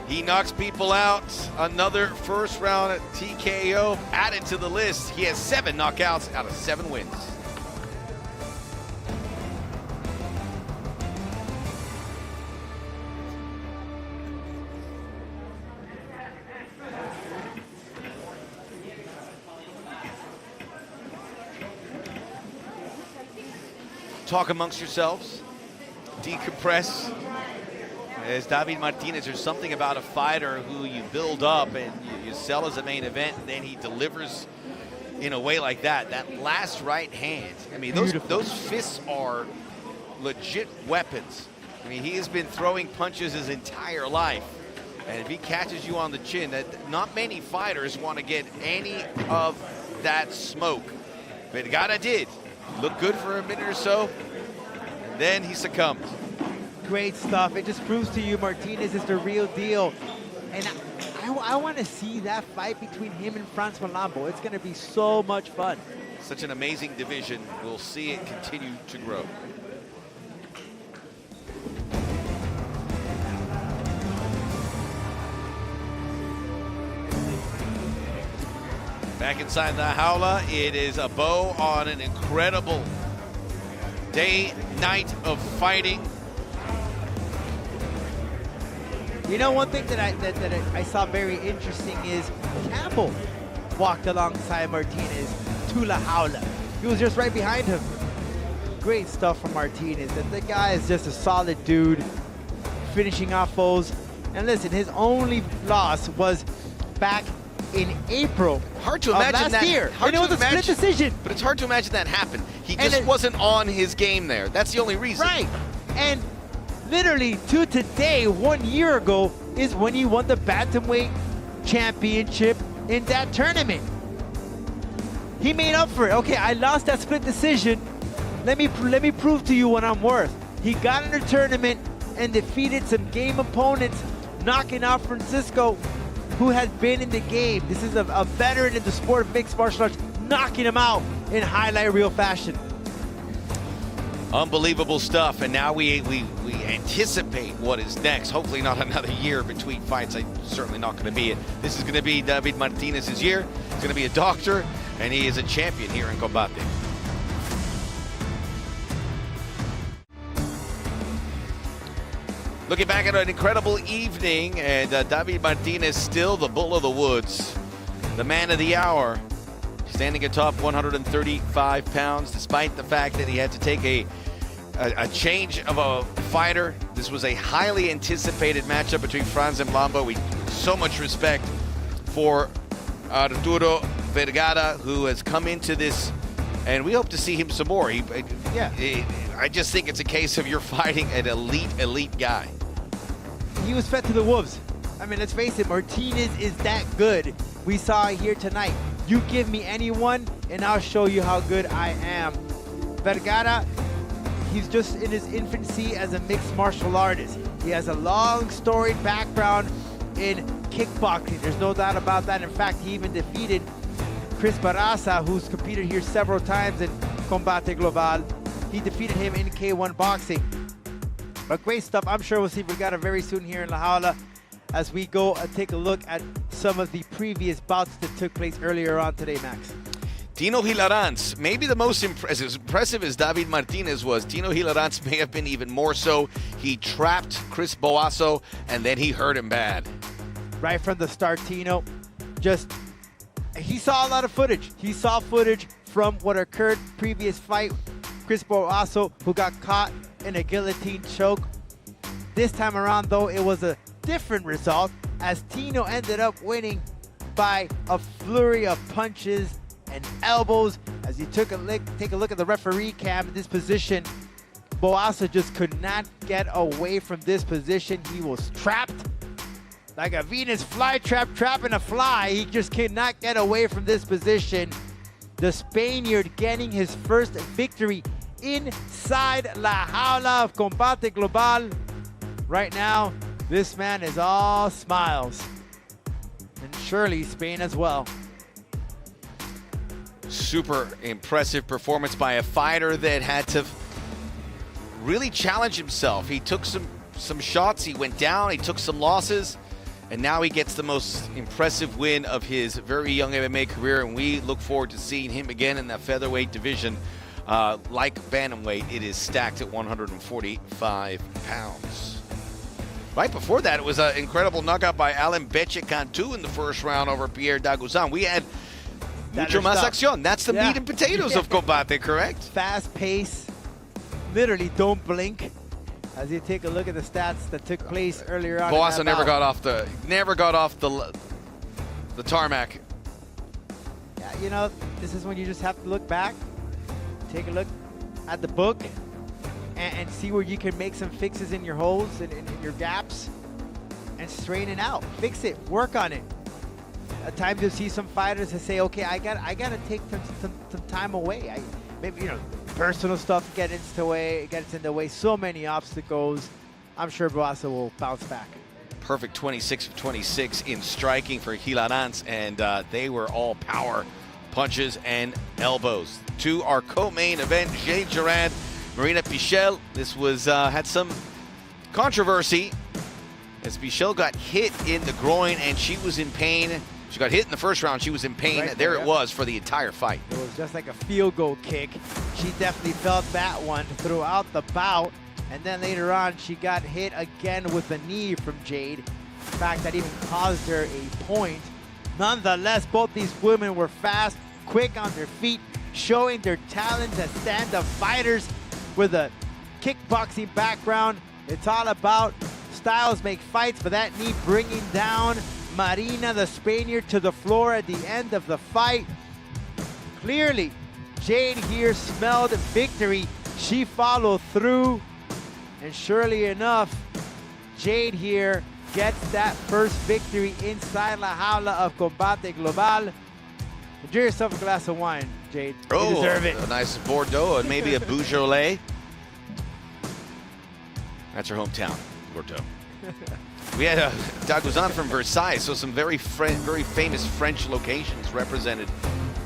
He knocks people out. Another first round TKO added to the list. He has 7 knockouts out of 7 wins. Talk amongst yourselves, decompress. As David Martinez, there's something about a fighter who you build up and you sell as a main event, and then he delivers in a way like that. That last right hand, I mean, those fists are legit weapons. I mean, he has been throwing punches his entire life, and if he catches you on the chin, not many fighters want to get any of that smoke. Vergara did. Looked good for a minute or so, and then he succumbed. Great stuff. It just proves to you Martinez is the real deal. And I want to see that fight between him and Franz Malambo. It's going to be so much fun. Such an amazing division. We'll see it continue to grow. Back inside the jaula, it is a bow on an incredible day, night of fighting. You know, one thing that I saw very interesting is Campbell walked alongside Martinez to La Jaula. He was just right behind him. Great stuff from Martinez. The guy is just a solid dude, finishing off foes. And listen, his only loss was back in April Hard to imagine last that. year. Hard And it to was a split imagine, decision. But it's hard to imagine that happened. He And just wasn't on his game there. That's the only reason. Right. And literally to today, 1 year ago, is when he won the Bantamweight championship in that tournament. He made up for it. Okay, I lost that split decision. Let me prove to you what I'm worth. He got in the tournament and defeated some game opponents, knocking out Francisco, who has been in the game. This is a veteran in the sport of mixed martial arts, knocking him out in highlight reel fashion. Unbelievable stuff, and now we anticipate what is next. Hopefully not another year between fights. Certainly not going to be it. This is going to be David Martinez's year. He's going to be a doctor, and he is a champion here in Combate. Looking back at an incredible evening, and David Martinez still the bull of the woods, the man of the hour, standing atop 135 pounds, despite the fact that he had to take a change of a fighter. This was a highly anticipated matchup between Franz and Blanca. We so much respect for Arturo Vergara, who has come into this, and we hope to see him some more. I just think it's a case of you're fighting an elite guy. He was fed to the wolves. I mean, let's face it, Martinez is that good. We saw it here tonight. You give me anyone, and I'll show you how good I am. Vergara, he's just in his infancy as a mixed martial artist. He has a long, storied background in kickboxing. There's no doubt about that. In fact, he even defeated Chris Barraza, who's competed here several times in Combate Global. He defeated him in K1 boxing. But great stuff. I'm sure we'll see Vergara very soon here in La Jaula as we go and take a look at some of the previous bouts that took place earlier on today, Max. Tino Gilaranz, maybe the most impressive as David Martinez was. Tino Gilaranz may have been even more so. He trapped Chris Boaso, and then he hurt him bad. Right from the start, Tino, he saw a lot of footage. He saw footage from what occurred previous fight. Chris Boaso, who got caught in a guillotine choke. This time around, though, it was a different result as Tino ended up winning by a flurry of punches and elbows. As you take a look at the referee cam in this position, Boaso just could not get away from this position. He was trapped like a Venus flytrap trapping a fly. He just could not get away from this position. The Spaniard getting his first victory inside La Jaula of Combate Global. Right now, this man is all smiles. And surely Spain as well. Super impressive performance by a fighter that had to really challenge himself. He took some shots, he went down, he took some losses, and now he gets the most impressive win of his very young MMA career, and we look forward to seeing him again in that featherweight division. Like Bantamweight, it is stacked at 145 pounds. Right before that, it was an incredible knockout by Alan Beche Cantu in the first round over Pierre Daguzan. We had mucho más acción. That's the meat and potatoes of Combate, correct? Fast pace, literally don't blink. As you take a look at the stats that took place earlier on. Boaso never got off the tarmac. Yeah, you know, this is when you just have to look back, take a look at the book, and see where you can make some fixes in your holes and in your gaps, and straighten it out. Fix it, work on it. At times you'll see some fighters that say, okay, I gotta take some time away. Maybe, you know, personal stuff gets in the way. So many obstacles. I'm sure Boaso will bounce back. Perfect 26 of 26 in striking for Gilaranz, and they were all power punches and elbows. To our co-main event, Jade Jorand, Marina Pichel. This was had some controversy as Pichel got hit in the groin and she was in pain. She got hit in the first round. She was in pain. Right there there, it was for the entire fight. It was just like a field goal kick. She definitely felt that one throughout the bout. And then later on, she got hit again with a knee from Jade. In fact, that even caused her a point. Nonetheless, both these women were fast, quick on their feet, showing their talents as stand-up fighters with a kickboxing background. It's all about styles make fights, but that knee bringing down Marina, the Spaniard, to the floor at the end of the fight. Clearly, Jade here smelled victory. She followed through, and surely enough, Jade here gets that first victory inside La Jaula of Combate Global. Enjoy yourself a glass of wine, Jade. You deserve it. A nice Bordeaux and maybe a Beaujolais. That's her hometown, Bordeaux. We had Daguzan from Versailles, so some very famous French locations represented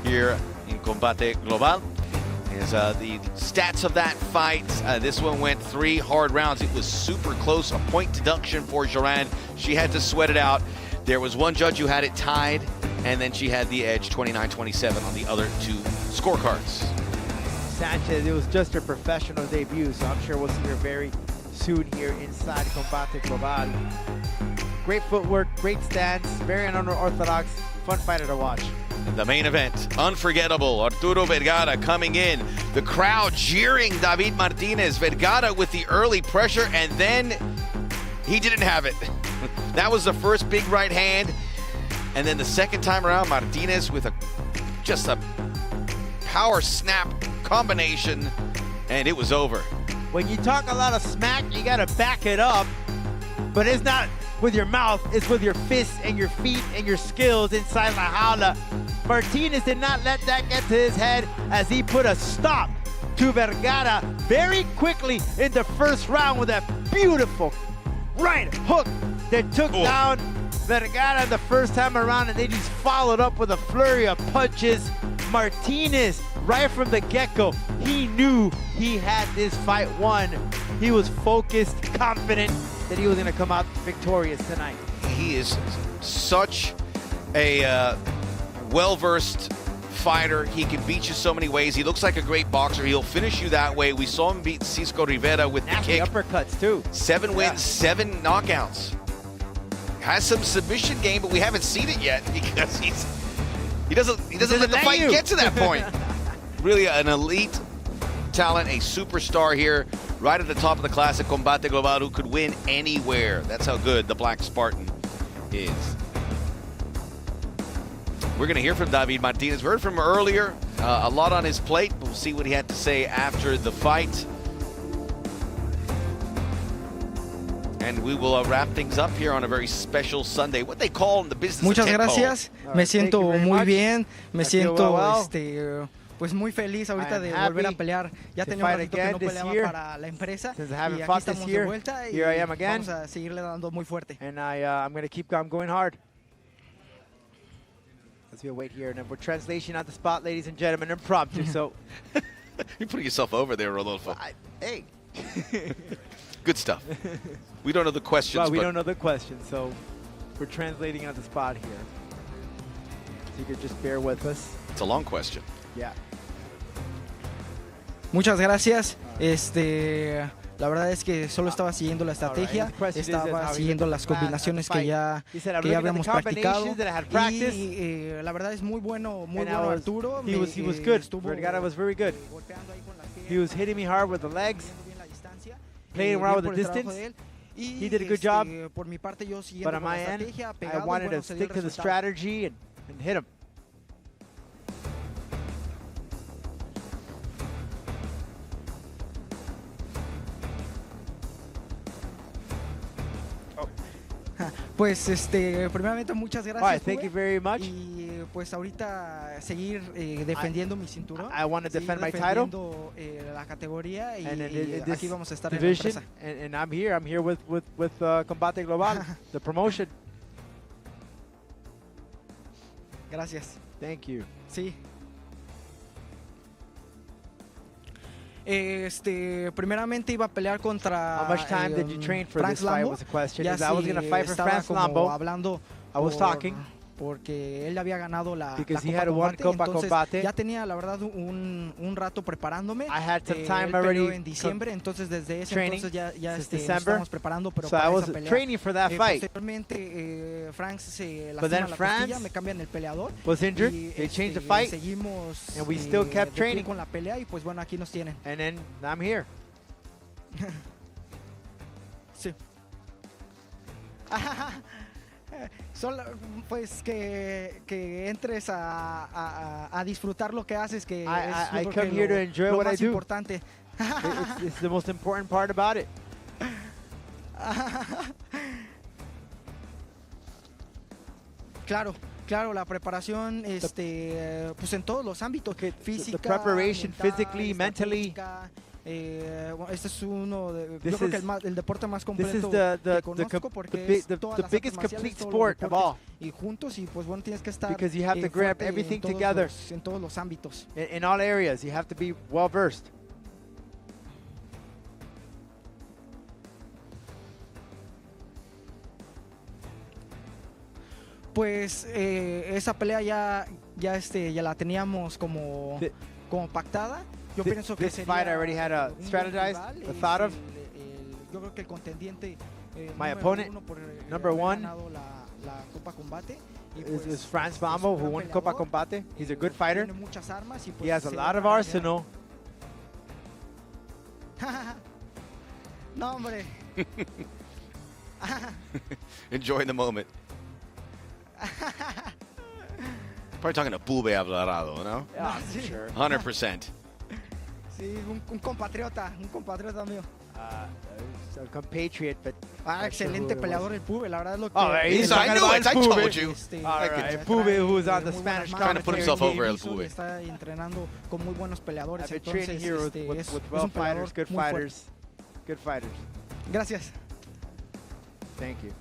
here in Combate Global. Is the stats of that fight. This one went 3 hard rounds. It was super close, a point deduction for Jorand. She had to sweat it out. There was one judge who had it tied, and then she had the edge 29-27 on the other 2 scorecards. Sanchez, it was just her professional debut, so I'm sure we'll see her very soon here inside Combate Global. Great footwork, great stance, very unorthodox, fun fighter to watch. The main event, unforgettable. Arturo Vergara coming in. The crowd jeering David Martinez. Vergara with the early pressure, and then he didn't have it. That was the first big right hand. And then the second time around, Martinez with just a power snap combination, and it was over. When you talk a lot of smack, you gotta back it up, but it's not with your mouth, it's with your fists and your feet and your skills inside La Jaula. Martinez did not let that get to his head as he put a stop to Vergara very quickly in the first round with that beautiful right hook that took down Vergara the first time around, and they just followed up with a flurry of punches. Martinez, right from the get-go, he knew he had this fight won. He was focused, confident that he was going to come out victorious tonight. He is such a well-versed fighter. He can beat you so many ways. He looks like a great boxer. He'll finish you that way. We saw him beat Cisco Rivera with the kick. Uppercuts too. 7 wins, 7 knockouts. Has some submission game, but we haven't seen it yet because he doesn't let the fight get to that point. Really an elite talent, a superstar here, right at the top of the class at Combate Global, who could win anywhere. That's how good the Black Spartan is. We're going to hear from David Martinez. We heard from him earlier. A lot on his plate. We'll see what he had to say after the fight. And we will wrap things up here on a very special Sunday. What they call in the business. Muchas gracias. Me siento muy bien. Me siento pues muy feliz ahorita de volver a pelear. Ya tenía un ratito que no peleaba para la empresa. Y aquí estamos de vuelta y vamos a seguirle dando muy fuerte. And I'm going to keep going hard. As we wait here, and we're translation on the spot, ladies and gentlemen, impromptu. So you're putting yourself over there, Rodolfo. Hey. Good stuff. We don't know the questions. Well, we don't know the questions, so we're translating on the spot here. So you could just bear with us. It's a long question. Yeah. Muchas gracias. La verdad es que solo estaba siguiendo la estrategia, estaba siguiendo las combinaciones que ya habíamos practicado, y la verdad es muy bueno Arturo. He was good. Vergara was very good. He was hitting me hard with the legs, playing around with the distance. He did a good job. But on my end, I wanted to stick to the strategy and hit him. Pues primeramente muchas gracias. Right, thank you very much. Y pues ahorita seguir defendiendo mi cinturón. I want to defend my title. La categoría y aquí vamos a estar division, en la empresa. And I'm here with Combate Global, the promotion. Gracias. Thank you. Sí. Primeramente iba a pelear contra How much time did you train for Frank this fight Lambo. was a question. Ya I was going to fight for Frank Lambo. Hablando I was talking porque él había ganado la Because he Copa had won Combate, Copa entonces Combate. ya tenía la verdad un rato preparándome. I had some Él time peleó already en diciembre, entonces desde ese training entonces ya since nos December. estábamos preparando, pero So I para was esa pelea. training for that fight. Posteriormente, Frank se But then lastima la France costilla, me cambian el peleador. was injured. y, They changed the fight. Seguimos And we still kept de pie training. con la pelea y pues bueno, aquí nos tienen. And then I'm here. Sí. Solo, pues que entres a disfrutar lo que haces, que es I yo creo come que here to enjoy lo what I más do. importante. It's the most important part about it. Claro, la preparación, pues en todos los ámbitos, física, the preparation mental, physically, mentally. estratégica, bueno, este es uno de, This yo creo que is- el deporte más This completo is que conozco porque es todas las artes biggest marciales, complete todos los sport of all. deportes y juntos y pues bueno, tienes que estar Because you have to grab fuerte everything en todos together. en todos los ámbitos. In all areas, you have to be well versed. Pues esa pelea ya la teníamos como pactada. Yo pienso que This sería fight I already had a un buen strategized, rival, a thought of. yo creo que el contendiente My número opponent, uno por, number haber one, ganado la Copa Combate y is pues, Franz es Bambo, un who gran won Copa peleador, Combate. He's a good fighter. tiene muchas armas y He pues has a se lot van of a pelear. arsenal. No, hombre. Enjoying the moment. Probably talking to Pube Alvarado, no? Yeah, sí. sure. 100%. Sí, un compatriota mío. A compatriot, but Excelente peleador el Pube, la verdad es lo que... Oh, he's I knew it. I told you. All right, Pube, who's on the Spanish Trying to put himself over El Pube. Está entrenando con muy buenos peleadores, I've been entonces training here with es well un fighters, peleador good muy fuerte. fighters, good fighters. Gracias. Thank you.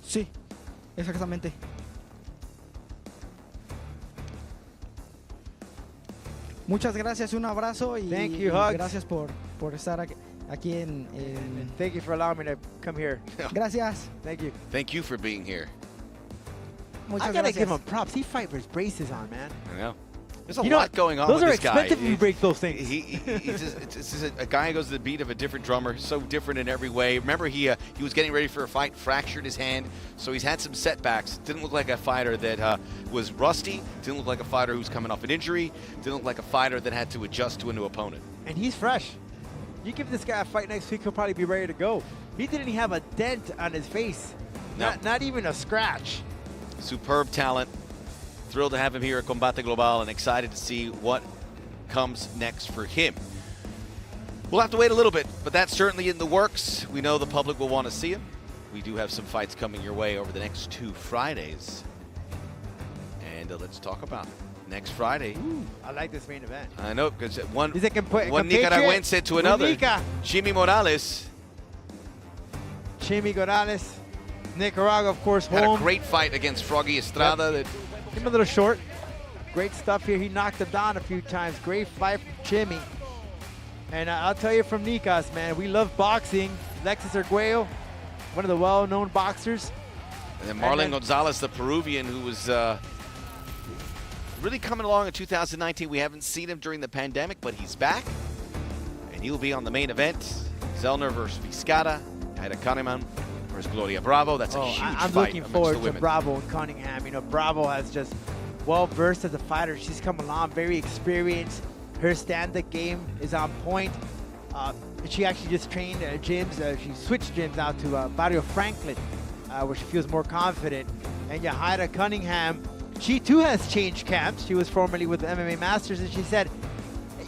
Sí, exactamente. Muchas gracias, un abrazo y, Thank you, y hugs. gracias por estar aquí en... And thank you for allowing me to come here. Gracias. Thank you. Thank you for being here. Muchas I gotta gracias. give him props. He fight with his braces on, man. I know. There's a You know, lot going on those with are this guy. expensive if you break those things. It's just a guy who goes to the beat of a different drummer, so different in every way. Remember, he was getting ready for a fight, fractured his hand, so he's had some setbacks. Didn't look like a fighter that was rusty. Didn't look like a fighter who's coming off an injury. Didn't look like a fighter that had to adjust to a new opponent. And he's fresh. You give this guy a fight next week, he'll probably be ready to go. He didn't even have a dent on his face. No. Not even a scratch. Superb talent. Thrilled to have him here at Combate Global and excited to see what comes next for him. We'll have to wait a little bit, but that's certainly in the works. We know the public will want to see him. We do have some fights coming your way over the next 2 Fridays. And let's talk about it. Next Friday. Ooh, I like this main event. I know, because one compatriot, Nicaraguense to another. Nica. Jimmy Morales Chimi Morales, Nicaragua, of course, had home. a great fight against Froggy Estrada. That Him a little short. Great stuff here. He knocked him down a few times. Great fight from Chimmy. And I'll tell you from Nicas, man, we love boxing. Alexis Arguello, one of the well-known boxers. And then Marlon Gonzalez, the Peruvian, who was really coming along in 2019. We haven't seen him during the pandemic, but he's back. And he'll be on the main event. Zellner versus Vizcarra. Aida Kahneman versus Gloria Bravo. That's a huge I'm fight looking amongst forward the to women. Bravo and Cunningham. You know, Bravo has just well-versed as a fighter. She's come along, very experienced. Her stand-up game is on point. She actually just trained gyms. She switched gyms out to Barrio Franklin, where she feels more confident. And Aida Cunningham, she too has changed camps. She was formerly with the MMA Masters, and she said,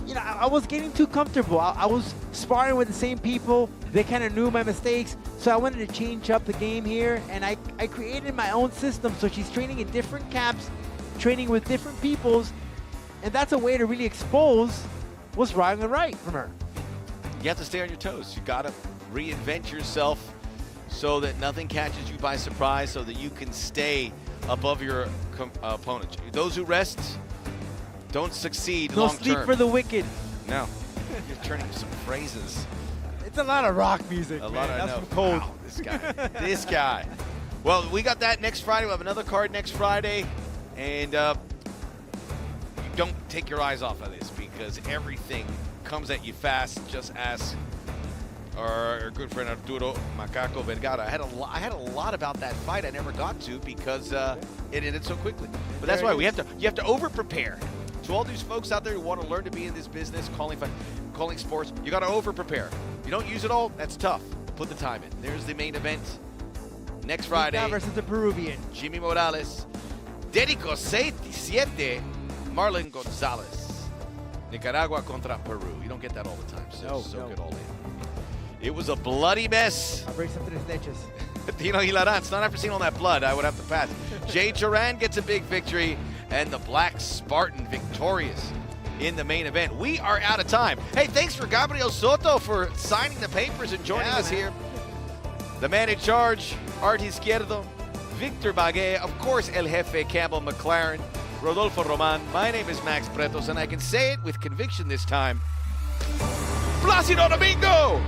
you know, I was getting too comfortable. I was sparring with the same people. They kind of knew my mistakes. So I wanted to change up the game here, and I created my own system. So she's training in different camps, training with different peoples, and that's a way to really expose what's wrong and right from her. You have to stay on your toes. You got to reinvent yourself so that nothing catches you by surprise, so that you can stay above your opponent. Those who rest don't succeed No long term. sleep for the wicked. No. You're turning some phrases. It's a lot of rock music, A man. lot of That's no. from Cold. Wow, this guy. This guy. Well, we got that next Friday. We'll have another card next Friday. And don't take your eyes off of this because everything comes at you fast. Just ask our good friend Arturo Macaco Vergara. I had a lot about that fight I never got to because it ended so quickly. But that's why you have to over prepare. To all these folks out there who want to learn to be in this business, calling sports, you got to over prepare. You don't use it all, that's tough. Put the time in. There's the main event next Friday. versus the Peruvian. Jimmy Morales. Dedico 7, Marlon Gonzalez. Nicaragua contra Peru. You don't get that all the time. So good all in. It was a bloody mess. I'll bring some to the snitches. Dino Gilaranz, not after seeing all that blood, I would have to pass. Jade Jorand gets a big victory, and the Black Spartan victorious in the main event. We are out of time. Hey, thanks for Gabriel Soto for signing the papers and joining us here. The man in charge, Art Izquierdo, Victor Bagué, of course, El Jefe Campbell McLaren, Rodolfo Roman. My name is Max Bretos, and I can say it with conviction this time. Plácido Domingo!